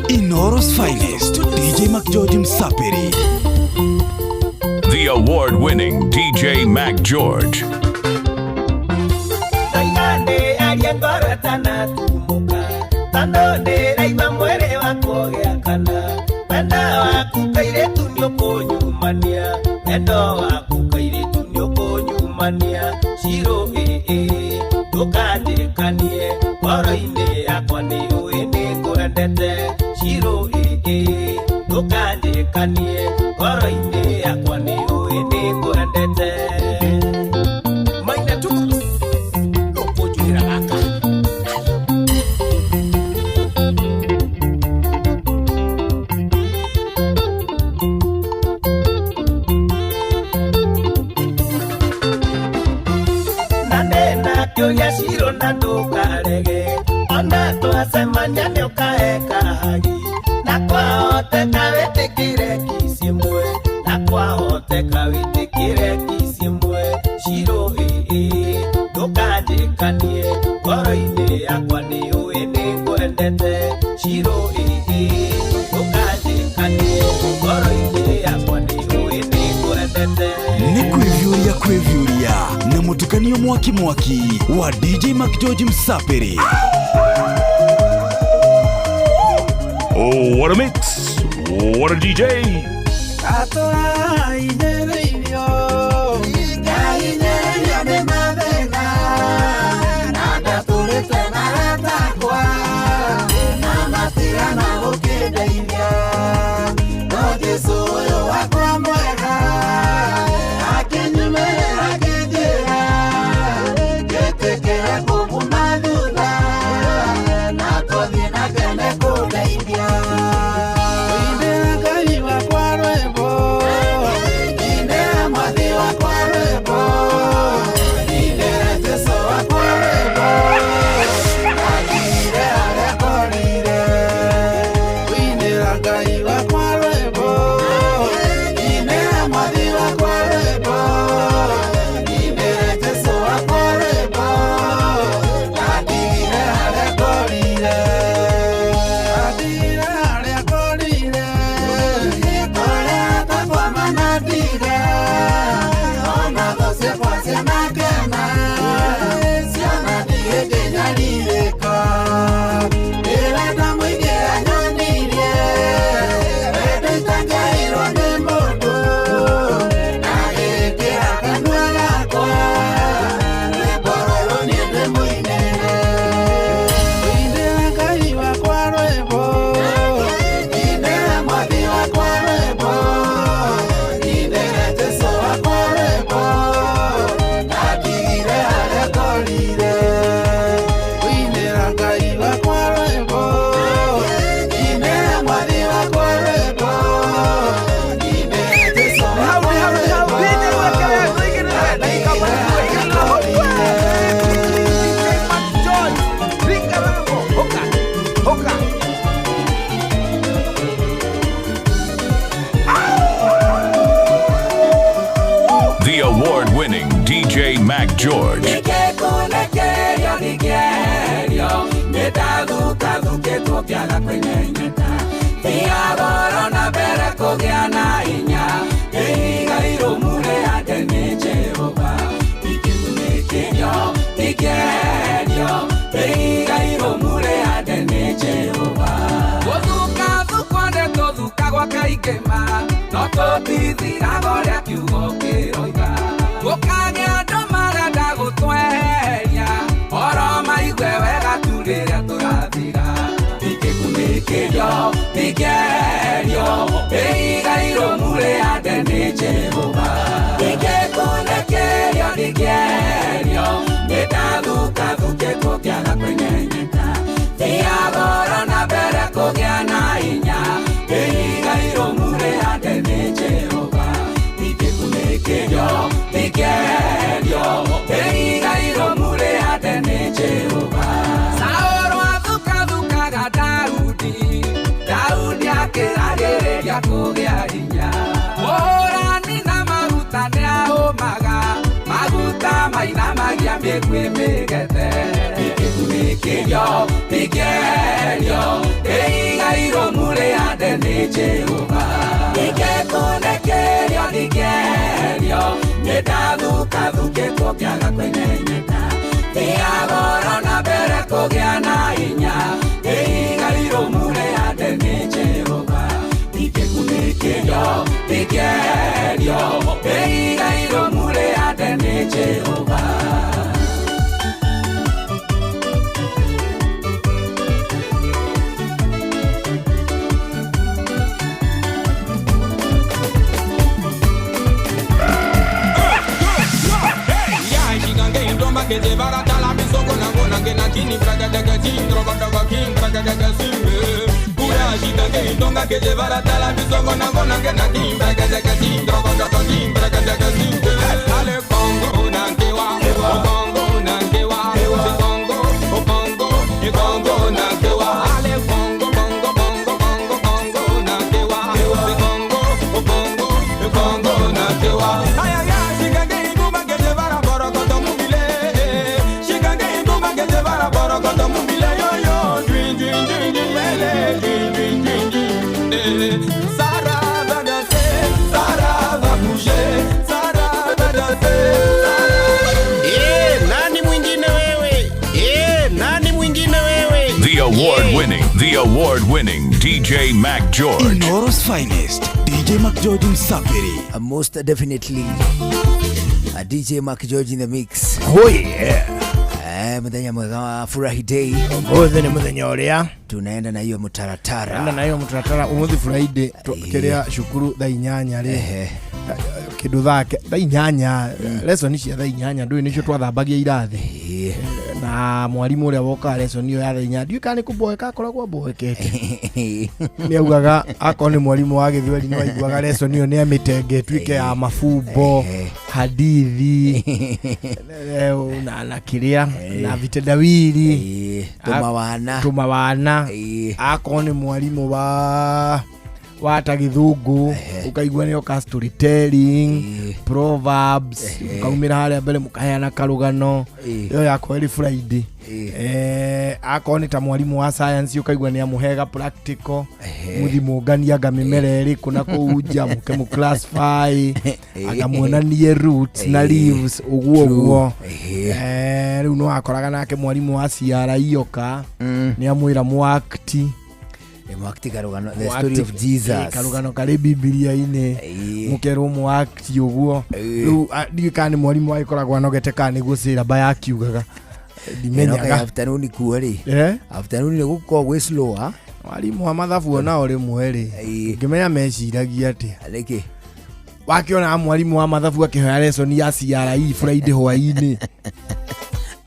Inoros finest, DJ McGeorge Msapiri. The award-winning DJ McGeorge. Taimande aliangora tana tumuka Tandone raima mwere wako geakana Wenda waku kaire tunyo konyumania Wendo waku kaire tunyo konyumania Shiro tukandirikanie Waro-ine yakwa ni uini kuendete Shiro tukandirikanie Waro-ine yakwa ni uini kuendete Maina tu Lokojwira gaka Nandena kyo yashiro nanduka rege ona twasemania nĩ ũkaeka hagi na kwahoteka wĩtĩkĩre kiciĩmwe na kwahoteka wĩtĩkĩre kiciĩmwe ciro ndũkanjĩkanie ngoro-inĩ yakwa nĩ ũĩ nĩ ngwendete ciro ndũkanjĩkanie ngoro-inĩ yakwa nĩ ũĩ nĩ ngwendete nĩ kwĩvyũria na mũtukanio mwaki wa DJ Mac George Msapere. Oh, what a mix! What a DJ! The award-winning DJ Mac George. Congo, The award-winning DJ Mac George. Inoro's finest, DJ Mac George Msapiri. Most definitely, a DJ Mac George in the mix. Oh yeah. Mudhenya mwega wa furahi day. Umuthi ni muthenya uria tunaenda na hiyo mutaratara. Tunaenda na hiyo mutaratara umuthi Friday tukiria shukuru thaa 8 ri. Kindu thake thaa 8 lesson cia thaa 8 ndu nicio twathambagia irathi. Na mwalimu uria woka lesson iyo ya thaa 8 ndiu kana kuboeka akoragwo boekete. Ni augaga akoni mwalimu wa Githweri no aiguaga lesson iyo ni amitenge twike ya mafumbo hadithi na kiria na vitendawili tumawana akoni mwalimu wa Githungu ukaigua ni oka storytelling proverbs ukaumira haria mbere mukaheana karugano iyo yako eri Friday akoni ta mwalimu wa science ukaigua ni amuhega practical muthimungania mimera eri kuna kuuja muke mu classify agamuonanie roots na leaves uguo riu no akoraga nake mwalimu wa CRI oka ni amwira muakti karugano the story of Jesus karugano kare Biblia ine mukero muakti uguo riu ndikani mwalimu aikoragwo anogete kana gucira baya akiugaga dimenyaga afternoon kuori afternoon ni gukko gwe slower mwalimu wa mathabu ona ore mweri ngimenya meciragia ati aleke wakiona mwalimu wa mathabu akihoya lesson ya CRI Friday hwaini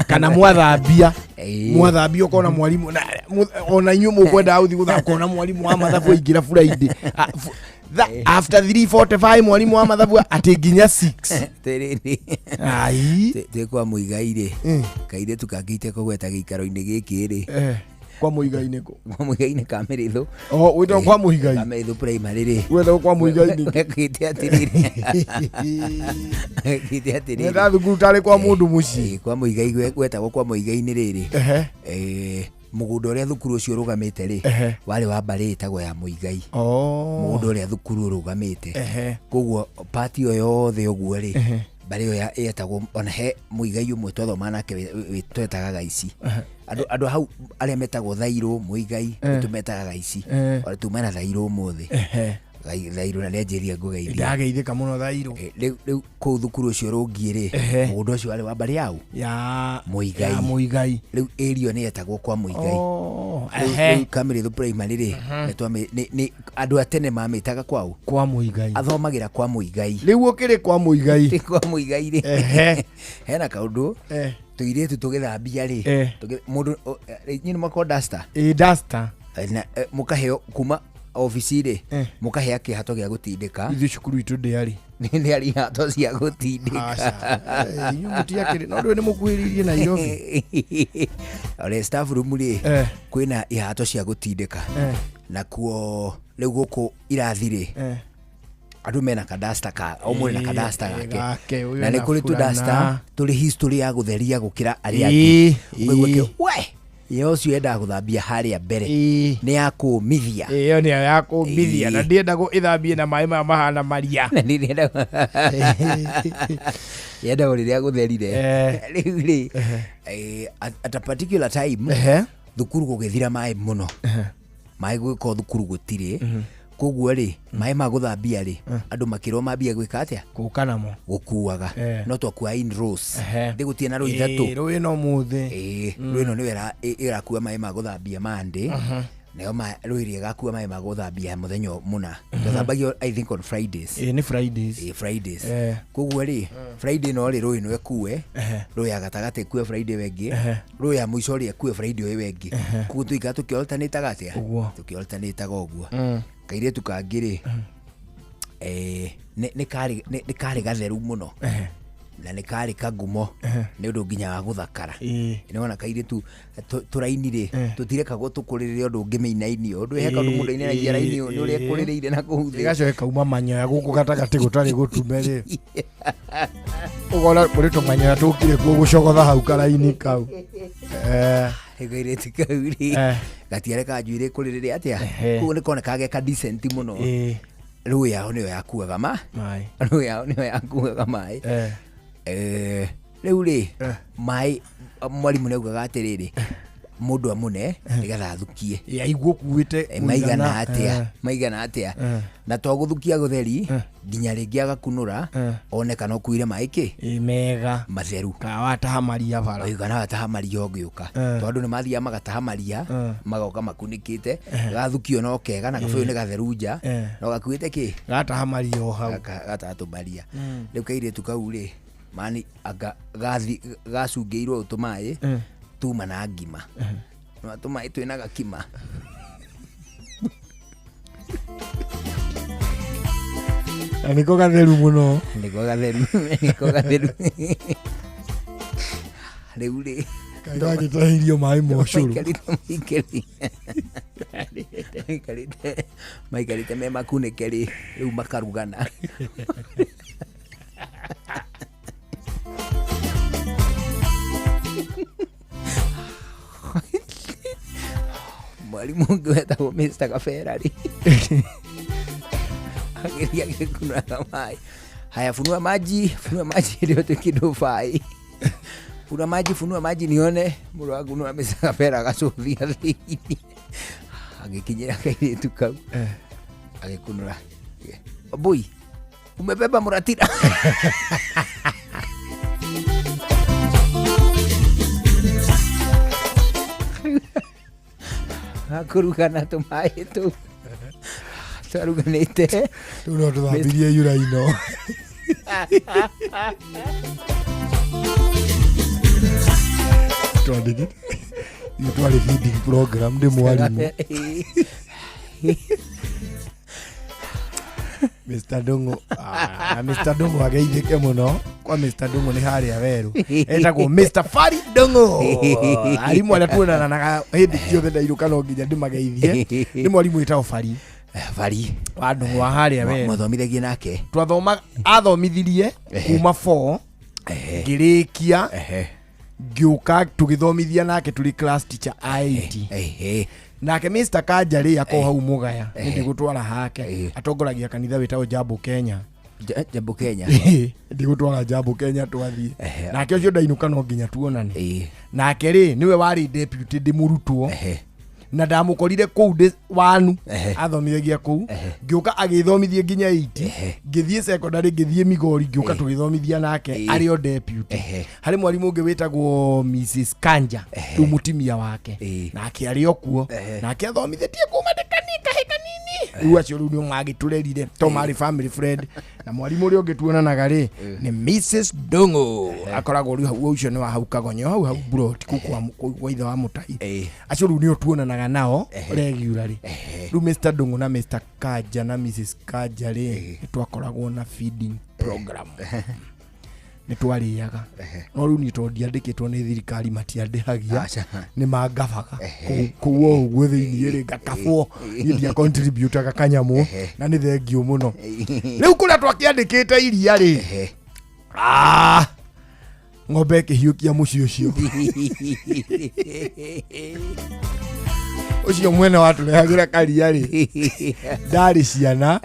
kana mwathambia ukona mwalimu ona inyu mukwenda authi guthaka ona mwalimu wa mathabu aingira Friday after 3:45 mwalimu wa mathabu ati nginya 6 tereni ai tekwa muigaire kaire tukagite kugweta gikaro-ini giki ri kwa muigaine ko kwa muigaine kameritho wito kwa muigaine kameritho primary ri wito kwa muigaine kite atiriri kite atiriri nda thukuru tari kwa mundu muci kwa muigaine gwetagwo kwa muigaine riri mugunda uria thukuru ucio rugamite ri wari wa mbari itagwo ya Muigai mugunda uria thukuru rugamite koguo party yo yothe uguo ri mbari yo yetagwo ona he Muigai umwe twathoma nake twetaga gaici andu hau aria metagwo Thairu Muigai tumetaga gaici ora tumana Thairu muthi Thairu na lejeria ngugeithia ndageithika muno Thairu riu ku thukuru ucio rungie ri mugunda ucio wari wa mbari yau ya Muigai riu area ni yetagwo kwa Muigai Kameritho primary ri ni andu atene mamitaga kwao kwa Muigai athomagira kwa Muigai riu ukiri kwa Muigai kwa Muigai ri hena kaundu tuiretu tugithambia ri mundu nyini mako duster duster na mukaheo kuma ofisi ri mukahea kihato gia gutindika ithu cukuru itu ndiari ni ari hato cia gutindika nyumutia kiri no ndu ni mukwiririe na Nairobi ole staff room ri kwina ihato cia gutindika na kuo riu guku irathiri andu mena kadasta ka omwe na kadasta gake na ni kuri tu dasta tuli history ya gutheria gukira aria angi we yo cio enda guthambia haria mbere ni ya kumithia iyo ni ya kumithia na ndienda go ithambie na mai mahana maria na ndienda yenda uriria gutherire riu ri at a particular time thukuru gugithira mai muno mai gwiko thukuru gutire koguo ri mai ma guthambia ri andu makiro mambia gwika atia gukanamo gukuaga no twakua in rows ndigutie na rui thatu rui no muthi rui no ni irakua mai ma guthambia mande neo rui ri gakua mai ma guthambia muthenya muna tuthambagia I think on Fridays ni Fridays Fridays koguo ri Friday no ri rui no ekue rui agatagate kue Friday wengi rui ya mwisho ri ekue Friday we wengi koguo tuika tukialternate gatia tukialternate goguo kaire tukangire ni kari gatheru muno na ni kari kagumo ni undu nginya wa guthakara ni wona kaire tu turainire tutire kagwo tukurire undu ngimeinaini undu heka undu mundu ine na yaraini ni uri ekurireire na kuhuthi gacoe kauma manyoya guku gatagati gutari gutumere ugora muri tumanyoya tukire kuo gucogotha hau karaini kau hegaire tikauri gatiare kanjuire kuririre atia kuo ni kone kage ka decent muno ruu yao niyo yakuaga mai ruu yao niyo yakuaga mai riu ri mai mwalimu naugaga atiriri mundu amune nigetha athukie aigua kuite maigana atia na to guthukia gutheri nginya ringi agakunura one kana kuire maiki mega matheru ka watahamaria bara kana watahamaria ongiuka tondu ni mathia magatahamaria magoka makunikite gathukio no kega na gabuyu ni gatheru nja no gakuite ki gatahamaria o hau gatatumaria riu kaire tukauri mani aga gathi gacungeirwo utumai tuma na ngima no tumai twina gakima niko gatheru muno niko gatheru riu ri ndagitahirio mai moshuru maikarite me makunike ri riu makarugana mwalimu wangu wetagwo Mr. Kaferari ageria gikunura mai haya funua maji ndio tukidufai funua maji nione muru wangu no Mr. Kafera agacuthia thini agikinyira kaire tukau agikunura boy umebeba muratira akurugana tumai tu twaruganite no tuthambirie yuraino twandiki twari feeding program ndi mwalimu Mr. Dongo Mr. Dongo ageithike muno kwa Mr. Dongo ni haria weru etagwo Mr. Fari Dongo arimu aria tuonanaga hindi ciothe ndairuka no nginya ndimageithie ni mwalimu etagwo Fari wandu wa haria weru muthomithagie nake athomithirie kuma 4 ngirikia ngiuka tugithomithia nake tuli class teacher IT nake Mr. Kanjari ako hau mugaya ndi gutwara hake atongoragia kanitha wetao Jambo Kenya ndi gutwara Jambo Kenya twathie nake ucio ndainuka no nginya tuonane nake ri niwe wari deputy ndi murutwo na ndamukorire kou wanu athomithagia kou ngiuka agithomithia nginya 8 ngithie secondary ngithie Migori ngiuka tugithomithia nake ario deputy hari mwalimu ungi wetagwo Mrs. Kanja tu mutimia wake nake ario kuo nake athomithetie kuma dekanika hekanini riu acio riu ni magiturerire to mari family friend na mwalimu uri ungi tuonanaga ri ni Mrs. Dongo akoragwo riu hau ucio ni wa hau Kagonyo hau Broad kwa ithe wa Mutai acio riu ni tuonanaga nao regularly riu Mr. Dongo na Mr. Kaja na Mrs. Kaja ri twakoragwo na feeding program ni twariaga no riu ni tondiandikitwo ni thirikari matiandihagia ni mangabaga kuo uguo thiini ri ngakabwo ndia contribute gakanyamu na ni thengio muno riu kuria twakiandikite iria ri ng'ombe kihiukia muci ucio ucio mwene waturehagira karia ri ndari ciana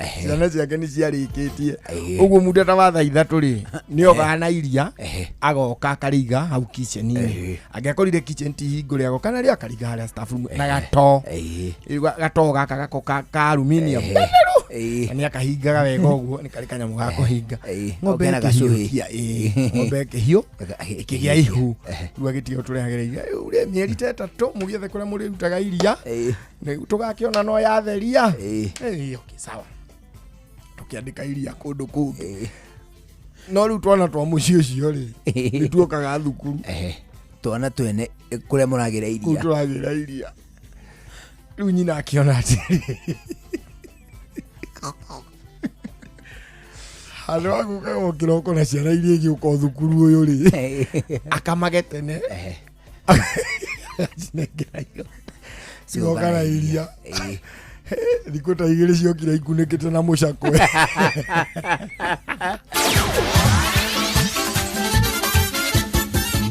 ciake ni ciarikitie uguo mundu atawatha ithatu ri ni ogana iria agoka akariga hau kitchen agekorire kitchen ti hingure agoka na ri akariga haria staff room na gato gaka gako ka aluminium ni akahingaga wega uguo ni kari kanyamu ga kuhinga ng'ombe na gacuhi ng'ombe kihio kigia ihu ruga gitio turehagira uri mieri 3 mugiethe kuria muri rutaga iria ni tugakiona no yatheria okay sawa tukiandika iria kundu kungi no riu twana twa mucio cio ri ni tuokaga thukuru twana twene kuria muragira iria turagira iria riu nyina akiona atiri hano aguka kiroko na ciana iria igiuka thukuru uyu ri akamage tene sinengerayo sigoka na iria ndikuta igiri ciokira ikunikite na mucakwe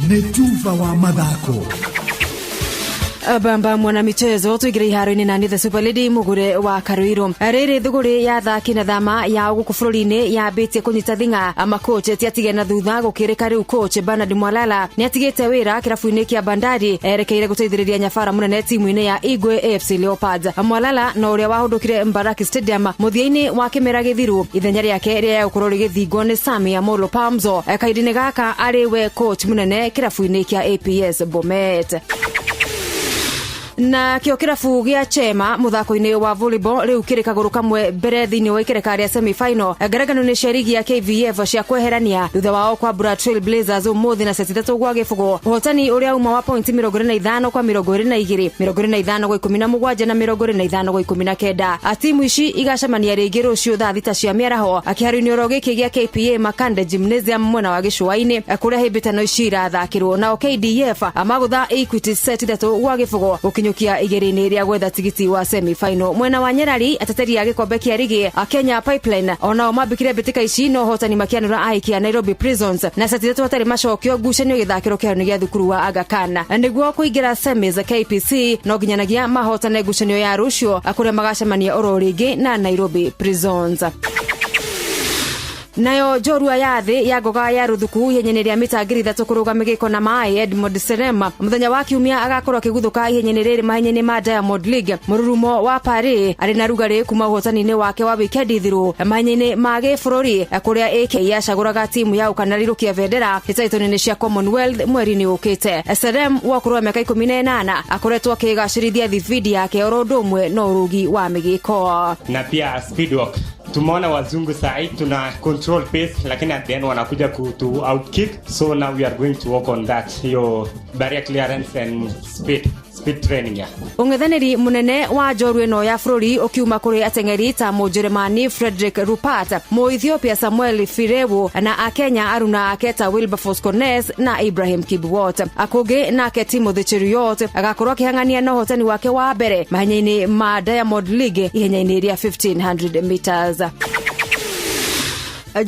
nĩ Tuva wa mathako Bamba mwana michezo tuigire iharo-ini na ni the Super Lady mugure wa Karuiro. Riri thuguri ya thaki na thama ya guku bururi-ini ya bitie kunyita thinga amakoche tiatige na thutha gukirika riu coach Bernard Mwalala ni atigite wira kirabu-ini kia Bandari erekeire guteithiriria nyabara munene timu-ini ya Igwe AFC Leopards. Mwalala no uria wahundukire Mbaraki Stadium muthia-ini wa kimera githiru ithenya riake ria gukorwo rigithingwo ni Sami Amolo Pamzo kaidini gaka ariwe coach munene kirabu-ini kia APS Bomet. Na kio kirabu gia Chema muthako-ini wa volleyball riu kiri kaguru kamwe mbere thini wa ikereka ria semi final ngaragano ni cia ligi ya KVF cia kweherania thutha wao kwa Bura Trail Blazers umuthi na seti 3 gwa gifugo hotani uria uma wa point 25 kwa 22 25 kwa 17 na 25 kwa 19 timu ici igacemania ringi rucio thaa thita cia miaraho akiharini orogi kigia KPA Makande Gymnasium mwena wa Gicua-ini kuria hibitano ici irathakirwo na KDF amagutha Equity seti 3 gwa gifugo nyukia igeri-ini ria gwetha tigiti wa semi final mwena wa Nyarari ateteri ya gikombe kia ligi Kenya Pipeline onao mabikire bitika ici no hotani makianura aikia Nairobi Prisons na seti 3 atari macokio gucanio githakiro kia gia thukuru wa Aga Khan niguo kuingira semis KPC no ginyanagia mahotane gucanio ya rucio akuria magacemania oro ringi na Nairobi Prisons. Nayo jorua ya thi ya goga ya ruthuku yenyeneria mita 3 kuruga migiko na mai Edmond Serema muthenya wa kiumia agakorwo kiguthuka yenyenerere mahenyene ma Diamond League mururumo wa Paris ari na rugari kuma hotani-ini wake wa weekend thiru mahenyene ma gifururi kuria AK yacaguraga timu ya ukanarirukia vendera itaitoni-ini cia Commonwealth mweri-ini ukite. Serem wa kurwa miaka 18 akoretwo akigacirithia thividi yake orodumwe no urugi wa migiko na pia speedwalk. Tumeona wazungu sahi tuna control pace lakini at the end wanakuja to outkick, so now we are going to work on that, your barrier clearance and speed training ya. Ung'ethaniri munene wa jorua ino ya bururi ukiuma kuri ateng'eri ta Mujerumani Frederick Rupert, Mu-Ethiopia Samuel Firewu na Akenya Aruna Aketa Wilberforce Cornes na Ibrahim Kibwot. Akoge na Timothy Cheriot agakorwo akihang'ania na hotani wake wa mbere mahenya-ini ma Diamond League ihenya-ini ria 1500 meters.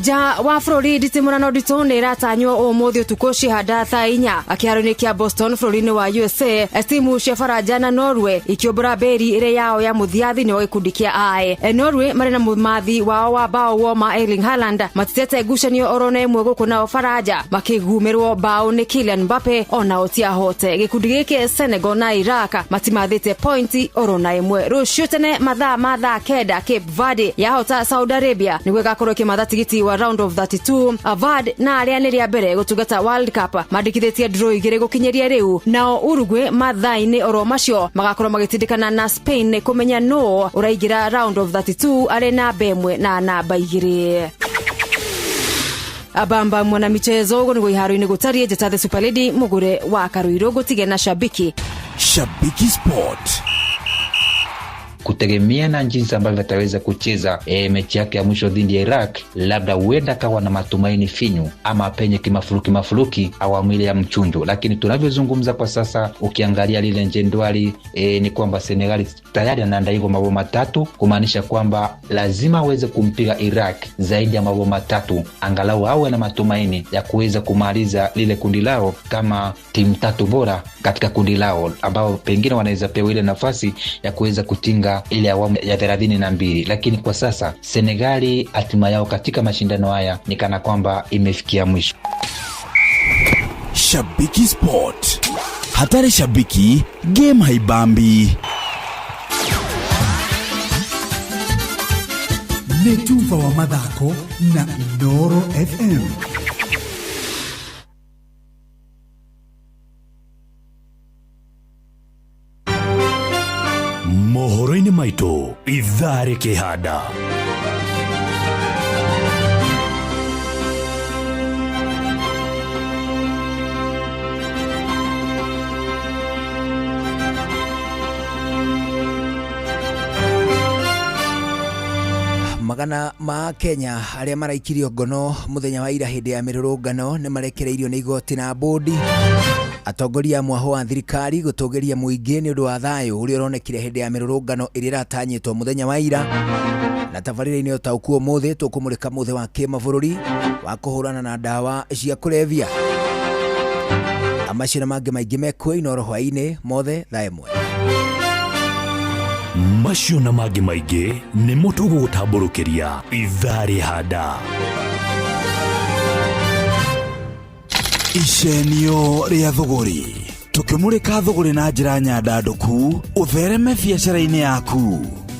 Ja wa bururi nditimurano ndito ni ratanywo umuthi utukoshi hada thainya akiharoni kia Boston bururi-ini wa USA timu cia Faraja na Norway ikiombora beri ire yao ya muthiathi ni gikundi kia ai Norway marina mumathi wao wa bao wa Erling Haaland matitete gucanio orone imwe guku nao Faraja makigumirwo bao ni Kylian Mbappe ona otia hote gikundi giki Senegal na Iraq matimathite pointi orona imwe rucio tene mathaa keda Cape Verde yahota Saudi Arabia ni gwegakorwo kimatha tigiti wa round of 32 Vard na aria ni ria mbere gutugata World Cup mandikithitie draw igire gukinyeria riu nao Uruguay mathaini oro macio magakorwo magitindikana na Spain kumenya no uraigira round of 32 ari na bemwe na namba igire. Abamba mwana michezo gonigo iharo-ini gutarie jeta the Super Lady mugure wa Karuiro gutige na Shabiki Sport kutegemea na jinsi ambavyo ataweza kucheza mechi yake ya mwisho dhidi ya Iraq, labda huenda kawa na matumaini finyu ama penye kimafuluki awamu ile ya mchunjo. Lakini tunavyozungumza kwa sasa, ukiangalia lile njendwali ni kwamba Senegal tayari anaandaa hivyo mabao matatu, kumaanisha kwamba lazima aweze kumpiga Iraq zaidi ya mabao matatu angalau awe na matumaini ya kuweza kumaliza lile kundi lao kama timu tatu bora katika kundi lao, ambao pengine wanaweza pewa ile nafasi ya kuweza kutinga ile awamu ya 32. Lakini kwa sasa Senegali hatima yao katika mashindano haya ni kana kwamba imefikia mwisho. Shabiki Sport. Hatari shabiki, game haibambi. Netuva wa madhako na Noro FM. Mohoro-ini maitu idhari kihada. Magana ma Kenya aria maraikirio ngono muthenya wa ira hindi ya mirurungano ni marekereirio ni igoti na bodi. Atongoria mwaho wa thirikari gutongeria muingi ni undu wa thayo uri uronekire hindi ya mirurungano iri ratanyitwo muthenya wa ira. Na tabarira-ini utauku umuthi tukumurika muthe wa kimabũrũri wa kuhurana na dawa cia kulevya. amacina mangĩ maingĩ mekuo Inoro hwainĩ mothe thaa ĩmwe. Macio na mangĩ maingĩ nĩmo tũgũgũtambũrũkĩria ithaa rĩhanda. Icenio rĩa thũgũri, tũkĩmũrĩka thũgũri na njĩra nyandandũku, ũthereme biacara-inĩ yaku.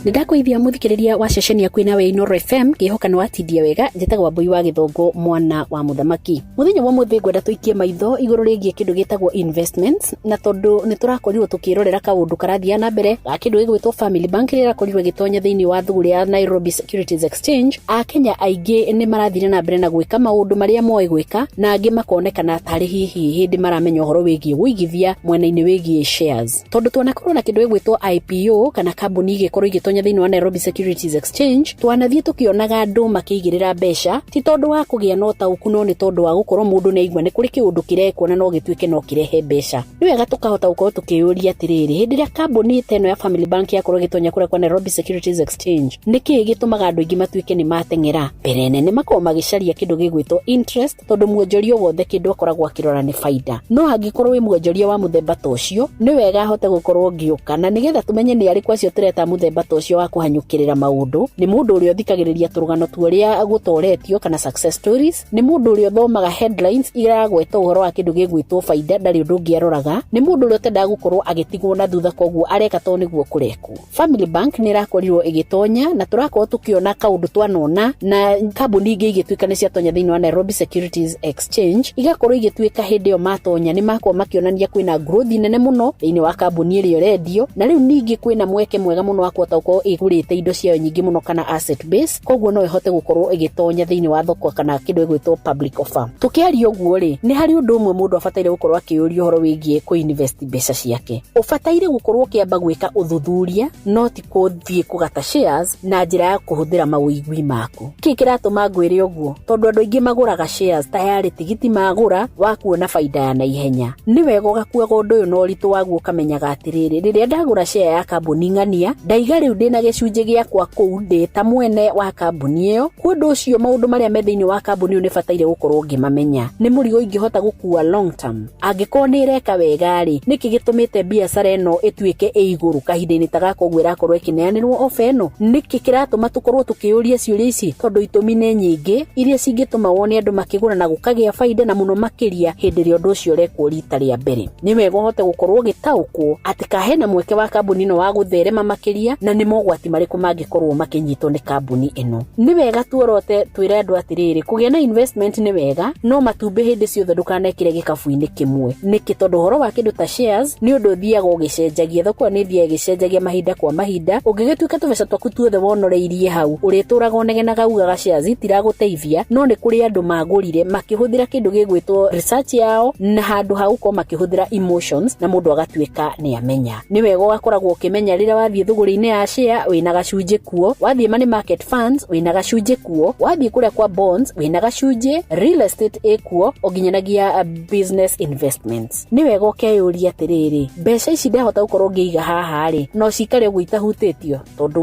Nĩndakũithia mũthikĩrĩria wa ceceni yaku nawe Inoro FM ngĩhoka nĩwatindia wega. Njĩtagwo Wambui wa Gĩthũngũ, mwana wa mũthamaki. Mũthenya wa mũthĩ ngwenda tũikie maitho igũrũ rĩgiĩ kĩndũ gĩtagwo investments, na tondũ nĩtũrakorirwo tũkĩrorera kaũndũ karathia na mbere ga kĩndũ gĩgwĩtwo Family Bank rĩrĩa rakorirwo gĩtonya thĩinĩ wa thũgũri ya Nairobi Securities Exchange. Akenya aingĩ nĩ marathire na mbere na gwĩka maũndũ marĩa moĩ gwĩka, na angĩ makonekana tarĩ hihi hĩndĩ maramenya ũhoro wĩgiĩ wĩigithia mwena-inĩ wĩgiĩ shares. Tondũ twanakorwo na kĩndũ gĩgwĩtwo IPO kana kambuni igĩkorwo igĩtonya thĩinĩ wa Nairobi Securities Exchange, twanathiĩ tũkĩonaga andũ makĩigĩrĩra mbeca ti tondũ wa kũgĩa na ũtaũku, no nĩ tondũ wa gũkorwo mũndũ nĩ aigua nĩ kũrĩ kĩũndũ kĩrekwo na no gĩtuĩke no kĩrehe mbeca. Nĩ wega tũkahota gũkorwo tũkĩũria atĩrĩrĩ, hĩndĩ ĩrĩa kambuni ĩno ya Family Bank yakorwo gĩtonya kũrĩa kwa Nairobi Securities Exchange, nĩkĩĩ gĩtũmaga andũ aingĩ matuĩke nĩ mateng'era? Mbere nene makorwo magĩcaria kĩndũ gĩgwĩtwo interest, tondũ muonjoria wothe kĩndũ akoragwo akĩrora nĩ baida. No angĩkorwo wĩ muonjoria wa mũthemba ta ũcio, nĩ wega ahote gũkorwo ngĩũka, na nĩgetha tũmenye nĩ arĩ kwacio tũreta mũthemba ta ũcio wa kũhanyũkĩrĩra maũndũ. Nĩ mũndũ ũrĩa ũthikagĩrĩria tũrũgano tũrĩa gũtoretio kana success stories, nĩ mũndũ ũrĩa ũthomaga headlines iragweta ũhoro wa kĩndũ gĩgwĩtwo baida ndarĩ ũndũ ũngĩ aroraga, nĩ mũndũ ũrĩa ũtendaga gũkorwo agĩtigwo na thutha, koguo areka to nĩguo kũrekwo. Family Bank nĩ ĩrakorirwo ĩgĩtonya, na tũrakorwo tũkĩona kaũndũ twanona na kambuni ingĩ igĩtuĩka nĩ ciatonya thĩinĩ wa Nairobi Securities Exchange, igakorwo igĩtuĩka hĩndĩ ĩyo matonya nĩ makorwo makĩonania kwĩna growth nene mũno thĩinĩ wa kambuni ĩrĩa ũrendio, na rĩu ningĩ kwĩna mweke mwega mũno wa kũhota gũkorwo igũrĩte indo ciayo nyingĩ mũno kana asset base, koguo no ihote gũkorwo igĩtonya thĩinĩ wa thoko kana kĩndũ gĩgwĩtwo public offer. Tũkĩaria ũguo rĩ, nĩ harĩ ũndũ ũmwe mũndũ abataire gũkorwo akĩũria ũhoro wĩgiĩ kũ-invest mbeca ciake. Ũbataire gũkorwo ũkĩamba gwĩka ũthuthuria, no ti gũthiĩ kũgata shares na njĩra ya kũhũthĩra mawĩigwi maku. Kĩĩ kĩratũma ngwĩre ũguo? Tondũ andũ aingĩ magũraga shares tayari tigiti magũra wa kuona baida ya naihenya. Nĩ wega ũgakuaga ũndũ ũyũ na ũritũ waguo ũkamenyaga atĩrĩrĩ, rĩrĩa ndagũra share ya kambuni ng'ania, ndaiga rĩu ndĩna gĩcunjĩ gĩakwa kũu ndĩ ta mwene wa kambuni ĩyo. Kũndũ ũcio maũndũ marĩa me thĩinĩ wa kambuni ĩyo nĩ bataire gũkorwo ngĩmamenya. Nĩ mũrigo ingĩhota gũkua long term. Angĩkorwo nĩ ĩreka wega rĩ, nĩkĩ gĩtũmĩte biacara ĩno ĩtuĩke ĩ igũrũ kahinda-inĩ ta gaka ũguo ĩrakorwo ĩkĩneanĩrwo ofa ĩno? Nĩkĩ kĩratũma tũkorwo tũkĩũria ciũria ici? Tondũ itũmi nĩ nyingĩ iria cingĩtũma wone andũ makĩgũra na gũkagĩa baida, na mũno makĩria hĩndĩ ĩrĩa ũndũ ũcio ũrekwo rita rĩa mbere. Nĩ wega ũhote gũkorwo ũgĩtaũkwo atĩ ka hena mweke wa kambuni ĩno wa gũtherema makĩria, na nĩ mogwati marĩkũ mangĩkorwo makĩnyitwo nĩ kambuni ĩno. Nĩ wega tuorote twĩre andũ atĩrĩrĩ, kũgĩa na investment nĩ wega, no matumbĩ hĩndĩ ciothe ndũkanekĩre gĩkabu-inĩ kĩmwe. Nĩkĩ? Tondũ ũhoro wa kĩndũ ta shares nĩ ũndũ ũthiaga ũgĩcenjagia, thoko nĩ ĩthiaga ĩgĩcenjagia mahinda kwa mahinda. Ũngĩgĩtuĩka tũbeca twaku tuothe wonoreirie hau, ũrĩtũraga ũnegenaga ugaga shares itiragũteithia, no nĩ kũrĩ andũ magũrire makĩhũthĩra kĩndũ gĩgwĩtwo research yao, na handũ ha gũkorwo makĩhũthĩra emotions, na mũndũ agatuĩka nĩ amenya. Nĩ wega ũgakoragwo ũkĩmenya rĩrĩa wathiĩ thũgũrĩ-inĩ ya share wĩna gacunjĩ kuo, wathiĩ money market funds wĩna gacunjĩ kuo, wathiĩ kũrĩa kwa bonds wĩna gacunjĩ, real estate ĩkuo, onginyanagia business investments. Nĩ wega ũkeyũria atĩrĩrĩ, mbeca ici ndahota gũkorwo ngĩiga haha rĩ, no cikare ũguo itahutĩtio? Tondũ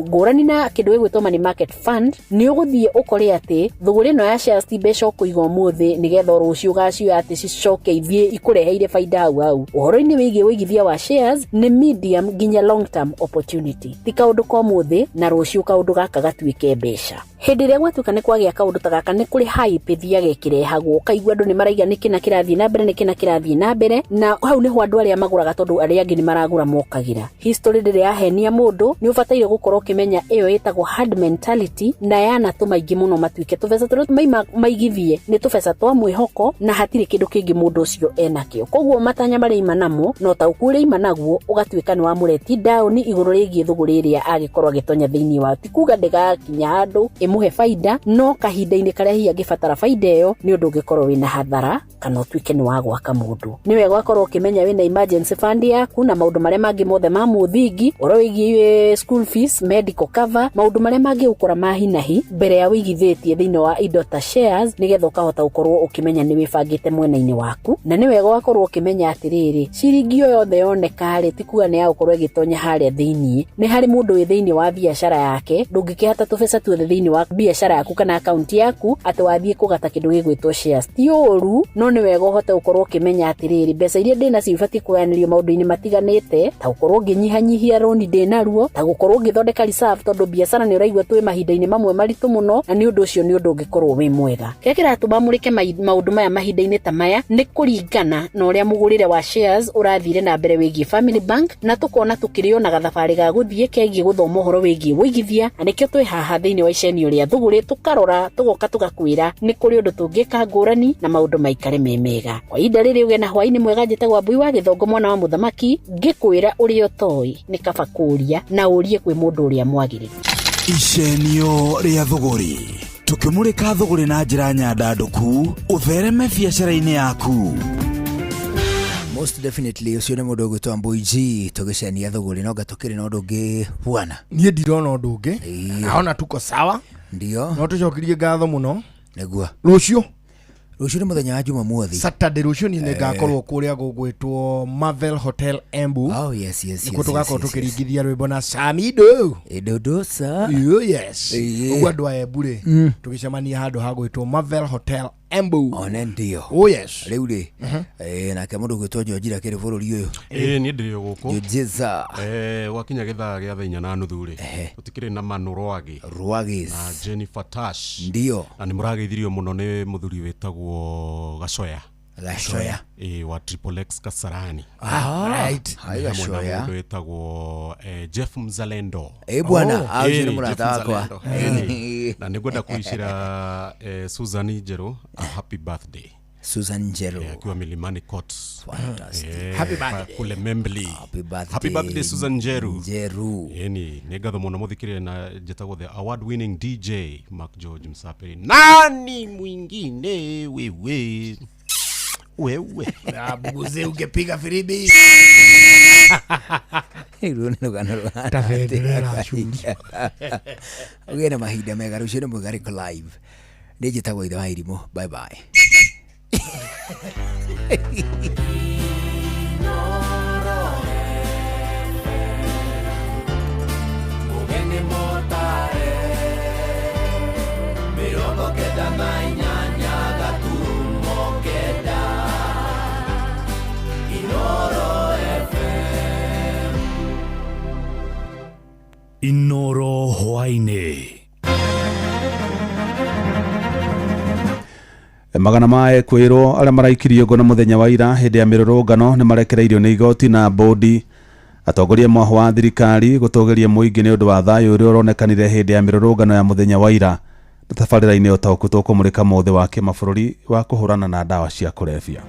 ngũrani na kĩndũ gĩgwĩtwo money market fund, nĩ ũgũthiĩ ũkore atĩ thũgũrĩ ĩno ya shares ti mbeca ũkũiga ũmũthĩ nĩgetha rũciũ ũgacioya atĩ cicoke ithiĩ ikũreheire baida hau. Ũhoro-inĩ wĩgiĩ wĩigithia wa shares nĩ medium nginya long term opportunity, ti kaũndũ ka ũmũthĩ na rũciũ kaũndũ gaka gatuĩke mbeca. Hĩndĩ ĩrĩa gwatuĩka nĩ kwagĩa kaũndũ ta gaka, nĩ kũrĩ hype ĩthiaga ĩkĩrehagwo, ũkaigua andũ nĩ maraiga nĩkĩ na kĩrathiĩ na mbere, nĩkĩ na kĩrathiĩ na mbere, na hau nĩho andũ arĩa magũraga tondũ arĩa angĩ nĩ maragũra mokagĩra. History rĩrĩa yahenia mũndũ, nĩ ũbataire gũkorwo ũkĩmenya ĩyo ĩtagwo hard mentality, na yanatũma aingĩ mũno matuĩke tũbeca tũrĩa maigithie nĩ tũbeca twa mwĩhoko, na hatirĩ kĩndũ kĩngĩ mũndũ ũcio enakĩo. Koguo matanya marĩa ima namo, no ta ũkũrĩa ima naguo, ũgatuĩka nĩ wamũreti down igũrũ rĩgiĩ thũgũrĩ ĩrĩa agĩkorwo agĩtonya thĩinĩ wa. Ti kuga ndĩgakinya handũ ĩmũhe baida, no kahinda-inĩ karĩa hihi angĩbatara baida ĩyo nĩ ũndũ ũngĩkorwo wĩna hathara kana ũtuĩke nĩ wa gwaka mũndũ. Nĩ wega ũgakorwo ũkĩmenya wĩna emergency fund yaku na maũndũ marĩa mangĩ mothe ma mũthingi, ũhoro wĩgiĩ school fees, medical cover, maũndũ marĩa mangĩ ũkora ma hinahi mbere ya wĩigithĩtie thĩinĩ wa indo ta shares, nĩgetha ũkahota gũkorwo ũkĩmenya nĩ wĩbangĩte mwena-inĩ waku. Na nĩ wega ũgakorwo ũkĩmenya atĩrĩrĩ, ciringi o yothe yoneka rĩ, ti kuga nĩ ya gũkorwo ĩgĩtonya harĩa thĩinĩ. Nĩ harĩ mũndũ wĩ thĩinĩ wa biacara yake, ndũngĩkĩhata tũbeca tuothe thĩinĩ wa wa biashara yaku kana account yaku ati wathie kugata kindu gigwitwo shares ti uru no ni wega uhote gukorwo ukimenya atiriri mbeca iria ndina cibati kuganirio maundu-ini matiganite ta gukorwo nginyihanyihia loan ndinaruo ta gukorwo ngithondeka reserve tondu biashara ni uraigua twi mahinda-ini mamwe maritu muno na ni undu ucio ni undu ungikorwo wi mwega kira kiratuma murike maundu maya mahinda-ini ta maya ni kuringana na uria mugurire wa shares urathire na mbere wigie Family Bank na tukona tukirio na gathabari ga guthie kegie guthoma uhoro wigie wigithia na nikio twi haha thiini wa iceni uria thuguri tukarora tugoka tugakwira ni kuri undu tungika ngurani na maundu maikare memega kwa ihinda riri uge na hwaini mwega njitagwo Mbui wa Githongo mwana wa muthamaki ngikwira uria toi ni kaba kuria na urie kwi mundu uria mwagiriru icenio ria thuguri tukimurika thuguri na njira nyandanduku uthereme biacara-ini yaku most definitely ucio ni mundu gwitwa Mbui G tugicenia thuguri no gatukiri na undu ungi bwana nie ndirona undu ungi naona tuko sawa ndio no tucokirie ngatho muno negua rucio ni muthenya wa Jumamothi Saturday rucio ni ngakorwo kuria gugwitwo Marvel Hotel Embu oh yes niko tugakorwo tukiringithia rwimbo na Samido Edodosa yes ugwa andu a Embu ri tugicemania handu hagwitwo Marvel Hotel Embu one ndio oh yes riu ri na ke mundu gwitwo Njojira kiri bururi uyu ni ndirio guku Njojeza wakinya githaa gia thainya na nuthu ri tutikire na Manu Rwagis na Jennifer Tash ndio na ni murageithirio muno ni muthuri wetagwo Gacoya wa Triple X Kasarani right Gacoya wetagwo Jeff Mzalendo bwana au ni murata wakwa na nigwenda kuishira Susan Njero a happy birthday Susan Njero akiwa Milimani Court happy birthday kule Membli happy birthday Susan Njero yani negatho muno muthikire na jetagwo the award winning DJ Mark George Msaperi nani mwingine wewe buguze ungepiga firibi Irune rugano tafedera shuri ugena mahinda mega rucio ni mugariko live nijitagwo ithe wa irimo bye bye Inoro hwaine magana mae kwirwo aria maraikirio ngo na muthenya wa ira hindi ya mirurungano ni marekereirio ni igoti na bodi atongoria mwaho wa thirikari gutogeria muingi ni undu wa thayu uria uronekanire hindi ya mirurungano ya muthenya wa ira na tabarira-ini otaku tukumurika mothe wa kimabũrũri wa kuhurana na dawa cia kulevya.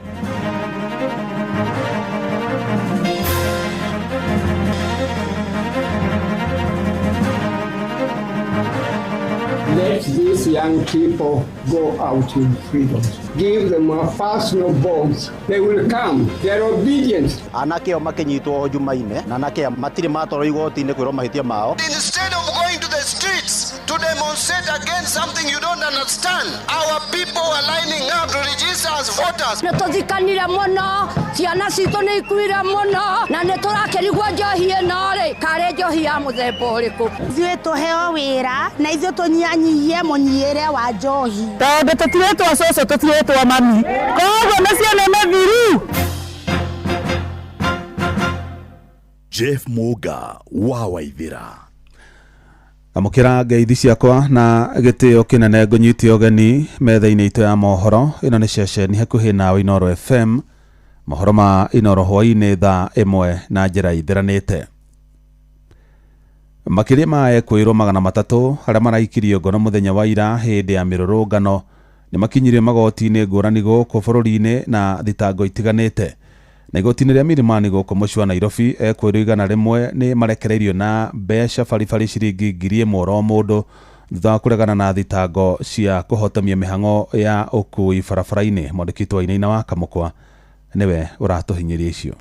Let these young people go out in freedom. Give them a personal bonds. They will come. They are obedient. Anake o makinyitwo Jumaine na anake matire matoro igoti-ini kwirwo mahitia mao. Instead of going to the streets to demonstrate against something you don't understand, our people are lining up to register as voters. Nituthikanire muno ciana citu ni ikuire muno na niturakerigwo njohi ino ri kare njohi ya muthemba uriku ithuĩ tuheo wĩra na ithuĩ tunyanyihie mũnyiĩre wa njohi tondũ tũtirĩtwo cũcũ tũtirĩtwo mami koguo nĩ ciana mathiru. Jeff Muga wa Waithira amukira ngeithi ciakwa na gitio kinene ngũnyitie ũgeni metha-inĩ itũ ya mohoro ĩno nĩ ceceni hakuhĩ na Inoro FM mohoro ma Inoro hwainĩ thaa 1 na njĩra ithiranĩte. Makĩria ma ekwĩrwo 300 arĩa maraikirio ngono mũthenya wa ira hĩndĩ ya mĩrũrũngano nĩ makinyirie magoti-inĩ ngũrani gũkũ bũrũri-inĩ na thitango itiganĩte. Na igoti-inĩ rĩa Milimani gũkũ mũciĩ wa Nairobi ekwĩrwo 100 nĩ marekereirio na mbeca baribari ciringi 1,000 o mũndũ thutha wa kũregana na thitango cia kũhotomia mĩhang'o ya ũkui barabara-inĩ. Mwandĩki wa Inaina wa Kamũkwa niwe uratuhinyiria icio.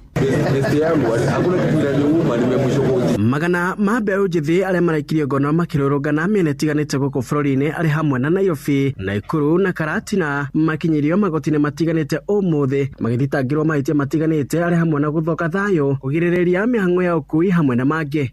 Magana ma mbeũ njĩthĩ arĩa maraikirio ngono makĩrũrũngana mĩena ĩtiganĩte gũkũ bũrũri-inĩ arĩ hamwe na Nairobi, Naikuru na Karatina makinyirio magoti-inĩ matiganĩte ũmũthĩ magĩthitangĩrwo mahĩtia matiganĩte arĩ hamwe na gũthoka thayũ, kũgirĩrĩria mĩhang'o ya ũkui hamwe na mangĩ.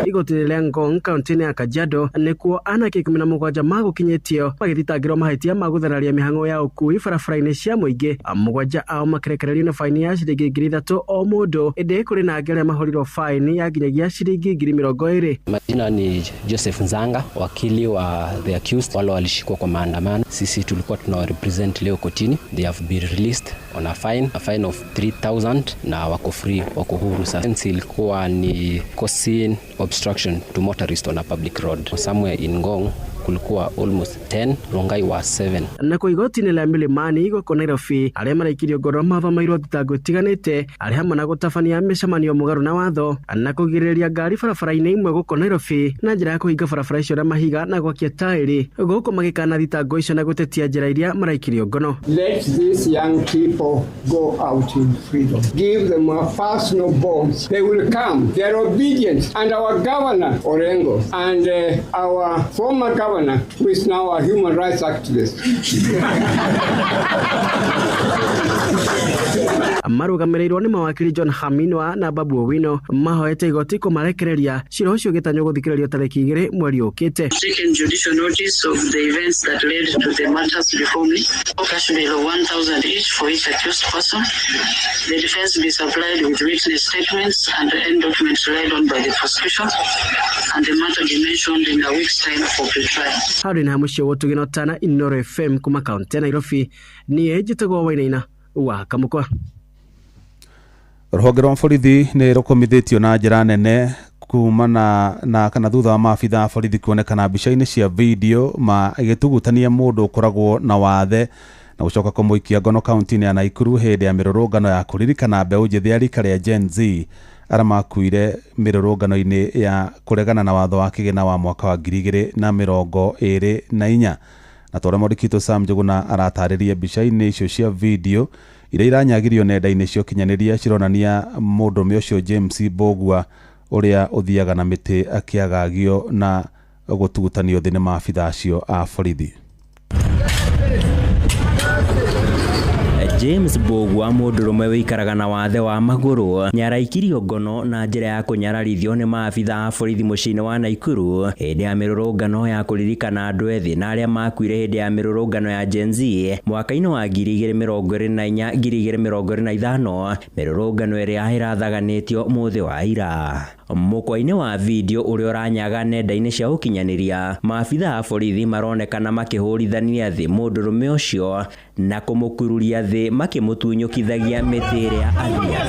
igoti rĩa Ngong kaunti-inĩ ya Kajiado nĩkuo anake 17 magũkinyĩtio magĩthitangĩrwo mahĩtia ma gũthararia mĩhang'o ya ũkui barabara-inĩ cia mũingĩ. 7 ao makĩrekererio na faini ya ciringi 3,000 o mũndũ, ĩndĩ kũrĩ na angĩ arĩa mahorirwo faini ya nginyagia ciringi 20,000. Majina ni Joseph Nzanga, wakili wa the accused, wale walishikwa kwa maandamano. Sisi tulikuwa tuna represent leo kotini. They have been released on a fine of 3,000 na wako free, wako huru sasa. Sentence ilikuwa ni causing obstruction to motorist on a public road. Somewhere in Ngong kulikuwa almost 10, Rongai was 7. Na kwa igoti-inĩ rĩa Milimani igũkũ Nairobi, arĩa maraikirio ngono mathomeirwo thitango itiganĩte, arĩ hamwe na gũtabania mĩcemanio mũgarũ na watho na kũgirĩrĩria ngari barabara-inĩ imwe gũkũ Nairobi na njĩra ya kũhinga barabara icio na mahiga na gwakia taĩri, gũkũ magĩkana thitango icio na gũtetia njĩra iria maraikirio ngono. Let these young people go out in freedom. Give them a personal bonds. They will come. They are obedient. And our governor, Orengo, and our former governor, who is now a human rights activist. Marũgamĩrĩirwo nĩ mawakiri John Haminwa na Babu Owino mahoete igoti kũmarekereria cira ũcio gĩtanywo gũthikĩrĩrio tarĩki 2 mweri ũkĩte. Taken judicial notice of the events that led to the matters before me. Cash bail of 1,000 each for each accused person. The defense be supplied with witness statements and end documents relied on by the prosecution, and the matter be mentioned in a week's time for pre-trial. Harĩ na mũciĩ wotũginotana Inoro FM kuma kaunti ya Nairobi, niĩ njĩtagwo Wainaina wa Kamũkwa. Rũhonge rwa borithi nĩ rũkomithĩtio na njĩra nene kumana na kana thutha wa maabitha a borithi kuonekana mbica-inĩ cia video magĩtugutania mũndũ ũkoragwo na wathe na gũcoka kũmũikia ngono kaunti-inĩ ya Naikuru hĩndĩ ya mĩrũrũngano ya kũririkana mbeũ njĩthĩ ya rika rĩa Gen Z arĩa makuire mĩrũrũngano-inĩ ya kũregana na watho wa kĩgĩna wa mwaka wa 2024. Na tũrĩa Mũrikito Sam Njuguna aratarĩria mbica-inĩ icio cia video iria iranyagirio nenda-inĩ cia ũkinyanĩria cironania mũndũrũme ũcio James Mbogua ũrĩa ũthiaga na mĩtĩ akĩagagio na gũtugutanio thĩ nĩ maabitha acio a borithi. James Mbogua, mũndũrũme wĩikaraga na wathe wa magũrũ, nĩaraikirio ngono na njĩra ya kũnyararithio nĩ maabitha a borithi mũciĩ-inĩ wa Naikuru hĩndĩ ya mĩrũrũngano ya kũririkana andũ ethĩ na arĩa makuire hĩndĩ ya mĩrũrũngano ya Gen Z mwaka-inĩ wa 2024-2025, mĩrũrũngano ĩrĩa ĩrathaganĩtio mũthĩ wa ira. Mũkwa-inĩ wa video ũrĩa ũranyaga nenda-inĩ cia ũkinyanĩria, maabitha a borithi maronekana makĩhũrithania thĩ mũndũrũme ũcio na kũmũkururia thĩ makĩmũtunyũkithagia mĩtĩ ĩrĩa athiaga.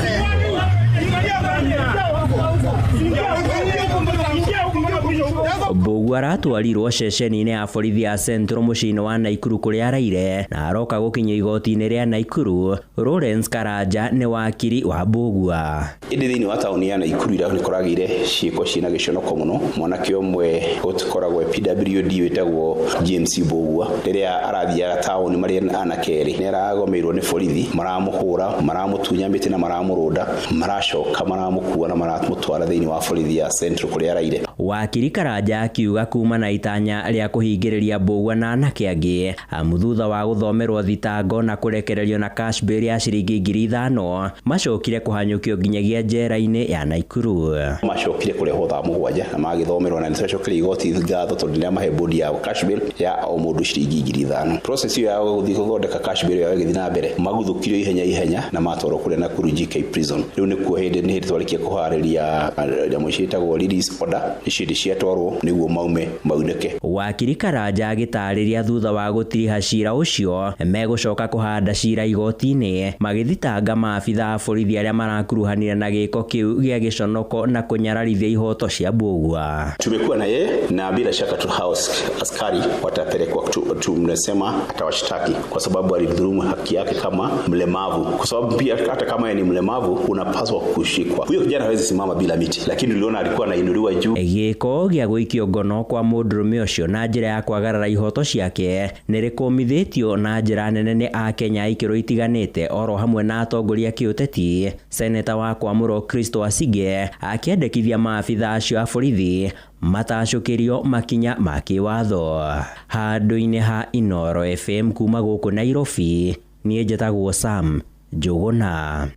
Mbogua aratwarirwo ceceni-inĩ ya borithi ya Central mũciĩ-inĩ wa Naikuru kũrĩa araire na aroka gũkinyio igoti-inĩ rĩa Naikuru. Lawrence Karanja nĩ wakiri wa Mbogua. Ĩndĩ thĩinĩ wa taũni ya Naikuru ira nĩ kũragĩire ciĩko ciĩna gĩconoko mũno. Mwanake ũmwe ũtũkoragwo PWD wĩtagwo James Mbogua rĩrĩa arathiaga taũni marĩa anake erĩ nĩ aragomeirwo nĩ borithi, maramũhũra, maramũtunya mĩtĩ na maramũrũnda, maracoka maramũkua na maramũtwara thĩinĩ wa borithi ya Central kũrĩa araire. Wakiri Karanja akiuga kuma na itanya rĩa kũhingĩrĩria Mbogua na anake angĩ thutha wa gũthomerwo thitango na kũrekererio na cash bail ya ciringi 5,000 macokire kũhanyũkio nginyagia njera-inĩ ya Naikuru. Macokire kũrehwo thaa 7 na magĩthomerwo na nĩtũcokeire igoti ngatho tondũ nĩ amahe bodi ya cash bail ya o mũndũ ciringi 5,000. Process iyo ya gũthiĩ gũthondeka cash bail yao ĩgĩthiĩ na mbere, maguthũkirio ihenya na matwarwo kũrĩa Nakuru GK prison. Rĩu nĩkuo hĩndĩ twarĩkia kũharĩria nyamũ ciĩtagwo release order ici ciatwarwo nĩguo maume maunĩke. Wakiri Karanja agĩtarĩria thutha wa gũtiriha cira ũcio megũcoka kũhanda cira igoti-inĩ magĩthitanga maabitha a borithi arĩa marakuruhanire na gĩko kĩu gĩa gĩconoko na kũnyararithia ihoto cia Mbogua. Tumekuwa na yeye na bila shaka tu house askari watapelekwa tumesema atawashtaki kwa sababu alidhulumu haki yake kama mlemavu, kwa sababu pia hata kama yeye ni mlemavu unapaswa kushikwa. Huyo kijana hawezi simama bila miti, lakini uliona alikuwa anainuliwa juu. Gĩko gĩa gũikio ngono kwa mũndũrũme ũcio na njĩra ya kwagarara ihoto ciake nĩ rĩkũmithĩtio na njĩra nene nĩ Akenya ikĩro itiganĩte oro hamwe na atongoria kĩũteti. Seneta wa Kwamũrwo Kristo Asige akĩendekithia maabitha acio a borithi matacũkĩrio makinya ma kĩwatho. Handũ-inĩ ha Inoro FM kuma gũkũ Nairobi, niĩ njĩtagwo Sam Njuguna.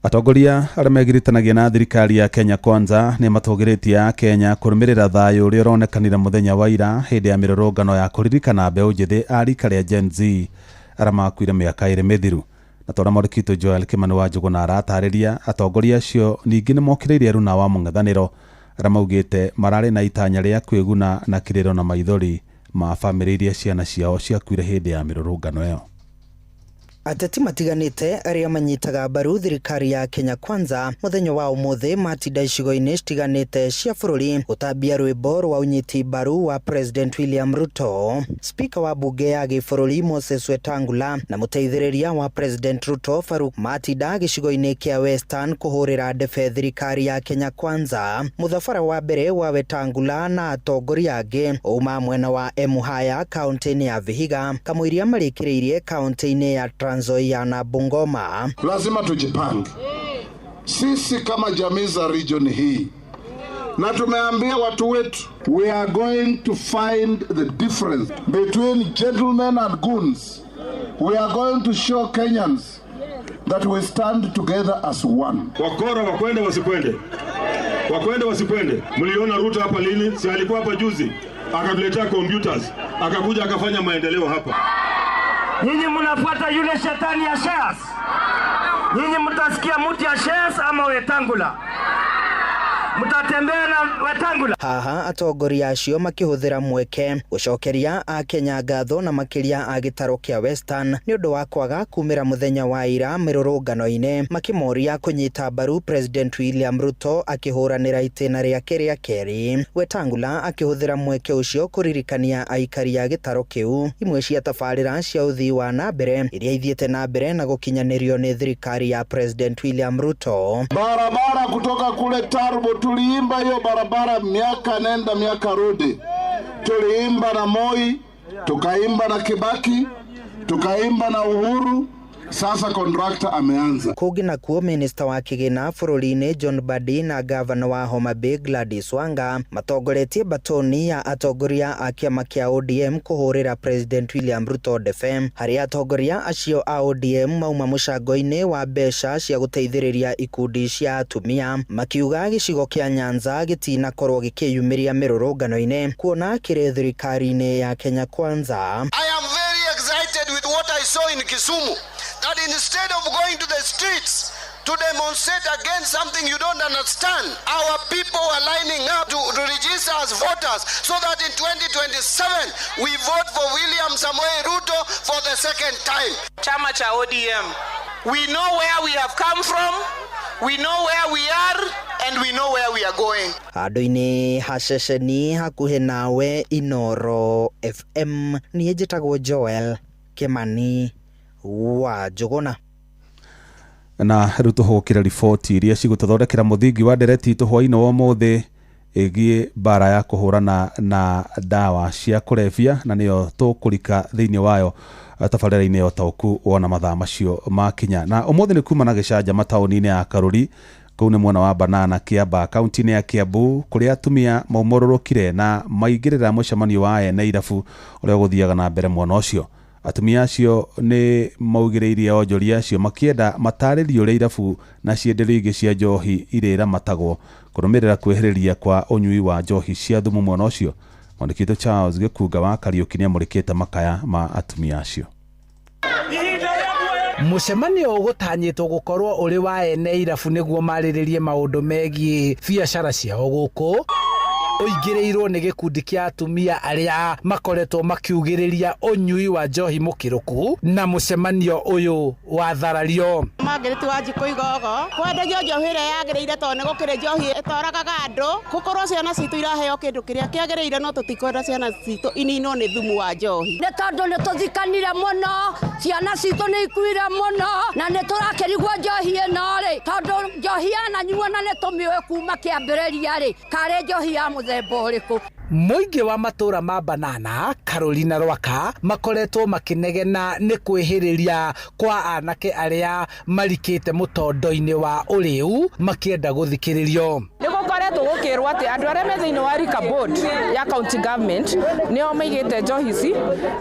Atongoria arĩa megiritanagia na thirikari ya Kenya Kwanza nĩ matũgĩrĩtie Kenya kũrũmĩrĩra thayũ ũrĩa ũronekanire mũthenya wa ira hĩndĩ ya mĩrũrũngano ya kũririkana mbeũ njĩthĩ a rika rĩa Gen Z arĩa makuire mĩaka ĩrĩ mĩthiru. Na twana Mũrikito Joel Kimani wa Njuguna aratarĩria atongoria acio ningĩ nĩ mokĩrĩire runa wa mũng'ethanĩro arĩa maugĩte mararĩ na itanya rĩa kwĩguna na kĩrĩro na maithori ma bamĩrĩ iria ciana ciao ciakuire hĩndĩ ya mĩrũrũngano ĩyo. Ateti matiganĩte arĩa manyitaga mbaru thirikari ya Kenya Kwanza mũthenya wa ũmũthĩ matinda icigo-inĩ citiganĩte cia bũrũri gũtambia rwĩmbo rwa ũnyiti mbaru wa President William Ruto, Speaker wa bunge ya gĩbũrũri Moses Wetangula na mũteithĩrĩria wa President Ruto Faruk matinda gĩcigo-inĩ kĩa Western kũhũrĩra ndebe thirikari ya Kenya Kwanza. Mũthabara wa mbere wa Wetangula na atongoria angĩ uma mwena wa Emuhaya kaunti-inĩ ya Vihiga kamũiria marĩkĩrĩirie kaunti-inĩ ya Nzoia na Bungoma. Lazima tujipange sisi kama jamii za region hii, na tumeambia watu wetu, we are going to find the difference between gentlemen and goons. We are going to show Kenyans that we stand together as one. Wakora wakwende wasikwende, wakwende wasikwende. Mliona Ruto hapa lini? Si alikuwa hapa juzi akatuletea computers, akakuja akafanya maendeleo hapa. Nyinyi mnafuata yule shetani ya shares. Nyinyi mtasikia mtu ya shares ama Wetangula. Mutatembea na Wetangula. Haha atongoria acio makĩhũthĩra mweke gũcokeria Akenya ngatho na makĩria a gĩtaro kĩa Western nĩ ũndũ wa kwaga kumĩra mũthenya wa ira mĩrũrũngano-inĩ makĩmoria kũnyita mbaru President William Ruto akĩhũranĩra itĩna rĩake rĩa kerĩ. Wetangula akĩhũthĩra mweke ũcio kũririkania aikari a gĩtaro kĩu imwe cia tabarĩra cia ũthii wa na mbere iria ithiĩte na mbere na gũkinyanĩrio nĩ thirikari ya President William Ruto. Barabara kutoka kule Turbo tuliimba hiyo barabara miaka nenda miaka rudi. Tuliimba na Moi, tukaimba na Kibaki, tukaimba na Uhuru. Sasa contractor ameanza. Kugi na kuo minister wa kigina bũrũri-inĩ John Mbadi na governor wa Homa Bay Gladys Wanga matongoretie batoni ya atongoria a kĩama kĩa ODM kũhũrĩra President William Ruto ndebe. Harĩa atongoria acio a ODM mauma mũcango-inĩ wa mbeca cia gũteithĩrĩria ikundi cia atumia makiuga gĩcigo kĩa Nyanza gĩtinakorwo gĩkĩyumĩria mĩrũrũngano-inĩ kuona kĩrĩ thirikari-inĩ ya Kenya Kwanza. I am very excited with what I saw in Kisumu. That instead of going to the streets to demonstrate against something you don't understand, our people are lining up to register as voters so that in 2027 we vote for William Samoei Ruto for the second time. Chama cha ODM. We know where we have come from, we know where we are, and we know where we are going. Handũ-inĩ ha ceceni hakuhĩ nawe Inoro FM niĩ njĩtagwo Joel Kimani wa Njuguna. Na rĩu tũhũkĩra riboti iria cigũtũthondekera mũthingi wa ndereti tũhwainĩ wa ũmũthĩ ĩgiĩ mbara ya kũhũrana na ndawa cia kũrebia na nĩyo tũkũrika thĩinĩ wayo tabarĩra-inĩ ya ũtaũku wona mathaa macio makinya. Na ũmũthĩ nĩ kuma na gĩcanjama taũni-inĩ ya Karuri kũu nĩ mwena wa Banana Kiamba kaunti-inĩ ya Kiambu kũrĩa atumia maumũrũrũkire na maingĩrĩra mũcemanio wa ene irabu ũrĩa gũthiaga na mbere mwena ũcio. Atumia acio nĩ maugĩrĩirie onjoria acio makĩenda matarĩrio ũrĩa irabu na cienderio ingĩ cia njohi irĩramatagwo kũrũmĩrĩra kwĩhĩrĩria kwa ũnyui wa njohi cia thumu mwena ũcio. Mwandĩki Charles Gĩkunga wa Kariũki nĩ amũrĩkĩte makaya ma atumia acio. Mũcemanio ũgũtanyĩtwo gũkorwo ũrĩ wa ene irabu nĩguo marĩrĩrie maũndũ megiĩ biacara ciao gũkũ ũingĩrĩirwo nĩ gĩkundi kĩa atumia arĩa makoretwo makiugĩrĩria ũnyui wa njohi mũkĩrũku na mũcemanio ũyũ watharario. Margaret wa Njikũ Igogo kwendagio njohi ĩrĩa yagĩrĩire tondũ nĩ gũkĩrĩ njohi ĩtoragaga andũ gũkorwo ciana citũ iraheo kĩndũ kĩrĩa kĩagĩrĩire no tũtikwenda ciana citũ ininwo nĩ thumu wa njohi. Nĩ tondũ nĩ tũthikanire mũno, ciana citũ nĩ ikuire mũno na nĩ tũrakĩrigwo njohi ĩno rĩ tondũ njohi yananyuo na nĩ tũmĩũĩ kuma kĩambĩrĩria rĩ karĩ njohi ya mũthemba ũrĩkũ. Mũingĩ wa matũra ma Banana, Karuri na Rwaka makoretwo makĩnegena nĩ kwĩhĩrĩria kwa anake arĩa marikĩte mũtondo-inĩ wa ũrĩu makĩenda gũthikĩrĩrio. Nĩ gũkoretwo tugukirwo ati andu aria me thiini wa Rika Board ya county government nio maigite njohi ici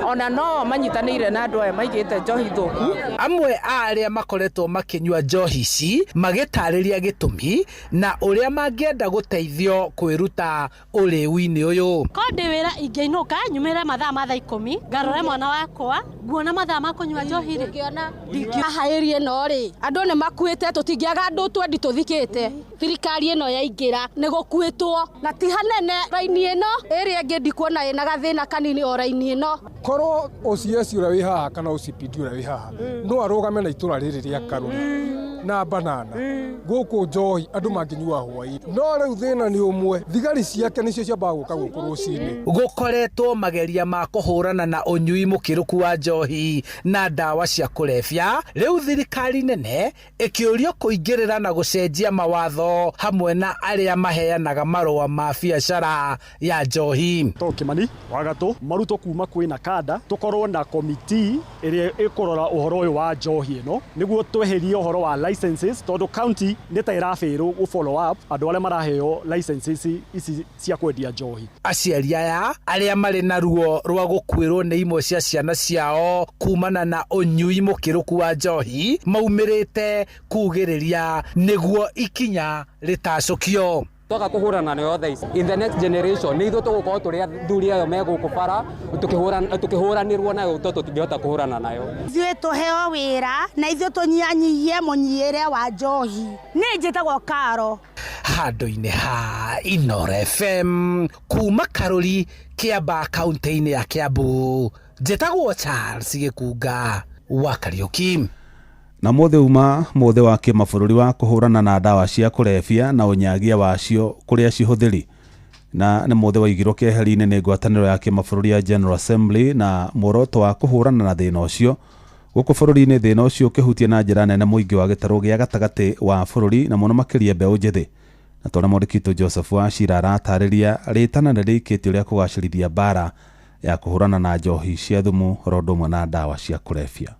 ona no manyitanire na andu aya maigite njohi thuku. Amwe aria makoretwo makinyua njohi ici magitariria gitumi na uria mangienda guteithio kwiruta uriwi-ini uyu. Ko ndi wira ingeinuka nyumire mathaa ma 10 ngarore mwana wakwa nguona mathaa ma kunyua njohi ri ngiona ndingĩhairie no ri andu ni makuite tutingiaga andu twendi tuthikite thirikari ino yaingira ni gukuitwo na ti hanene raini ino iri ingi ndikuona ina gathina kanini o raini ino korwo OCS uria wi haha kana OCPD uria wi haha no arugame na itura riri ria Karuri na Banana guku njohi andu manginyua hwai no riu thina ni umwe thigari ciake nicio ciambaga guka guku rucini. Gukoretwo mageria ma kuhurana na unyui mukiruku wa njohi na ndawa cia kulevya, riu thirikari nene ikiurio kuingirira na gucenjia mawatho hamwe na aria maheanaga marua ma biacara ya njohi. Kimani wagatu maruto kuma kwina kada tukorwo na committee iria ikurora uhoro uyu wa njohi ino niguo tweherie uhoro wa licenses tondu county nitairafiru gu follow up andu aria maraheo licenses ici cia kwendia njohi. Aciari aya aria mari na ruo rwa gukwirwo ni imwe cia ciana ciao kumana na unyui mukiruku wa njohi maumirite kugiriria niguo ikinya ritacukio. Toka kuhurana nayo othe in the next generation ni ithu tugukorwo turi athuri ayo megukubara tukihuranirwo nayo tutingihota kuhurana nayo. Ithuĩ tuheo wĩra na ithuĩ tunyanyihie mũnyiĩre wa njohi. Nĩ njĩtagwo Karo. Handũ-inĩ ha Inooro FM kuma Karuri Kiambaa kaunti-inĩ ya Kiambu njĩtagwo Charles Gĩkunga wa Kariuki. Na mothe wa kimabũrũri wa kuhurana na ndawa cia kulevya na unyagia wacio kuria cihuthiri na nĩ mothe waigirwo keheri-inĩ nĩ ngwatanĩro ya kimabũrũri ya General Assembly na muoroto wa kuhurana na thĩna ũcio gũkũ bũrũri-inĩ. Thĩna ũcio ũkĩhutia na njĩra nene mũingĩ wa gĩtarũ gĩa gatagatĩ wa bũrũri na mũno makĩria mbeũ njĩthĩ, na twana mwandĩkitwo Joseph Wachira aratarĩria rĩtana nĩ rĩkĩtie ũrĩa kũgacĩrithia mbara ya kuhurana na njohi cia thumu oro ũndũ ũmwe na ndawa cia kulevya.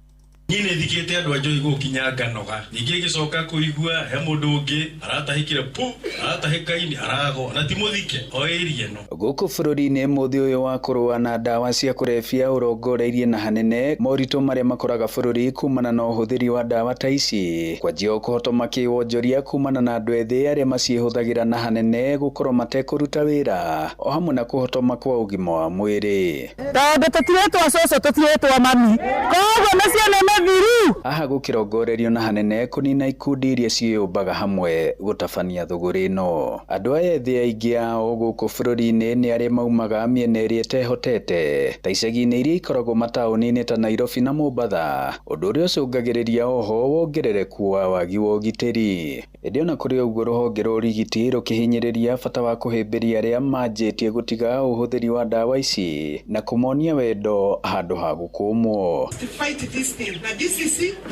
Nyine thikite andu anjohi gukinya nganoga ningi gicoka kuigua he mundu ungi aratahikire pu aratahikaini arago na timuthike oirie no guku bururi-ini muthi uyu wa kurua na ndawa cia kulevya urongoreirie na hanene moritu maria makoraga bururi kumana na uhuthiri wa ndawa ta ici kwanjia kuhotoma kiwonjoria kumana na andu ethi aria macihuthagira na hanene gukorwo matekuruta wira o hamwe na kuhotoma kwa ugima wa mwiri tondu tutiretwo coco tutiretwo mami koguo na ciana aha gukirongorerio na hanene kunina ikundi iria ciĩyũmbaga hamwe gutabania thũgũrĩ ĩno. Andũ aya ethĩ aingĩ ao gũkũ bũrũri-inĩ nĩ arĩa maumaga mĩena ĩrĩa ĩtehotete ta icagi-inĩ iria ikoragwo mataũni-inĩ ta Nairobi na Mombasa, ũndũ ũrĩa ũcũngagĩrĩria oho wongerereku wa wagi wa ũgitĩri. Ĩndĩ ona kũrĩ ũguo rũhonge rwa ũrigiti rũkĩhinyĩrĩria bata wa kũhĩmbĩria arĩa manjĩtie gũtiga ũhũthĩri wa ndawa ici na kũmonia wendo handũ ha gũkũmwo.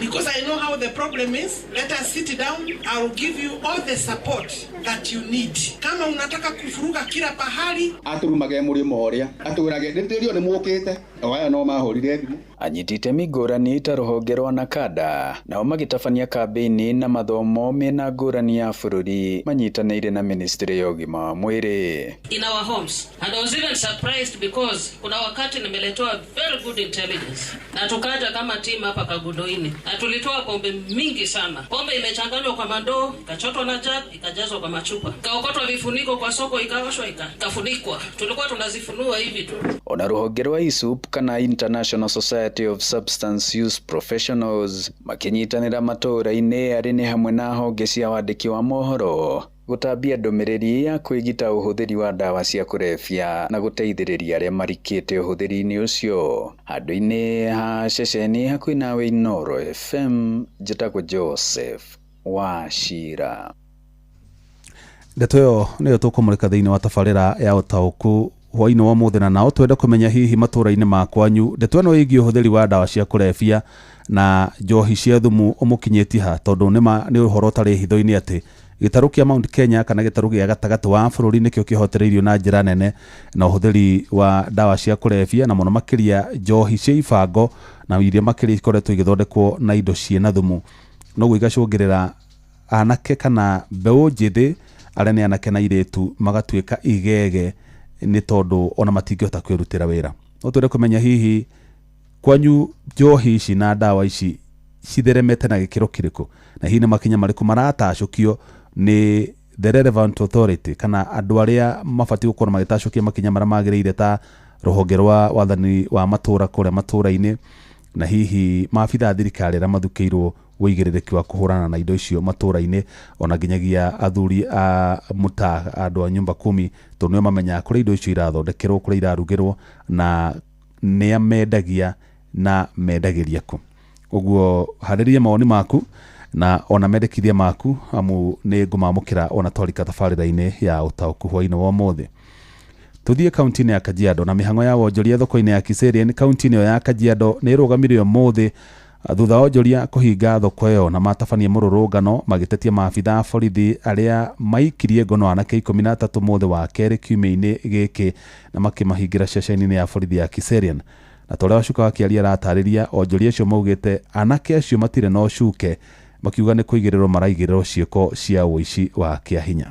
Because I know how the problem is, let us sit down. I will give you all the support that you need. Kama unataka kufuruga kila pahali aturumage murimo uria atũrage ndĩtĩrio nĩ mũkĩte aya no mahũrire thimũ. Anyiti itemi ngũrani ta rũhonge rwa Nakada nao magĩtabania kambĩini na mathomo mĩena ngũrani ya bũrũri manyitanĩire na ministry ya ũgima wa mwĩrĩ. In our homes, and I was even surprised because kuna wakati nimeletewa very good intelligence na tukaja kama team hapa Kagudoini na tulitoa pombe mingi sana. Pombe imechanganywa kwa mandoo, ikachotwa na jug, ikajazwa kwa machupa, ikaokotwa vifuniko kwa soko, ikaoshwa, ikafunikwa. Tulikuwa tunazifunua hivi tu. Ona rũhonge rwa ISUP kana International Society of Substance Use Professionals makinyitanĩra matũũra-inĩ arĩ nĩ hamwe na honge cia wandĩki wa mohoro gũtambia ndũmĩrĩri ya kwĩgita ũhũthĩri wa ndawa cia kulevya na gũteithĩrĩria arĩa marikĩte ũhũthĩri-inĩ ũcio. Handũ-inĩ ha ceceni hakuhĩ nawe Inooro FM, njĩtagwo Joseph Wachira. Ndeto ĩyo nĩyo tũkũmũrĩka thĩinĩ wa tabarĩra ya ũtaũku hwaĩ-inĩ wa mũthĩ, na nao twenda kũmenya hihi matũũra-inĩ makwanyu ndeto ĩno ĩgiĩ ũhũthĩri wa ndawa cia kulevya na njohi cia thumu ũmũkinyĩtie ha, tondũ nĩ ũhoro ũtarĩ hitho-inĩ atĩ gĩtarũ kĩa Mount Kenya kana gĩtarũ gĩa gatagatĩ wa bũrũri nĩkĩo kĩhotereirio na njĩra nene na ũhũthĩri wa ndawa cia kulevya na mũno makĩria njohi cia ibango na iria makĩria ikoretwo igĩthondekwo na indo ciĩna thumu. Noguo igacũngĩrĩra anake kana mbeũ njĩthĩ arĩa nĩ anake na airĩtu magatuĩka igege nĩ tondũ ona matingĩhota kwĩrutĩra wĩra. No twende kũmenya hihi kwanyu njohi ici na ndawa ici citheremete na gĩkĩro kĩrĩkũ, na hihi nĩ makinya marĩkũ maratacũkio nĩ the relevant authority kana andũ arĩa mabatiĩ gũkorwo magĩtacũkia makinya marĩa magĩrĩire ta rũhonge rwa wathani wa matũra kũrĩa matũra-inĩ, na hihi maabitha thirikari arĩa mathukĩirwo wĩigĩrĩrĩki wa kũhũrana na indo icio matũra-inĩ, ona nginyagia athuri a mũta andũ a nyumba kumi, tondũ nĩo mamenyaga kũrĩa indo icio irathondekerwo, kũrĩa irarugĩrwo na nĩa mendagia na mendagĩria kũ. Ũguo harĩria mawoni maku na ona mendekithia maku, amu nĩ ngũmamũkĩra ona twarika tabarĩra-inĩ ya ũtaũku hwainĩ wa ũmũthĩ. Tuthiĩ kaunti-inĩ ya Kajiado na mĩhang'o ya wonjoria thoko-inĩ ya Kiserian. Kaunti-inĩ ya Kajiado nĩ ĩrũgamire ũmũthĩ thutha wa wonjoria kũhinga thoko ĩyo na matabania mũrũrũngano magĩtetia maabitha a borithi arĩa maikirie ngono anake 13 mũthĩ wa kerĩ kiumia-inĩ gĩkĩ na makĩmahingĩra ceceni-inĩ ya borithi ya Kiserian. Na torĩa wacuka wakĩaria aratarĩria, onjoria acio maugĩte anake acio matirĩ na ũcuke, makiuga nĩ kũigĩrĩrwo maraigĩrĩrwo ciĩko cia ũici wa kĩahinya.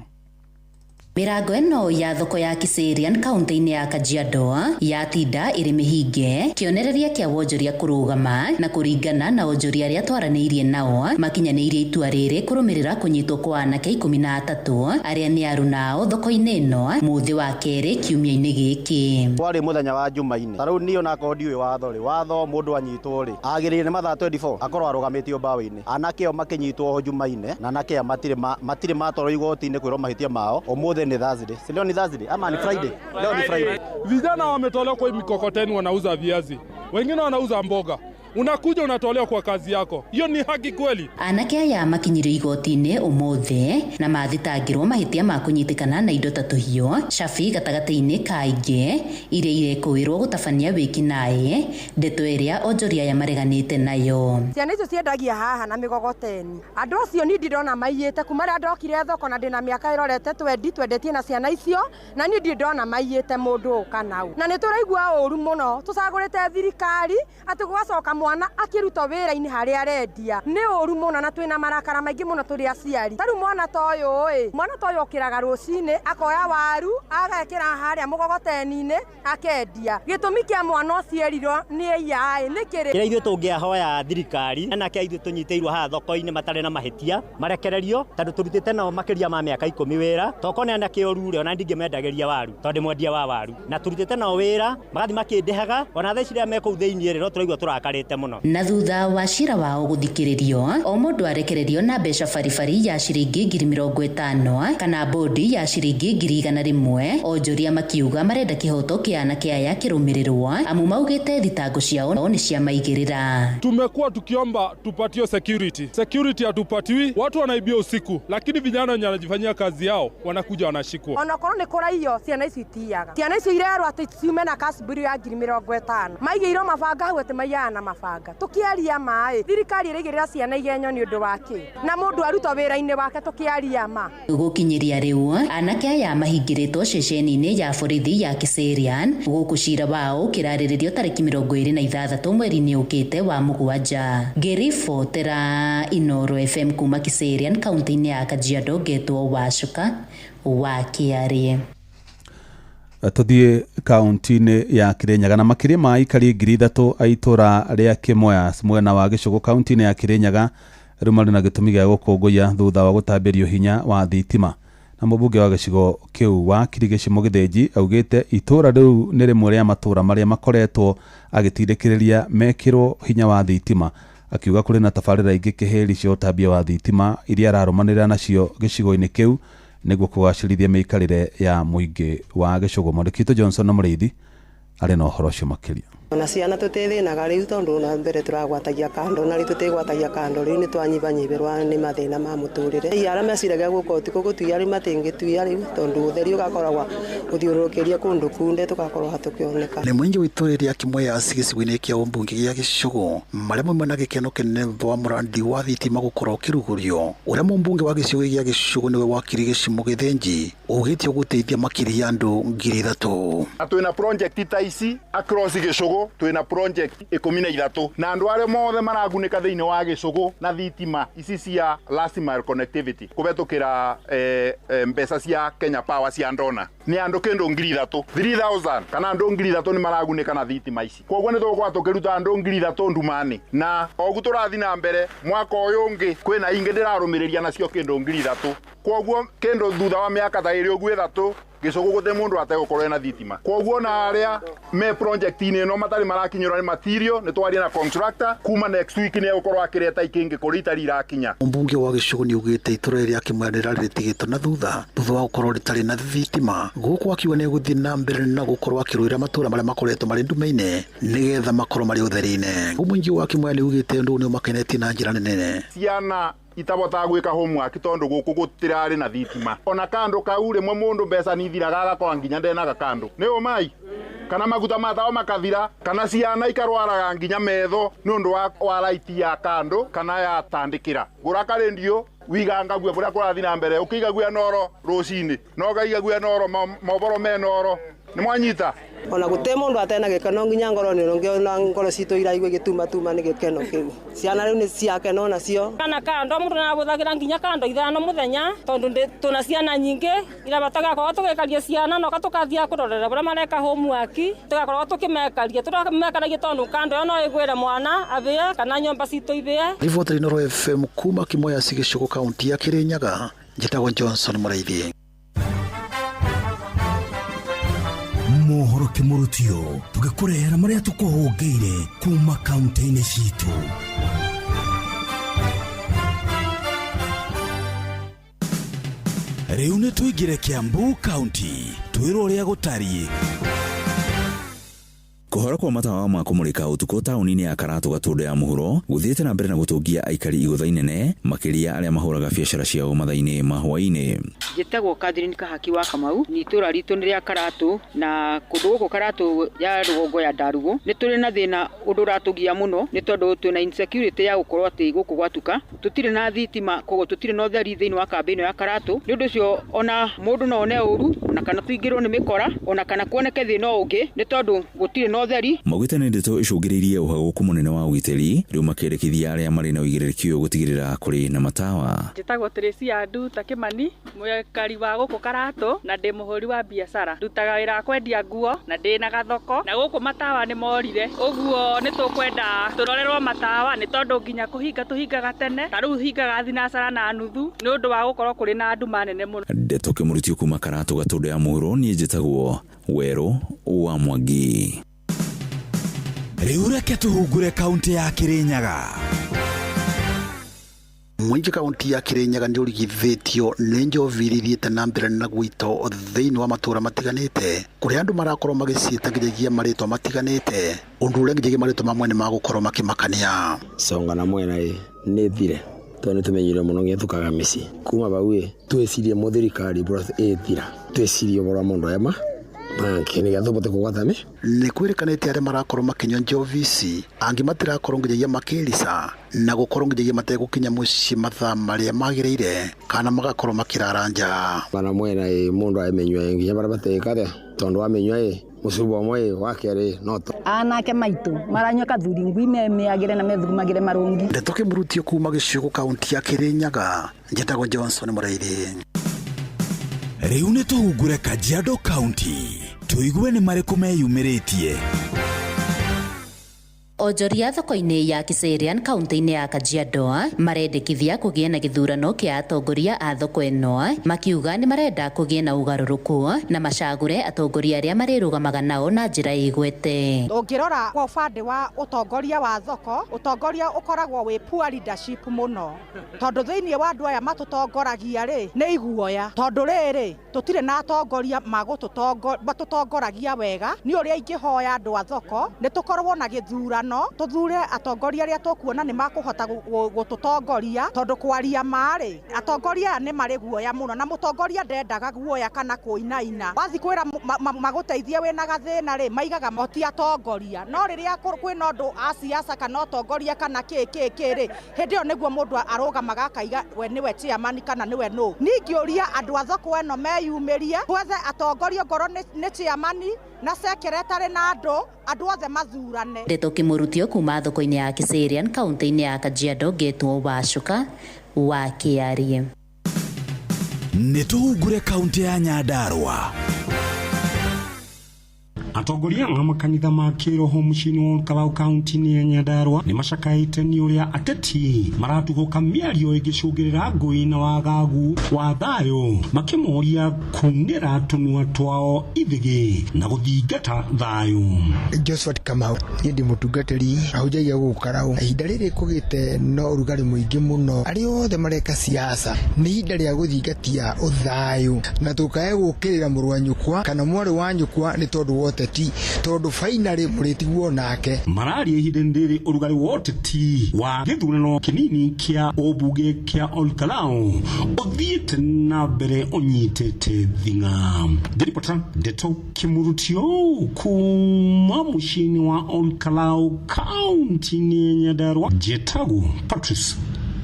Mirango ĩno ya thoko ya Kiserian kaunti-inĩ ya Kajiado yatinda ĩrĩ mĩhinge, kĩonereria kĩa wonjoria kũrũgama na kũringana na onjoria arĩa twaranĩirie nao makinyanĩirie itua rĩrĩ kũrũmĩrĩra kũnyitwo kwa anake 13 arĩa nĩ arunao thoko-inĩ ĩno mũthĩ wa kerĩ kiumia-inĩ gĩkĩ. Warĩ mũthenya wa Jumaine, tarĩu niĩ ona kondi ũyũ watho mũndũ anyitwo rĩ agĩrĩire nĩ mathaa 24 akorwo arũgamĩtio mbaũ-inĩ. Anake o makinyitwo Jumaine na anake matirĩ matwarwo igoti-inĩ kwĩrwo mahĩtia mao. Ũmũthĩ ni Thursday. Si leo ni Thursday ama ni Friday? Leo ni Friday. Vijana wametolewa kwa mikokoteni wanauza viazi. Wengine wanauza mboga. Unakuja unatolewa kwa kazi yako. Hiyo ni haki kweli? Anake aya makinyirio igoti-inĩ ũmũthĩ na mathitangĩrwo mahĩtia ma kũnyitĩkana na indo ta tũhiũ, cabi gatagatĩ-inĩ ka ingĩ iria irekũĩrwo gũtabania wĩki naĩ, ndeto ĩrĩa onjoria aya mareganĩte nayo. Ciana icio ciendagia haha na mĩgogoteni. Andũ acio ni ndĩrona maiyĩte kuma rĩa ndokire thoko na ndĩna mĩaka ĩrorete twendetie na ciana icio, na ni ndĩrona maiyĩte mũndũ kanau. Na nĩ tũraigua ũru mũno, tũcagũrĩte thirikari atĩ gũgacoka mwana akiruta wĩra-inĩ harĩa arendia. Nĩ ũru mũno na twĩna marakara maingĩ mũno tũrĩ aciari. Tarĩu mwana ta ũyũ mwana ta ũyũ okĩraga rũcinĩ akoya waru agekĩra harĩa mũgogoteni-inĩ akendia. Gĩtũmi kĩa mwana ũcio erirwo nĩ ĩya nĩ kĩrĩ. Kĩrĩa ithuĩ tũngĩahoya thirikari anake ithuĩ tũnyitĩirwo haha thoko-inĩ matarĩ na mahĩtia marekererio, tondũ tũrutĩte nao makĩria ma mĩaka 10 wĩra. Toko nĩ anake ũru ona ndingĩmendagĩria waru tondũ mwendia wa waru, na tũrutĩte nao wĩra magathi makĩndehaga ona thaa ici rĩrĩa mekũu thĩinĩ no tũraigua tũrakarĩte mũno. Na thutha wa cira wao gũthikĩrĩrio, o mũndũ arekererio na mbeca baribari ya ciringi 50,000 kana bodi ya ciringi 100,000. Onjoria makiuga marenda kĩhoto kĩa anake aya kĩrũmĩrĩrwo, amu maugĩte thitango ciao nĩ ciamaigĩrĩra. Tumekuwa tukiomba tupatio security hatupatiwi, watu wanaibia usiku, lakini vijana wenye wanajifanyia kazi yao wanakuja wanashikwa. Ona korwo nĩ kũraiyo ciana ici itiaga. Ciana icio irerwo atĩ ciume na kasburi ya 50,000 maigĩirwo mabanga hau atĩ maiyaga na mabanga. Tukiaria maĩ thirikari ĩrĩgĩrĩra ciana igenyo nĩ ũndũ wake na mũndũ aruta wĩra-inĩ wake tukiaria ma. Gũkinyĩria rĩu anake aya mahingĩrĩtwo ceceni-inĩ ya borithi ya Kiserian gũkũ cira wao kĩrarĩrĩrio tarĩki 26 mweri-inĩ ũkĩte wa mũgwanja. Ngĩribotera Inooro FM kuma Kiserian kaunti-inĩ ya Kajiado, ngetwo Wacuka wa Kiarie. Tuthiĩ kaunti-inĩ ya Kirinyaga na makĩria ma aikari 3,000 a itũra rĩa Kĩmoya mwena wa Gĩcũgũ kaunti-inĩ ya Kirinyaga rĩu marĩ na gĩtũmi gĩa gũkũngũiya thutha wa gũtambĩrio hinya wa thitima. Na mũmbunge wa gĩcigo kĩu wa Kirigici Mũgĩthĩnji augĩte itũra rĩu nĩ rĩmwe rĩa matũra marĩa makoretwo agĩtindĩkĩrĩria mekĩrwo hinya wa thitima, akiuga kũrĩ na tabarĩra ingĩ kĩhĩri cia ũtambia wa thitima iria ararũmanĩrĩra nacio gĩcigo-inĩ kĩu nĩguo kũgacĩrithia mĩikarĩre ya mũingĩ wa Gĩcũgũ. Mwandĩki Johnson na Mũrĩithi arĩ na ũhoro ũcio makĩria. Ona ciana tutithinaga riu tondu na mbere turagwatagia kando na riu tutigwatagia kando riu ni twanyibanyibirwa ni mathina ma muturire iara meciragia guko utiko gutuia ri matingituia riu tondu utheri ugakoragwa uthiurukiria kundu kunde tugakorwa hatukioneka ni mwingi witure ria Kimoya gicigo-ini kia umbunge gia Gĩcũgũ maria mamwe na gikeno kinene wa murandi wa thitima gukorwo kirugurio uria mumbunge wa gicigo gia Gĩcũgũ niwe wa Kirigici Mũgĩthĩnji ugitio guteithia makiria andu 3,000 atwina project ta ici across Gĩcũgũ Gicugu twina project 13 na andu aria mothe maragunika thiini wa Gicugu na thitima ici cia last mile connectivity kubetukira mbeca cia Kenya Power cia ndona ni andu kindu 3000 kana andu 3000 ni maragunika na thitima ici koguo ni tukwa tukiruta andu 3000 ndumani na ogu turathi na mbere mwaka uyu ungi kwina ingi ndirarumiriria nacio kindu 3000 koguo kindu thutha wa miaka ta iri ogu 3 Gicugu gute mundu ategukorwo na thitima koguo na aria me project ini no matari marakinyirwa ni material ni twaria na contractor kuma next week ni egukorwo akireta ikingi kurita rirakinya. Mbunge wa Gicugu ni ugite itura ria kimwanira ritigitwo na thutha wa gukorwo ritari na thitima guku akiwa ni guthi na mbere na gukorwo akiruira matura maria makoretwo mari ndumaine nigetha makorwo mari utherine. Umuingi wa kimwanira ugite ndu ni makeneti na njira nene ciana itabota gwika homework tondu guku gutirari na thitima ona kando kaure mwe mundu mbeca ni thiraga agakora nginya ndena gakando ni umai kana maguta matao makathira kana ciana ikarwaraga nginya metho ni undu wa raiti ya kando kana ya tandikira guraka rendio wiganga gwe bura kurathi na mbere ukiga gwe noro rucini no gaiga gwe noro moboro me noro ni mwanyita ona gute mundu atena gikeno nginya ngoro ni ngiona ngoro cito iraigwe gituma ni gikeno kiu ciana riu ni ciakeno nacio kana kando mundu na guthagira nginya kando ithano muthenya tondu tuna ciana nyingi ira bataga ko tugekaria ciana no katukathia kurorera bura mareka homework tugakorwo tukimekaria turamekanagia tondu kando no igwire mwana athie kana nyomba cito ithie. Riboti Noro FM kuma Kimoya Gicugu kaunti ya Kirinyaga njitagwo Johnson Muraithi. Mohoro kimurutio tugikurehera maria tukuhungeire kuma kaunti-ini citu. Riu ni tuigire Kiambu County twirwo ria gutari kuhora kwa matawa ma kumurika utuko tauni-ini ya Karatu Gatundu ya muhuro guthiite na mbere na gutungia aikari igutha inene makiria aria mahuraga biashara ciao mathaini ma hwaini. Njitagwo Catherine Kahaki wa Kamau ni itura ritu ni ria Karatu na kundu guku Karatu ya rugongo ya Ndarugu ni turi na thina undu ratugia muno ni tondu twina insecurity ya gukorwo ati guku gwatuka tutire na thitima kogo tutire no theri thiini wa kambini ya Karatu ni undu cio ona mundu no one uru na kana tuingirwo ni mikora ona kana kuoneke thina ungi ni tondu gutire no theri. Maugite ni ndeto icungiririe uhaguku munene wa ugiteri riu makirekithia aria mari na uigiririkiu gutigirira kuri na matawa. Njitagwo Teresi Andu Takimani mwekari wa guku Karatu na ndi muhuri wa biashara ndutaga wira kwendia nguo na ndi na gathoko na guku matawa ni morire uguo ni tukwenda turorerwo matawa ni tondu nginya kuhinga tuhingaga tene ta riu hingaga thinacara na nuthu ni undu wa gukorwo kuri na nduma nene muno. Ndeto kimurutio kuma Karatu Gatundu ya muhuro ni njitagwo Weru wa Mwangi. Riu reke tuhungure kaunti ya Kirinyaga. Mwingi kaunti ya Kirinyaga ni urigithitio ni njovi irithiite na mbere na gwito thiini wa matura matiganite kuria andu marakorwo magiciita nginyagia maritwa matiganite undu uria nginyagia maritwa mamwe ni magukorwo makimakania. Songa na mwena ni thire tondu tumenyire muno githukaga mici kuma bau twicirie muthirikari bro thira twicirie bora mundu ema banki ni gathubote kugwathame ni kwirikanite aria marakorwo makinywa njovi ici angi matirakorwo nginyagia makirisa na gukorwo nginyagia mategukinya muci mathaa maria magirire kana magakorwo makiraranja bana mwena mundu amenywa nginya bara batekare tondu amenywa musubo mwe wakere noto anake maitu maranywa kathuri ngui meagire na methugumagire marungi. Ndeto kimurutio kuma Gicugu kaunti ya Kirinyaga njitagwo Johnson Muraithi. Riu ni tuhungure Kajiado County tuigue ni mariku meyumiritie. Onjoria thoko-ini ya Kiserian kaunti-ini ya Kajiado marendekithia kugia na githurano kia atongoria a thoko ino makiuga ni marenda kugia na ugaruruku na macagure atongoria aria marirugamaga nao na njira igwete. Ungirora kwa upande wa utongoria wa thoko utongoria ukoragwo wi poor leadership muno tondu thiini wa andu aya matutongoragia ri ni iguoya tondu riri tutire na atongoria matutongoragia wega ni uria ingihoya andu a thoko ni tukorwo na githurano tuthure atongoria aria tukuona ni makuhota gututongoria tondu kwaria mari atongoria ni mari guoya muno na mutongoria ndendaga guoya kana kuinaina wathi kwira maguteithie wina gathina ri maigaga moti atongoria no riria kwina andu a siasa kana atongoria kana ri hindi yo niguo mundu arugamaga akaiga we niwe chairman kana niwe no ningiuria andu a thoko eno meyumirie twethe atongoria ngoro ni chairman na secretary na andu andu othe mathurane. Ndeto Kimurutio kuma thoko-inĩ ya Kiserian kaunti-inĩ ya Kajiado Getwo Wacuka wa Kiarie. Nĩtũhungure kaunti ya Nyandarua. Atongoria a makanitha ma kiroho mucini wa Kalau kaunti-inĩ ya Nyandarua nĩ macakaĩte nĩ ũrĩa ateti maratugũka mĩario ĩgĩcũngĩrĩra ngũĩ na wagagu wa thayũ makĩmoria kunĩra tũnua twao ithigi na gũthingata thayũ. Josephat Kamau niĩ ndĩ mũtungatĩri ahunjagia gũkũ Kalau. Ihinda rĩrĩ kũgĩte no ũrugarĩ mũingĩ mũno, arĩa othe mareka siasa nĩ ihinda rĩa gũthingatia ũthayũ na tũkae gũkĩrĩra mũrũ wa nyũkwa kana mwarĩ wa nyũkwa nĩ tondũ wote tondu finally mũrĩtiguo nake. Mararia ihinda rĩrĩ ũrugarĩ wa ũteti wa gĩthurano kĩnini kĩa ũmbunge kĩa Olkalau ũthiĩte na mbere ũnyitĩte thing'a. Nderipota Ndeto Kimurutio kuma mũciĩ-inĩ wa Olkalau kaunti-inĩ ya Nyandarua, njĩtagwo Patrice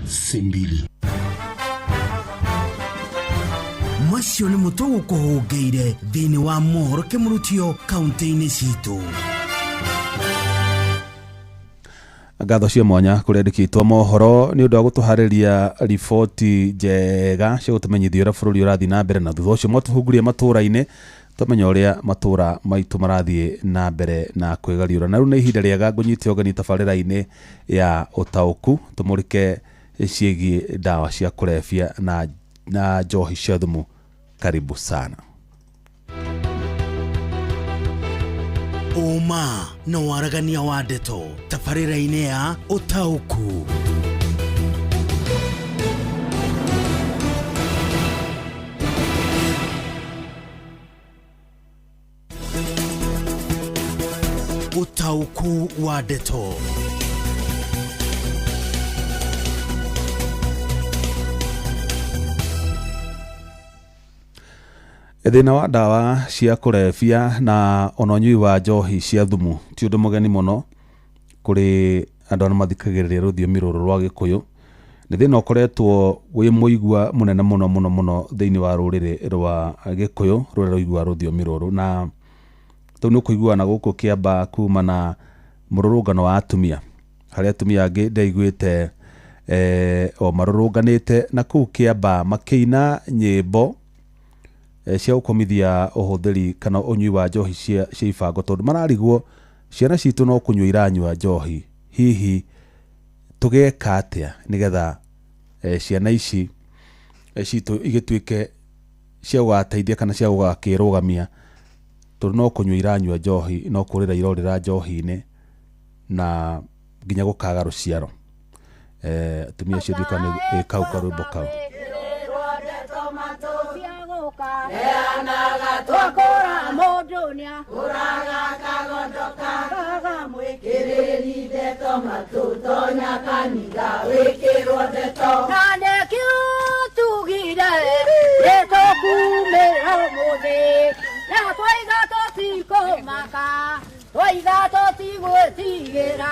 Simbili. Macio nĩ mũtugo kũhũngĩire thĩinĩ wa mohoro Kimurutio kaunti-inĩ citũ. Ngatho cia mwanya kũrĩa ndĩkĩtwo mohoro nĩ ũndũ wa gũtũharĩria riboti njega cia gũtũmenyithia ũrĩa bũrũri ũrathiĩ na mbere, na thutha ũcio mwatũhunguria matũũra-inĩ tũmenye ũrĩa matũũra maitũ marathiĩ na mbere na kwĩgariũra. Na rĩu nĩ ihinda rĩega ngũnyite ũgeni tabarĩra-inĩ ya ũtaũku tũmũrĩke ciĩgiĩ ndawa cia kũrebia na njohi cia thumu. Karibu sana. Uma na waragania wa ndeto tabarĩra-inĩ ya ũtaũku. Ũtaũku wa ndeto. Thĩna wa ndawa cia kũrebia na ononyui wa njohi cia thumu ti ũndũ mũgeni mũno kũrĩ andũ arĩa mathikagĩrĩria rũthiomi rũrũ rwa Gĩkũyũ. Nĩ thĩna ũkoretwo wĩ mũigua mũnene mũno thĩinĩ wa rũrĩrĩ rwa Gĩkũyũ rũrĩa rũigua rũthiomi rũrũ, na tũu nĩ ũkũiguana gũkũ kĩamba kuma na mũrũrũngano wa atumia harĩa atumia angĩ ndaiguĩte o marũrũnganĩte na kũu kĩamba makĩina nyĩmbo cia gũkomithia ũhũthĩri kana ũnyui wa njohi cia ibango, tondũ mararigwo ciana citũ no kũnyua iranyua njohi. Hihi tũgeka atĩa nĩgetha ciana ici citũ igĩtuĩke cia gũgateithia kana cia gũgakĩrũgamia, tondũ no kũnyua iranyua njohi, no kũrĩra irorĩra njohi-inĩ na nginya gũkaga rũciaro. Atumia acio ndika nĩ kau karwĩmbo kau. Eanaga twakora modonia uraga kagondoka kaga mwekiriri ndeto matutonya kanitha wikirwo ndeto nane kiutugire ndeto kumĩra mũthĩ na twaiga tũtikũmaka twaiga tũtigwĩtigĩra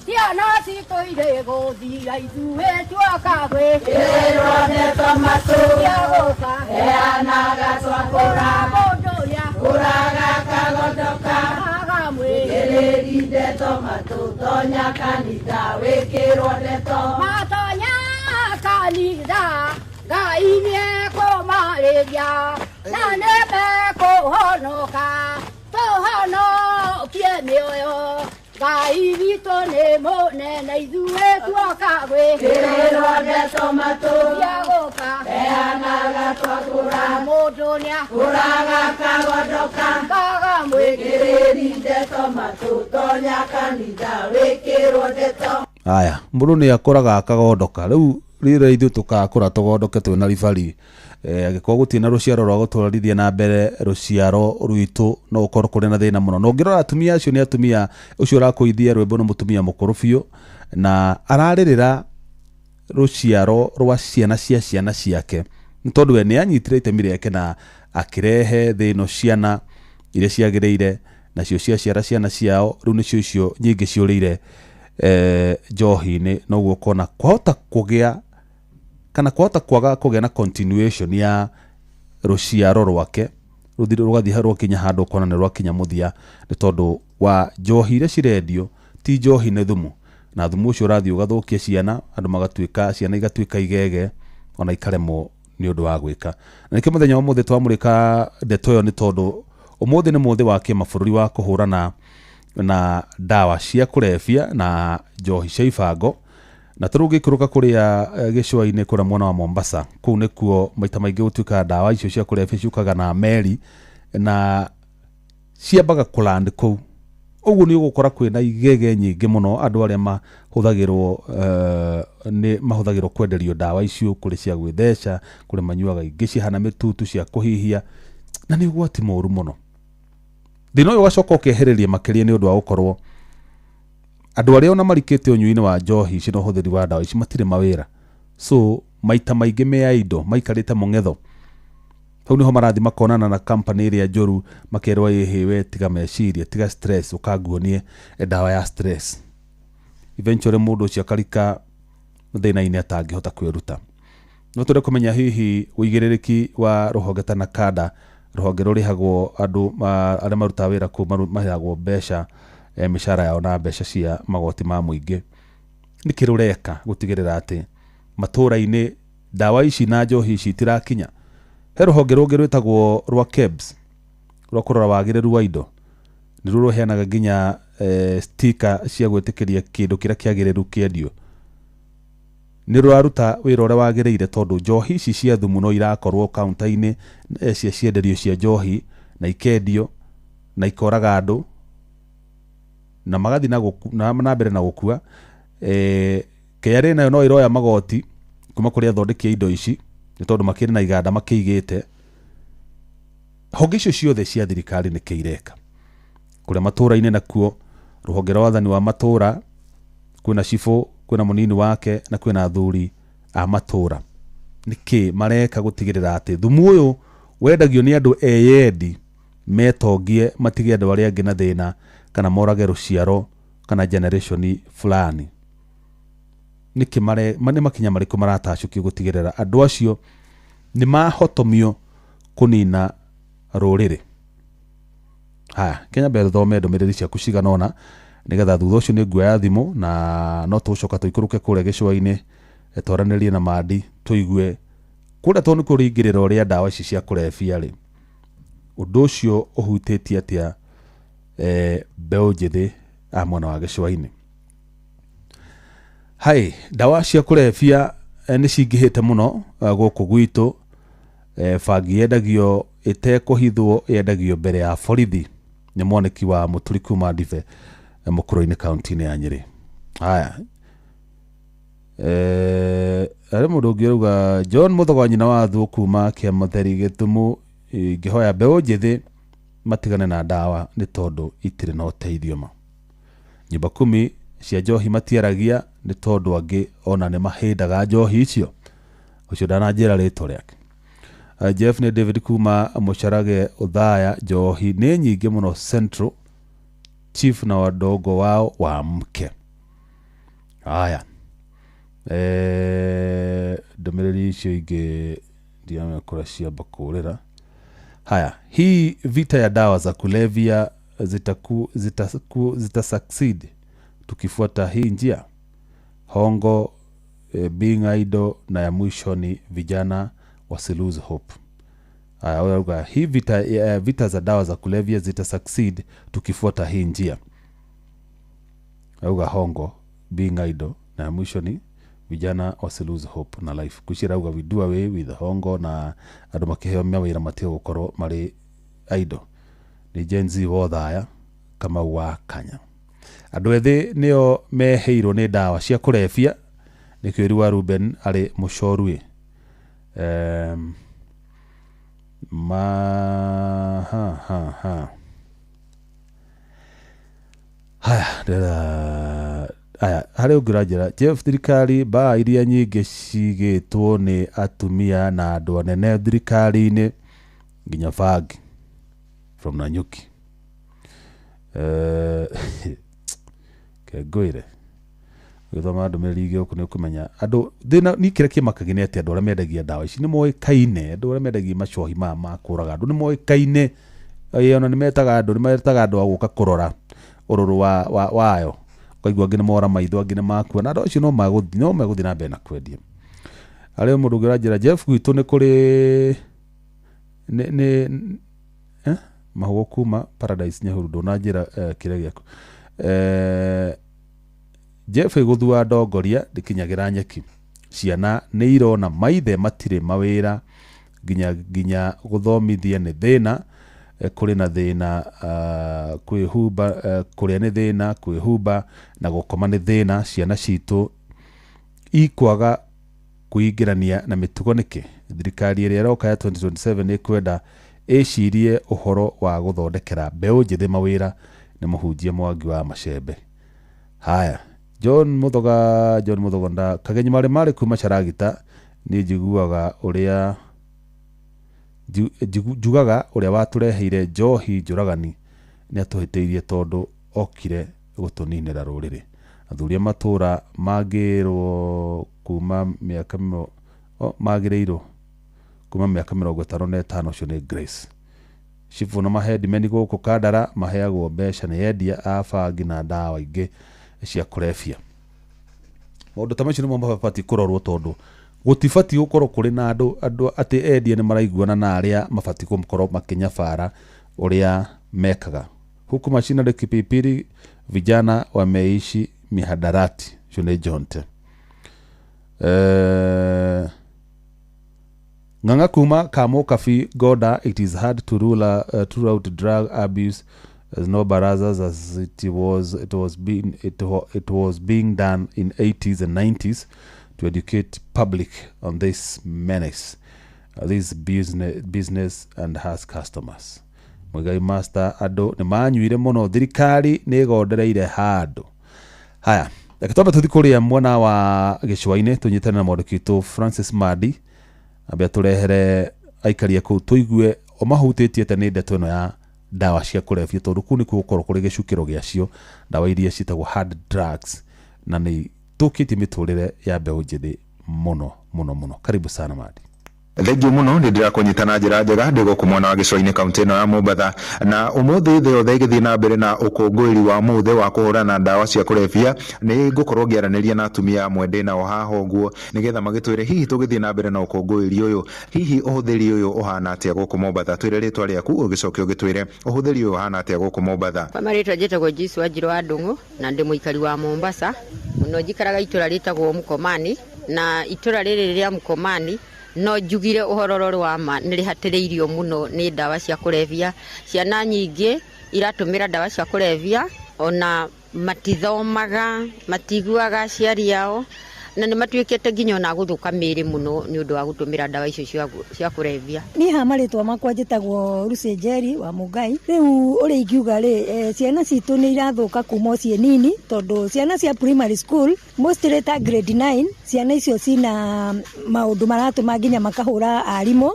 ciana citũ irĩ gũthira ithuĩ tuoka gwĩkĩrwo ndeto matũ cia gũka eanaga twakũra mũndũ ũrĩa ũraga kagondoka kaga mwĩkĩrĩri ndeto matũtonya kanitha wĩkĩrwo ndeto matonya kanitha Ngai nĩekũmarĩria na nĩmekũhonoka tũhonokie mĩoyo. Ngai witũ nĩ mũnene ithuĩ tuoka gwĩkĩrĩrwo ndeto matũ cia gũka eanaga twakũra mũndũ nĩakũraga kagondoka kaga mwĩkĩrĩri ndeto matũtonya kanitha wĩkĩrwo ndeto. Aya, mũndũ nĩ akũraga akagondoka. Rĩu rĩrĩa ithuĩ tũkakũra tũgondoke twĩna ribari, angĩkorwo gũtirĩ na rũciaro rwa gũtwarithia na mbere rũciaro rwitũ no gũkorwo kũrĩ na thĩna mũno. Na ũngĩrora atumia acio nĩ atumia, ũcio ũrakũithia rwĩmbo nĩ mũtumia mũkũrũ biũ na ararĩrĩra rũciaro rwa ciana cia ciana ciake, nĩ tondũ we nĩ anyitire itemi rĩake na akĩrehe thĩno ciana iria ciagĩrĩire nacio ciaciara ciana ciao, rĩu nĩcio icio nyingĩ ciũrĩire njohi-inĩ, noguo kona kwahota kũgĩa kana kwahota kwaga kũgĩa na continuation ya rũciaro rwake rũgathiĩ rwakinya handũ kona nĩ rwakinya mũthia, nĩ tondũ wa njohi iria cirendio ti njohi nĩ thumu, na thumu ũcio ũrathiĩ ũgathũkia ciana, andũ magatuĩka ciana igatuĩka igege ona ikaremwo nĩ ũndũ wa gwĩka. Na nĩkĩo mũthenya wa ũmũthĩ twamũrĩka ndeto ĩyo nĩ tondũ ũmũthĩ nĩ mũthĩ wa kĩmabũrũri wa kũhũrana na ndawa cia kũrebia na njohi cia ibango. Na tũrũngĩikũrũka kũrĩa gĩcũa-inĩ kũrĩa mwena wa Mombasa, kũu nĩkuo maita maingĩ gũtuĩka ndawa icio cia kũrebia ciũkaga na meri na ciambaga kũland kũu. Ũguo nĩ ũgũkora kwĩna igege nyingĩ mũno, andũ arĩa mahũthagĩrwo kwenderio ndawa icio, kũrĩ cia gwĩtheca, kũrĩ manyuaga ingĩ cihana mĩtutu cia kũhihia, na nĩ ũgwati mũru mũno. Thĩna ũyũ ũgacoka ũkehereria makĩria nĩ ũndũ wa gũkorwo andũ arĩa ona marikĩte ũnyui-inĩ wa njohi ici na ũhũthĩri wa ndawa ici matirĩ mawĩra, so maita maingĩ mea indo maikarĩte mũng'etho. Hau niho marathi makonana na company ĩrĩa njũru makerwo we tiga meciria, tiga stress, ũkanguonie ndawa ya stress. Eventually mũndũ ũcio akarika thĩna-inĩ atangĩhota kwĩruta. No tũrĩ kũmenya hihi ũigĩrĩrĩki wa rũhonge ta NACADA, rũhonge rũrĩhagwo andũ arĩa marutaga wĩra kũu marĩhagwo mbeca, mĩcara yao na mbeca cia magoti ma mũingĩ, nĩkĩ rũreka gũtigĩrĩra atĩ matũũra-inĩ ndawa ici na njohi ici itirakinya. He rũhonge rũngĩ rwĩtagwo rwa KEBS, rwa kũrora wagĩrĩru wa indo, nĩ ruo rũheanaga nginya sticker cia gwĩtĩkĩria kĩndũ kĩrĩa kĩagĩrĩru kĩendio. Nĩ rũraruta wĩra ũrĩa wagĩrĩire tondũ njohi ici cia thumu no irakorwo kaunta-inĩ cia cienderio cia njohi na ikendio na ikoraga andũ na magathi na mbere na gũkua. KRA nayo no iroya magoti kuma kũrĩ athondeki indo ici nĩ tondũ makĩrĩ na iganda makĩigĩte. Honge icio ciothe cia thirikari nĩ kĩireka kũrĩa matũũra-inĩ, nakuo rũhonge rwa wathani wa matũũra, kwĩna cibũ, kwĩna mũnini wake na kwĩna athuri a matũũra. Nĩkĩ mareka gũtigĩrĩra atĩ thumu ũyũ wendagio nĩ andũ eyendi metongie, matige andũ arĩa angĩ na thĩna kana morage rũciaro kana generation fulani? Nĩ makinya marĩkũ maratacũkio gũtigĩrĩra andũ acio nĩ mahotomio kũnina rũrĩrĩ? Haya, Kenya Bell thome ndũmĩrĩri ciaku cigana ũna, nĩgetha thutha ũcio nĩ nguoya thimũ na no tũcoka tũikũrũke kũrĩa gĩcũa-inĩ twaranĩrie na Madi tũigue kũrĩa to nĩ kũringĩrĩra ũrĩa ndawa ici cia kũrebia rĩ, ũndũ ũcio ũhutĩtie atĩa mbeũ njĩthĩ a mwena wa gĩcũa-inĩ. Hai, ndawa cia kũrebia nĩ cingĩhĩte mũno gũkũ gwitũ. Bangi yendagio ĩtekũhithwo, yendagio mbere ya borithi nĩ mwanĩki wa Mũturi kuma Ndive Mũkũrũ-inĩ kaunti-inĩ ya Nyĩrĩ. Haya, arĩ mũndũ ũngĩ arauga John Mũthogwa nyina wa Thũ kuma Kĩamatheri Gĩthumu, ingĩhoya mbeũ njĩthĩ matigane na ndawa nĩ tondũ itirĩ na ũteithio ma. Nyũmba 10 cia njohi matiaragia nĩ tondũ angĩ ona nĩ mahĩndaga njohi icio. Ũcio ndananjĩra rĩtwa rĩake. Jeff nĩ David kuma Mũcarage Uthaya, njohi nĩ nyingĩ mũno Central, chief na wadogo wao wa mke. Haya, ndũmĩrĩri icio ingĩ ndiamekora ciamba kũrĩra. Haya, hii vita ya dawa za kulevya zita succeed tukifuata hii njia. Hongo, being idle na ya mwisho ni vijana wasi lose hope. Haya, hii vita za dawa za kulevya zita succeed tukifuata hii njia. Hongo, being idle na ya mwisho ni vijana wasi lose hope na life. Kushira we do away with hongo na andũ makĩheo mawĩra matige gũkorwo marĩ idle. Ni Gen Z wothaya kama wa Kanya. Andũ ethĩ nĩo meheirwo nĩ ndawa cia kũrebia, nĩkĩo Riwa Ruben arĩ mũcorue. Haya, harĩ ũngĩranjĩra Jeff, thirikari mbaa iria nyingĩ cigĩtwo nĩ atumia na andũ anene thirikari-inĩ nginya Bangi from Nanyuki. Kengũire gĩthoma ndũmĩrĩri igĩ gũkũ nĩ ũkũmenya andũ thĩna nĩ kĩrĩa kĩmakagia nĩ atĩ andũ arĩa mendagia ndawa ici nĩ moĩkaine. Andũ arĩa mendagia macohi ma kũraga andũ nĩ moĩkaine. Ona nĩ metaga andũ a gũka kũrora ururu wayo kaigua ngine mora maitho angine makua na ndocio no maguthi na mbere na kwendia arĩa mũndũ ũngĩ ũranjĩra Jeff gwitũ nĩ kũrĩ mahugo kuma Paradise Nyahururu ndũnanjĩra kĩrĩa gĩaku Jeff gũthua ndongoria ndĩkinyagĩra nyeki ciana nĩ irona maithe matirĩ mawĩra nginya gũthomithia nĩ thĩna kũrĩ na thĩna kwĩhumba kũrĩa nĩ thĩna kwĩhumba na gũkoma nĩ thĩna ciana citũ ikwaga kuingĩrania na mĩtugo nĩkĩ thirikari ĩrĩa ĩroka ya 2027 ĩkwenda ĩcirie ũhoro wa gũthondekera mbeũ njĩthĩ mawĩra nĩ mũhunjia Mwangi wa Macembe. Haya John Muthogonda kagenyi marĩ kuma Charagita nĩ njiguaga ũrĩa njugaga ũrĩa watũreheire njohi njũragani nĩ atũhĩtĩirie tondũ okire gũtũninĩra rũrĩrĩ athuri matura magĩrwo kuma mĩaka magĩrĩirwo kuma mĩaka 55 ũcio nĩ Grace Shifu na mahedimeni gũkũ Kandara maheagwo mbeca nĩ endia a bangi na ndawa ingĩ cia kũrebia maũndũ ta macio nĩmo mabatiĩ kũrorwo tondũ gũtibatiĩ gũkorwo kũrĩ na andũ atĩ endia nĩ maraiguana na arĩa mabatiĩ gũkorwo makĩnyabara ũrĩa mekaga huku Machinery Kipipiri vijana wameishi mihadarati shune Jonte Nganga kuma Kamo Kafi Goda it is hard to rule out drug abuse as no barazas as it was being done in 80s and 90s to educate public on this menace this business and has customers Mugai master ado ni manyuire muno thirikari ni gondereire handu haya Akitoba tuthikuria mwana wa gicwaine tunyitana na mwandu kitu Francis Madi abia turehere aikaria ku tuigue o mahutĩtie ate nĩ ndeto ĩno ya ndawa cia kũrebia tondũ kũ nĩ gũkorwo kũrĩ gĩcukĩro gĩacio ndawa iria citagwo hard drugs na nĩ tũkĩtie mĩtũrĩre ya mbeũ njĩthĩ mũno karibu sana Madi Thengio muno nĩ ndĩrakũnyitana njĩra njega ndĩgũkũ mwena wa gĩcũa-inĩ kaunti ĩno ya Mombatha na ũmũthĩ thĩ yothe ĩgĩthiĩ na mbere na ũkũngũĩri wa mũthĩ wa kũhũrana ndawa cia kũrebia nĩ ngũkorwo ngĩaranĩria na atumia amwe ndĩna o haha ũguo nĩgetha magĩtwĩre hihi tũgĩthiĩ na mbere na ũkũngũĩri ũyũ hihi ũhũthĩri ũyũ ũhana atĩa gũkũ Mombatha twĩre rĩtwa rĩaku ũgĩcokia ũgĩtwĩre ũhũthĩri ũyũ ũhana atĩa gũkũ Mombatha. Kwa marĩtwa njĩtagwo Jesũ Wanjirũ wa Ndung'u na ndĩ mũikari wa Mombasa mũno njikaraga itũra rĩtagwo Mkomani na itũra rĩrĩ rĩa Mkomani no njugire uhoro roro wa ma nĩ rĩhatĩrĩirio mũno nĩ ndawa cia kũrebia ciana nyingĩ iratumĩra ndawa cia kũrebia ona matithomaga matiguaga aciari ao na nĩ matuĩkĩte nginya ona gũthũka mĩĩrĩ mũno nĩ ũndũ wa gũtũmĩra ndawa icio cia kũrebia. Niĩ ha marĩtwa makwa njĩtagwo Lucy Njeri wa Mũngai. Rĩu ũrĩa ingiuga ciana citũ nĩ irathũka kuma ciĩ nini tondũ ciana cia primary school mostly ta grade 9 ciana icio cina maũndũ maratũma nginya makahũra arimũ.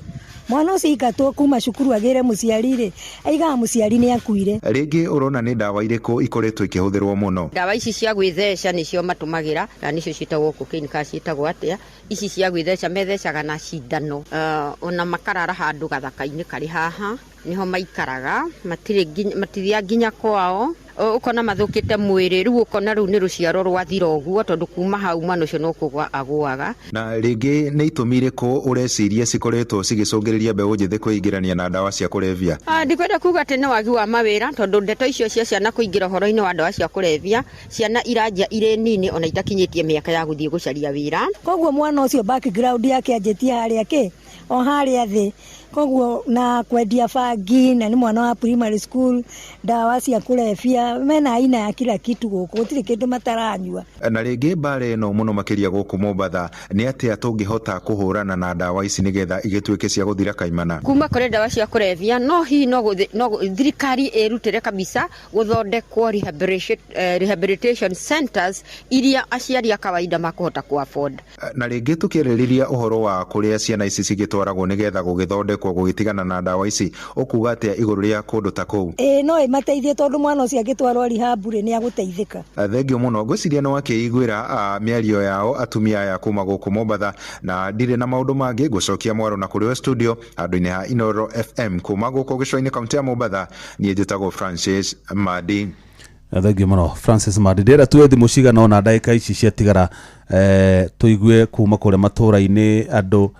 Mwana ũcio igatwo kuma cukuru agĩre mũciari aigaga mũciari nĩ akuire. Rĩngĩ ũrona nĩ ndawa irĩkũ ikoretwo ikĩhũthĩrwo mũno? Ndawa ici cia gwĩtheca nĩcio matũmagĩra na nĩcio ciĩtagwo cocaine ka ciĩtagwo atĩa ici cia gwĩtheca methecaga na cindano ona makarara handũ gathaka-inĩ karĩ haha niho maikaraga matithia nginya kwao ukona mathũkĩte mwĩrĩ rĩu ukona rĩu nĩ rũciaro rwathira ũguo tondũ kuma hau mwana ũcio no kũgwa agũaga. Na rĩngĩ nĩ itũmi irĩkũ ũreciria cikoretwo cigĩcũngĩrĩria mbeũ njĩthĩ kwĩingĩrania na ndawa cia kũrebia? Ndikwenda kuga atĩ nĩ wagi wa mawĩra tondũ ndeto icio cia ciana kũingĩra ũhoro-inĩ wa ndawa cia kũrebia ciana iranjia irĩ nini ona itakinyĩtie mĩaka ya gũthiĩ gũcaria wĩra. Koguo mwana ũcio background yake anjĩtie harĩa o harĩa thĩ koguo na kwendia bangi na nĩ mwana wa primary school ndawa cia kũrebia mena aina ya kila kitu gũkũ gũtirĩ kĩndũ mataranyua. Na rĩngĩ mbara ĩno mũno makĩria gũkũ Mombatha nĩ atĩa tũngĩhota kũhũrana na ndawa ici nĩgetha igĩtuĩke cia gũthira kaimana? Kuma kũrĩ ndawa cia kũrebia no hihi no thirikari ĩrutĩre kabisa gũthondekwo rehabilitation centers iria aciari a kawaida makũhota ku afford. Na rĩngĩ tukĩarĩrĩria ũhoro wa kũrĩa ciana ici cigĩtwaragwo nĩgetha gũgĩthondekwo gũgĩtigana na ndawa ici ũkuga atĩa igũrũ rĩa kũndũ ta kũu? No ĩmateithie tondũ mwana ũcio agĩtwarwo rehab nĩ agũteithĩka. Thengio mũno ngwĩciria no akĩiguĩra mĩario yao atumia aya kuma gũkũ Mombatha na ndirĩ na maũndũ mangĩ ngũcokia mwaro na kũrĩ studio handũ-inĩ ha Inooro FM kuma gũkũ gĩcũa-inĩ kaunti ya Mombatha niĩ njĩtagwo Francis Madi. Thengiũ mũno Francis Mandindera twethi mũcigana ona ndagĩka ici ciatigara tũigue kuma kũrĩa matũũra-inĩ andũ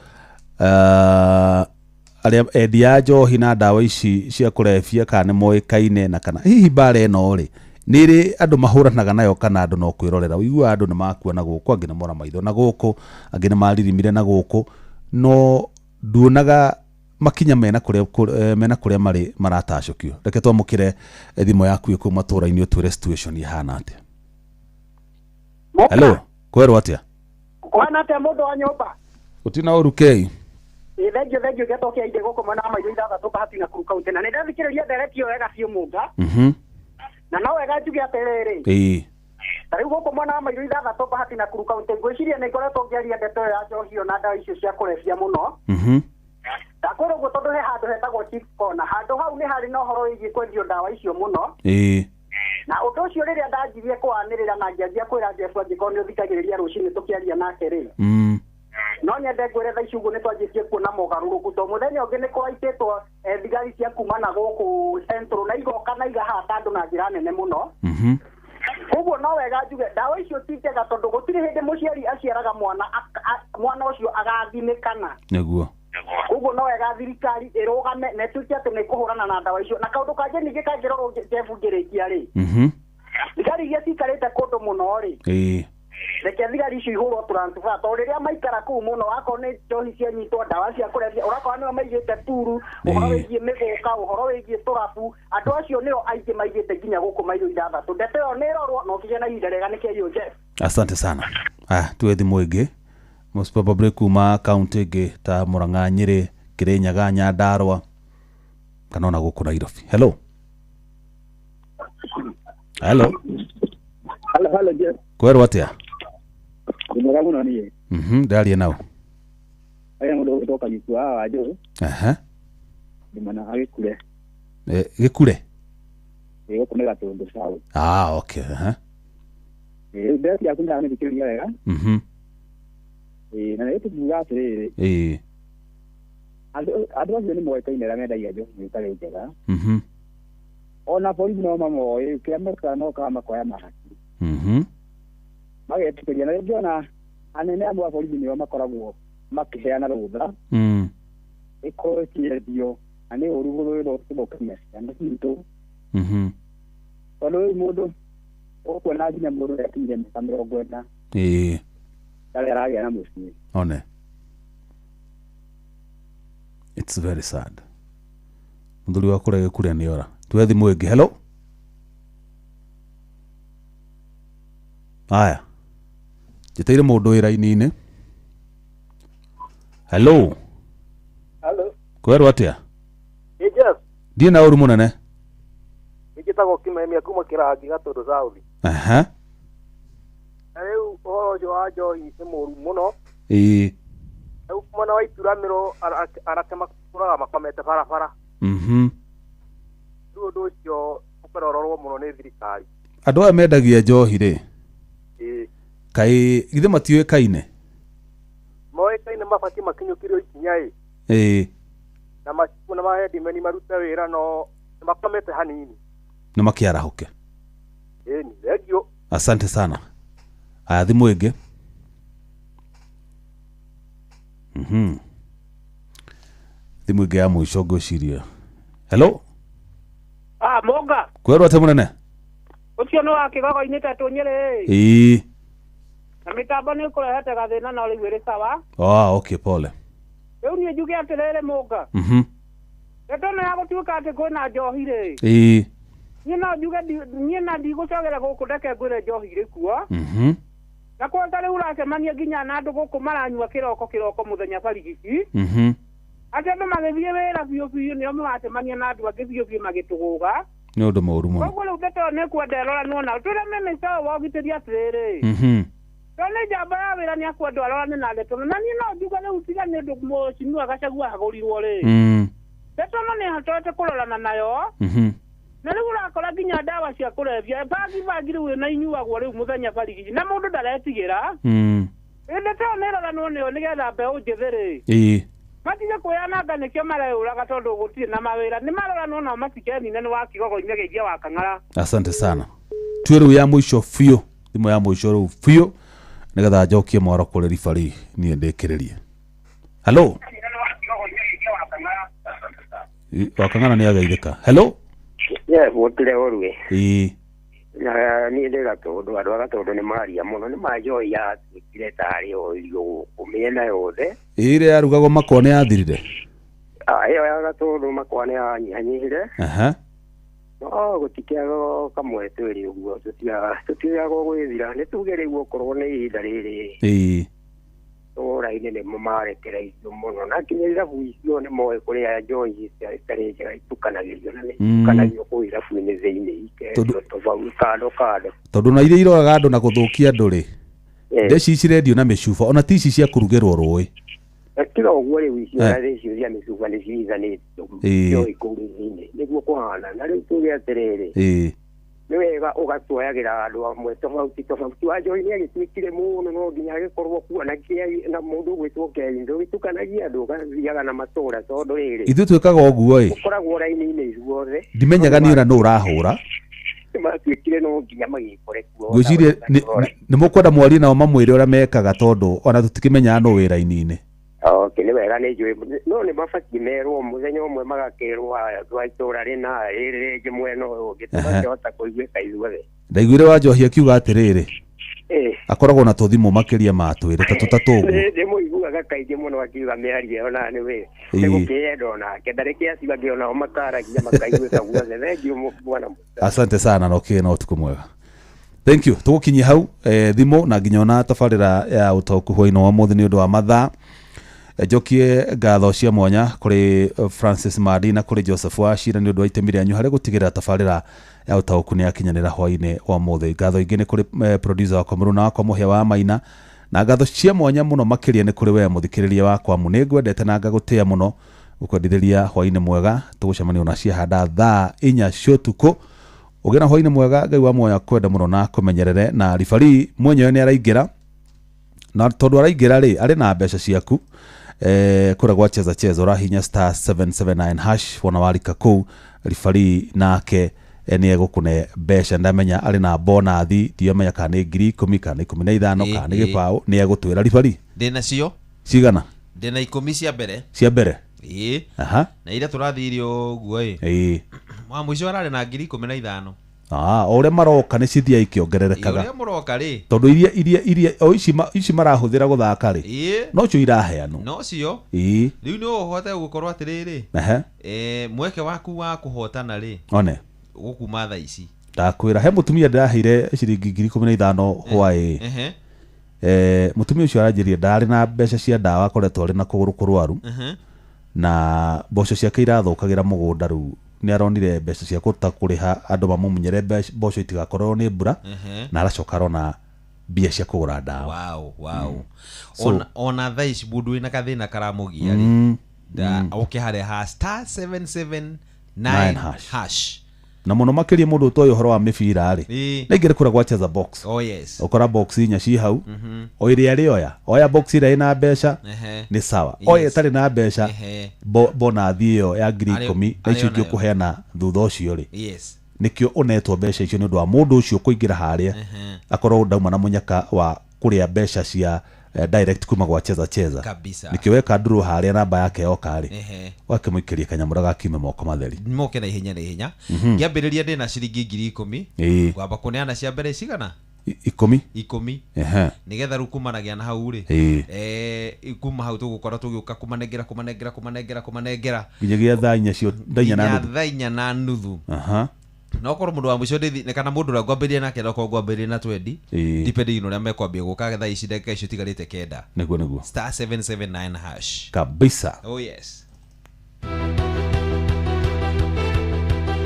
arĩa endia njohi na ndawa ici cia kũrebia kana nĩ moĩkaine na kana hihi mbara ĩno rĩ nĩ rĩ andũ mahũranaga nayo kana andũ no kwĩrorera ũiguaga andũ nĩ makua na gũkũ angĩ nĩ mora maitho na gũkũ angĩ nĩ maririmire na gũkũ no nduonaga makinya mena kũrĩa marĩ maratacũkio. Reke twamũkĩre thimũ yaku ĩkũ matũũra-inĩ ũtwĩre situation ihana atĩa. Hello, kwerwo atĩa? Kwana atĩa mũndũ wa nyũmba? Utina ũrukei. Thengiũ getokia inde gũkũ mwena wa maitho ithathatũ Bahati na Kaunti na nĩndathikĩrĩria ndereti ĩyo wega biũ mũnga. Na no wega njuge atĩrĩrĩ. Tarĩu gũkũ mwena wa maitho ithathatũ Bahati na Kaunti ngwĩciria nĩ ngoretwo ngĩaria ndeto ya njohi na ndawa icio cia kũrebia mũno. Ndakwĩrwo ũguo tondũ he handũ hetagwo Chief Corner. Handũ hau nĩ harĩ na ũhoro wĩgiĩ kwendio ndawa icio mũno. Na ũndũ ũcio rĩrĩa ndanjirie kũwanĩrĩra na ngĩanjia kwĩra Jeff angĩkorwo nĩ ũthikagĩrĩria rũcinĩ tũkĩaria nake rĩ. No nyende ngwĩre thaa ici ũguo nĩ twanjĩtie kuona mogarũrũku to mũthenya ũngĩ nĩ kũraitĩtwo thigari cia kuma na gũkũ Central na igoka na igahata andũ na njĩra nene mũno. Ũguo no wega njuge ndawa icio ti njega tondũ gũtirĩ hĩndĩ mũciari aciaraga mwana ũcio agathimĩkana. Nĩguo. Ũguo no wega thirikari ĩrũgame na ĩtuĩke atĩ nĩ kũhũrana na ndawa icio na kaũndũ kangĩ ningĩ kangĩrorwo Jeff ngĩrĩkia rĩ. Thigari iria cikarĩte kũndũ mũno rĩ. Reke thigari icio ihũrwo transfer tondũ rĩrĩa maikara kũu mũno akorwo nĩ njohi cianyitwo ndawa cia kũrebia ũrakora nĩo maigĩte turu ũhoro wĩgiĩ mĩgũka ũhoro wĩgiĩ tũrabu andũ acio nĩo aingĩ maigĩte nginya gũkũ maitho ithathatũ. Ndeto ĩyo nĩ ĩrorwo na ũkĩgĩa na ihinda rĩega nĩkĩo hiyo Jeff. Asante sana. Tuwe thimũ ĩngĩ most probably kuma kaunti ĩngĩ ta Murang'a, Nyĩrĩ, Kirinyaga, Nyandarua kana ona gũkũ Nairobi. Hello. Hello Jeff. Kwerwo atĩa? Mwega mũno niĩ. Ndaria nao. Aya mũndũ ũtoka gĩkua wa njũ. Ndimana agĩkure. Gĩkure? Gũkũ nĩ Gatũndũ South. Okay. Ndeto yaku nĩndamĩthikĩrĩria wega. Na nĩ tuuga atĩrĩrĩ. Andũ acio nĩ moĩkaine arĩa mendagia njohi ĩtarĩ njega. Ona borithi no mamoĩ kĩrĩa mekaga no kamakoya mahaki. Magetĩkĩria na rĩngĩ ona anene amwe a borithi nĩo makoragwo makĩheana rũtha ĩkorwo ĩkĩendio na nĩ ũru gũthũĩrwo gũthũkania ciana citũ. Tondũ ũyũ mũndũ ũkuona nginya mũndũ ũrekinyire mĩaka 40 ndarĩ aragĩa na mũciĩ. One. It's very sad. Mũthuri wa kũrĩa Gĩkuria nĩ ora. Tuwe thimũ ĩngĩ. Hello. Aya. Njĩtĩire mũndũ wĩra-inĩ. Hello. Kwerwo atĩa? Jeff. Ndiĩ na ũru mũnene. Njĩtagwo Kimemia kuma Kĩrangi Gatũndũ South. Na rĩu ũhoro ũcio wa njohi nĩ mũru mũno. Rĩu mwena wa Ituramĩro arake makũraga makomete barabara. Rĩu ũndũ ũcio ũkarorwo mũno nĩ thirikari. Andũ aya mendagia njohi rĩ. Kaĩ githĩ matiũĩkaine? Moĩkaine mabatiĩ makinyũkĩrio ikinya na mahendimeni marute wĩra no makomete hanini. Na makĩarahũke. Thengio. Asante sana. Aya thimũ ĩngĩ. Thimũ ĩngĩ ya mũico ngwĩciria. Hello. Monga. Kwerwo atĩa mũnene? Ũcio nĩ wa Kĩgogo-inĩ Tetũ Nyĩrĩ. Na mĩtambo nĩ kũrehete gathĩna na rĩu ĩrĩ sawa. Okay, pole. Rĩu niĩ njuge atĩrĩrĩ Monga. Ndeto ĩno ya gũtuĩka atĩ kwĩna njohi rĩ. Niĩ no njuge niĩ na ndigũcogera gũkũ ndeke ngwĩre njohi rĩ kuo. Na kwenda rĩu ũracemania nginya na andũ gũkũ maranyua kĩroko mũthenya barigici. Atĩ andũ magĩthiĩ wĩra biũ nĩo maracemania na andũ angĩ biũ magĩtũgũga. Nĩ ũndũ mũru mũno. Koguo rĩu ndeto nĩ kwenda ĩroranwo na tũreme mĩcaũ wa ũgitĩri atĩrĩrĩ. Tone njamba ya wĩra nĩ akwenda arorane na ndeto na niĩ no njuge rĩu tiga nĩ ũndũ mũcinua Gachagua agũrirwo rĩ. Ndeto no nĩ ahotete kũrorana nayo. Na rĩu ũrakora nginya ndawa cia kũrebia bangi rĩu ĩna inyuagwo rĩu mũthenya barigici na mũndũ ndaretigĩra. Ndeto nĩ ĩroranwo nĩyo nĩgetha mbeũ njĩthĩ rĩ. Matige kwĩyananga nĩkĩo mareyũraga tondũ gũtirĩ na mawĩra nĩ maroranwo nao matikenine nĩ wa Kĩgogo-inĩ gĩkĩ wa Kang'ara. Asante sana. tuiru ya mwisho fio thimo ya mwisho ru fio nigetha njokie mwaro kule rifari nie ndikiririe. Hello wakangana ni agaithika. Hello yes wotire orwe na ni ndega tondu andu agatondu ni maria muno ni majoi ya twikire tari oyo umiena yothe ire yarugagwo makone yathirire iyo ya gatondu makone anyihire no gutikiaga kamwe twiri uguo tutiaga gwithira ni tugereirwo korwo ni ihinda riri uraine ni mumarekera icio muno na kinyira buicio ni moe kuria njoi itari njega itukanagirio na ni tukanagio kuira buini thiini ike kando tondu na iria iroraga andu na guthukia andu ri ndeci cirendio na micuba ona tici cia kurugirwo rui tiga uguo riu icio na icio cia micuba ni ciithanitio njoi kurini niguo kuhana na riu tuge atiriri ni wega ugatuoyagira andu amwe tofauti wa njoi ni agituikire muno no nginya agikorwo kuona na mundu gwitwo keindo gitukanagia andu gathiaga na matura tondu riri ithu twikaga uguo ukoragwo raini-ini icuothe ndimenyaga ni ura no urahura matuikire no nginya magikore kuo gwicirie ni mukwenda mwarie nao mamwire uria mekaga tondu ona tutikimenya no wira-ini-ini ni wega ni njui no ni mabati merwo muthenya umwe magakerwo twa itura rina riri ringi mwena uyu ungi tugakihota kuiguika ithuothe ndaiguire wanjohia kiuga atiriri akoragwo na tuthimu makiria matwire tatutatugu ni muiguaga kaingi muno akiuga miarie ona ni we ni gukienda onake ndareke acibange ona makaragia makaiguika guothe thengio mwana. Asante sana no kina utuku mwega. Thank you. Tugukinyi hau thimo na nginya ona tabarira ya utoku hwaino wa muthi ni undu wa mathaa njokie ngatho cia mwanya kuri Francis Madi na kuri Joseph Wachira ni undu wa itemi rĩanyu harĩ gũtigĩrĩra tabarĩra ya ũtaũku nĩ yakinyanĩra hwainĩ wa mũthĩ. Ngatho ingĩ nĩ kuri producer wakwa Mũruna wakwa Mũhĩa wa Maina na ngatho cia mwanya mũno makĩria nĩ kuri we mũthikĩrĩria wakwa mu nĩ ngwendete na ngagũtĩa mũno gũkwendithĩria hwainĩ mwega. Tũgũcemania ona ciahanda thaa 4 cia ũtukũ ũgĩe na hwainĩ mwega. Ngai wa muoyo kwenda mũno na kũmenyerere na rifari mwenyewe nĩ araingĩra na tondu araingĩra rĩ arĩ na mbeca ciaku kura gwa cheza urahinya *779# wona warika kuu rifari nake ni egukune besha ndamenya ari na bonathi ndiomenya kana 10,000 kana 15 kana gibao ni egutwira rifari ndina cio cigana ndina 10 cia mbere na ira turathirio guo mwa mwisho arari na 15,000 ore maroka ni cithia ikiongererekaga ore maroka ri tondu iria o ici marahuthira guthaka ri no cio iraheano no cio riu no uhote gukorwo atiriri mweke waku wa kuhotana ri one gukuma tha ici ndakwira he mutumia ndiraheire ciringi 15,000 hwai mutumia ucio aranjirie ndari na mbeca cia ndawa akoretwo ari na kuguru kurwaru na mboco ciake irathukagira mugunda riu ni aronire mbeca cia kuriha andu mamumenyere mboco itigakorwo ni mbura na aracoka arona mbia cia kugura ndawa. Wow. Ona tha ici mundu wina kathina karamugia ri ukihare ha *779# na muno makiria mundu utoyo horo wa mibira ri ningire kura gwa cheza box ukora box inya ci hau o iria rioya box ira ina mbeca ni sawa oya tari na mbeca bona thio ya 10,000 na icio ingĩ kuheana thutha ucio ri nikio unetwo mbeca icio ni undu wa mundu ucio kuingira haria akorwo ndauma na munyaka wa kuria mbeca cia direct kuma gwa cheza kabisa nikio weka nduru haria namba yake yoka ri wake muikirie kanyamura gakime moko matheri moke na ihenya ngiambiriria ndina ciringi 10,000 kwamba kuneana cia mbere cigana 10 nigetha ru kumanagia na hau ri kuma hau tugukorwo tugiuka kumanengera nginyagia thaa 4 cio thaa 4 na nuthu no korwo mundu wa mwisho ndithi kana mundu ra gwambiria nake ndoko gwambiria na 20 depending on ame kwambia guka thaa ici ndeka icio tigarite kenda niguo *779# kabisa. Oh yes.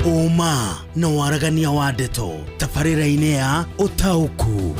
Uma na waragania wa ndeto tabarĩra-inĩ ya ũtaũku.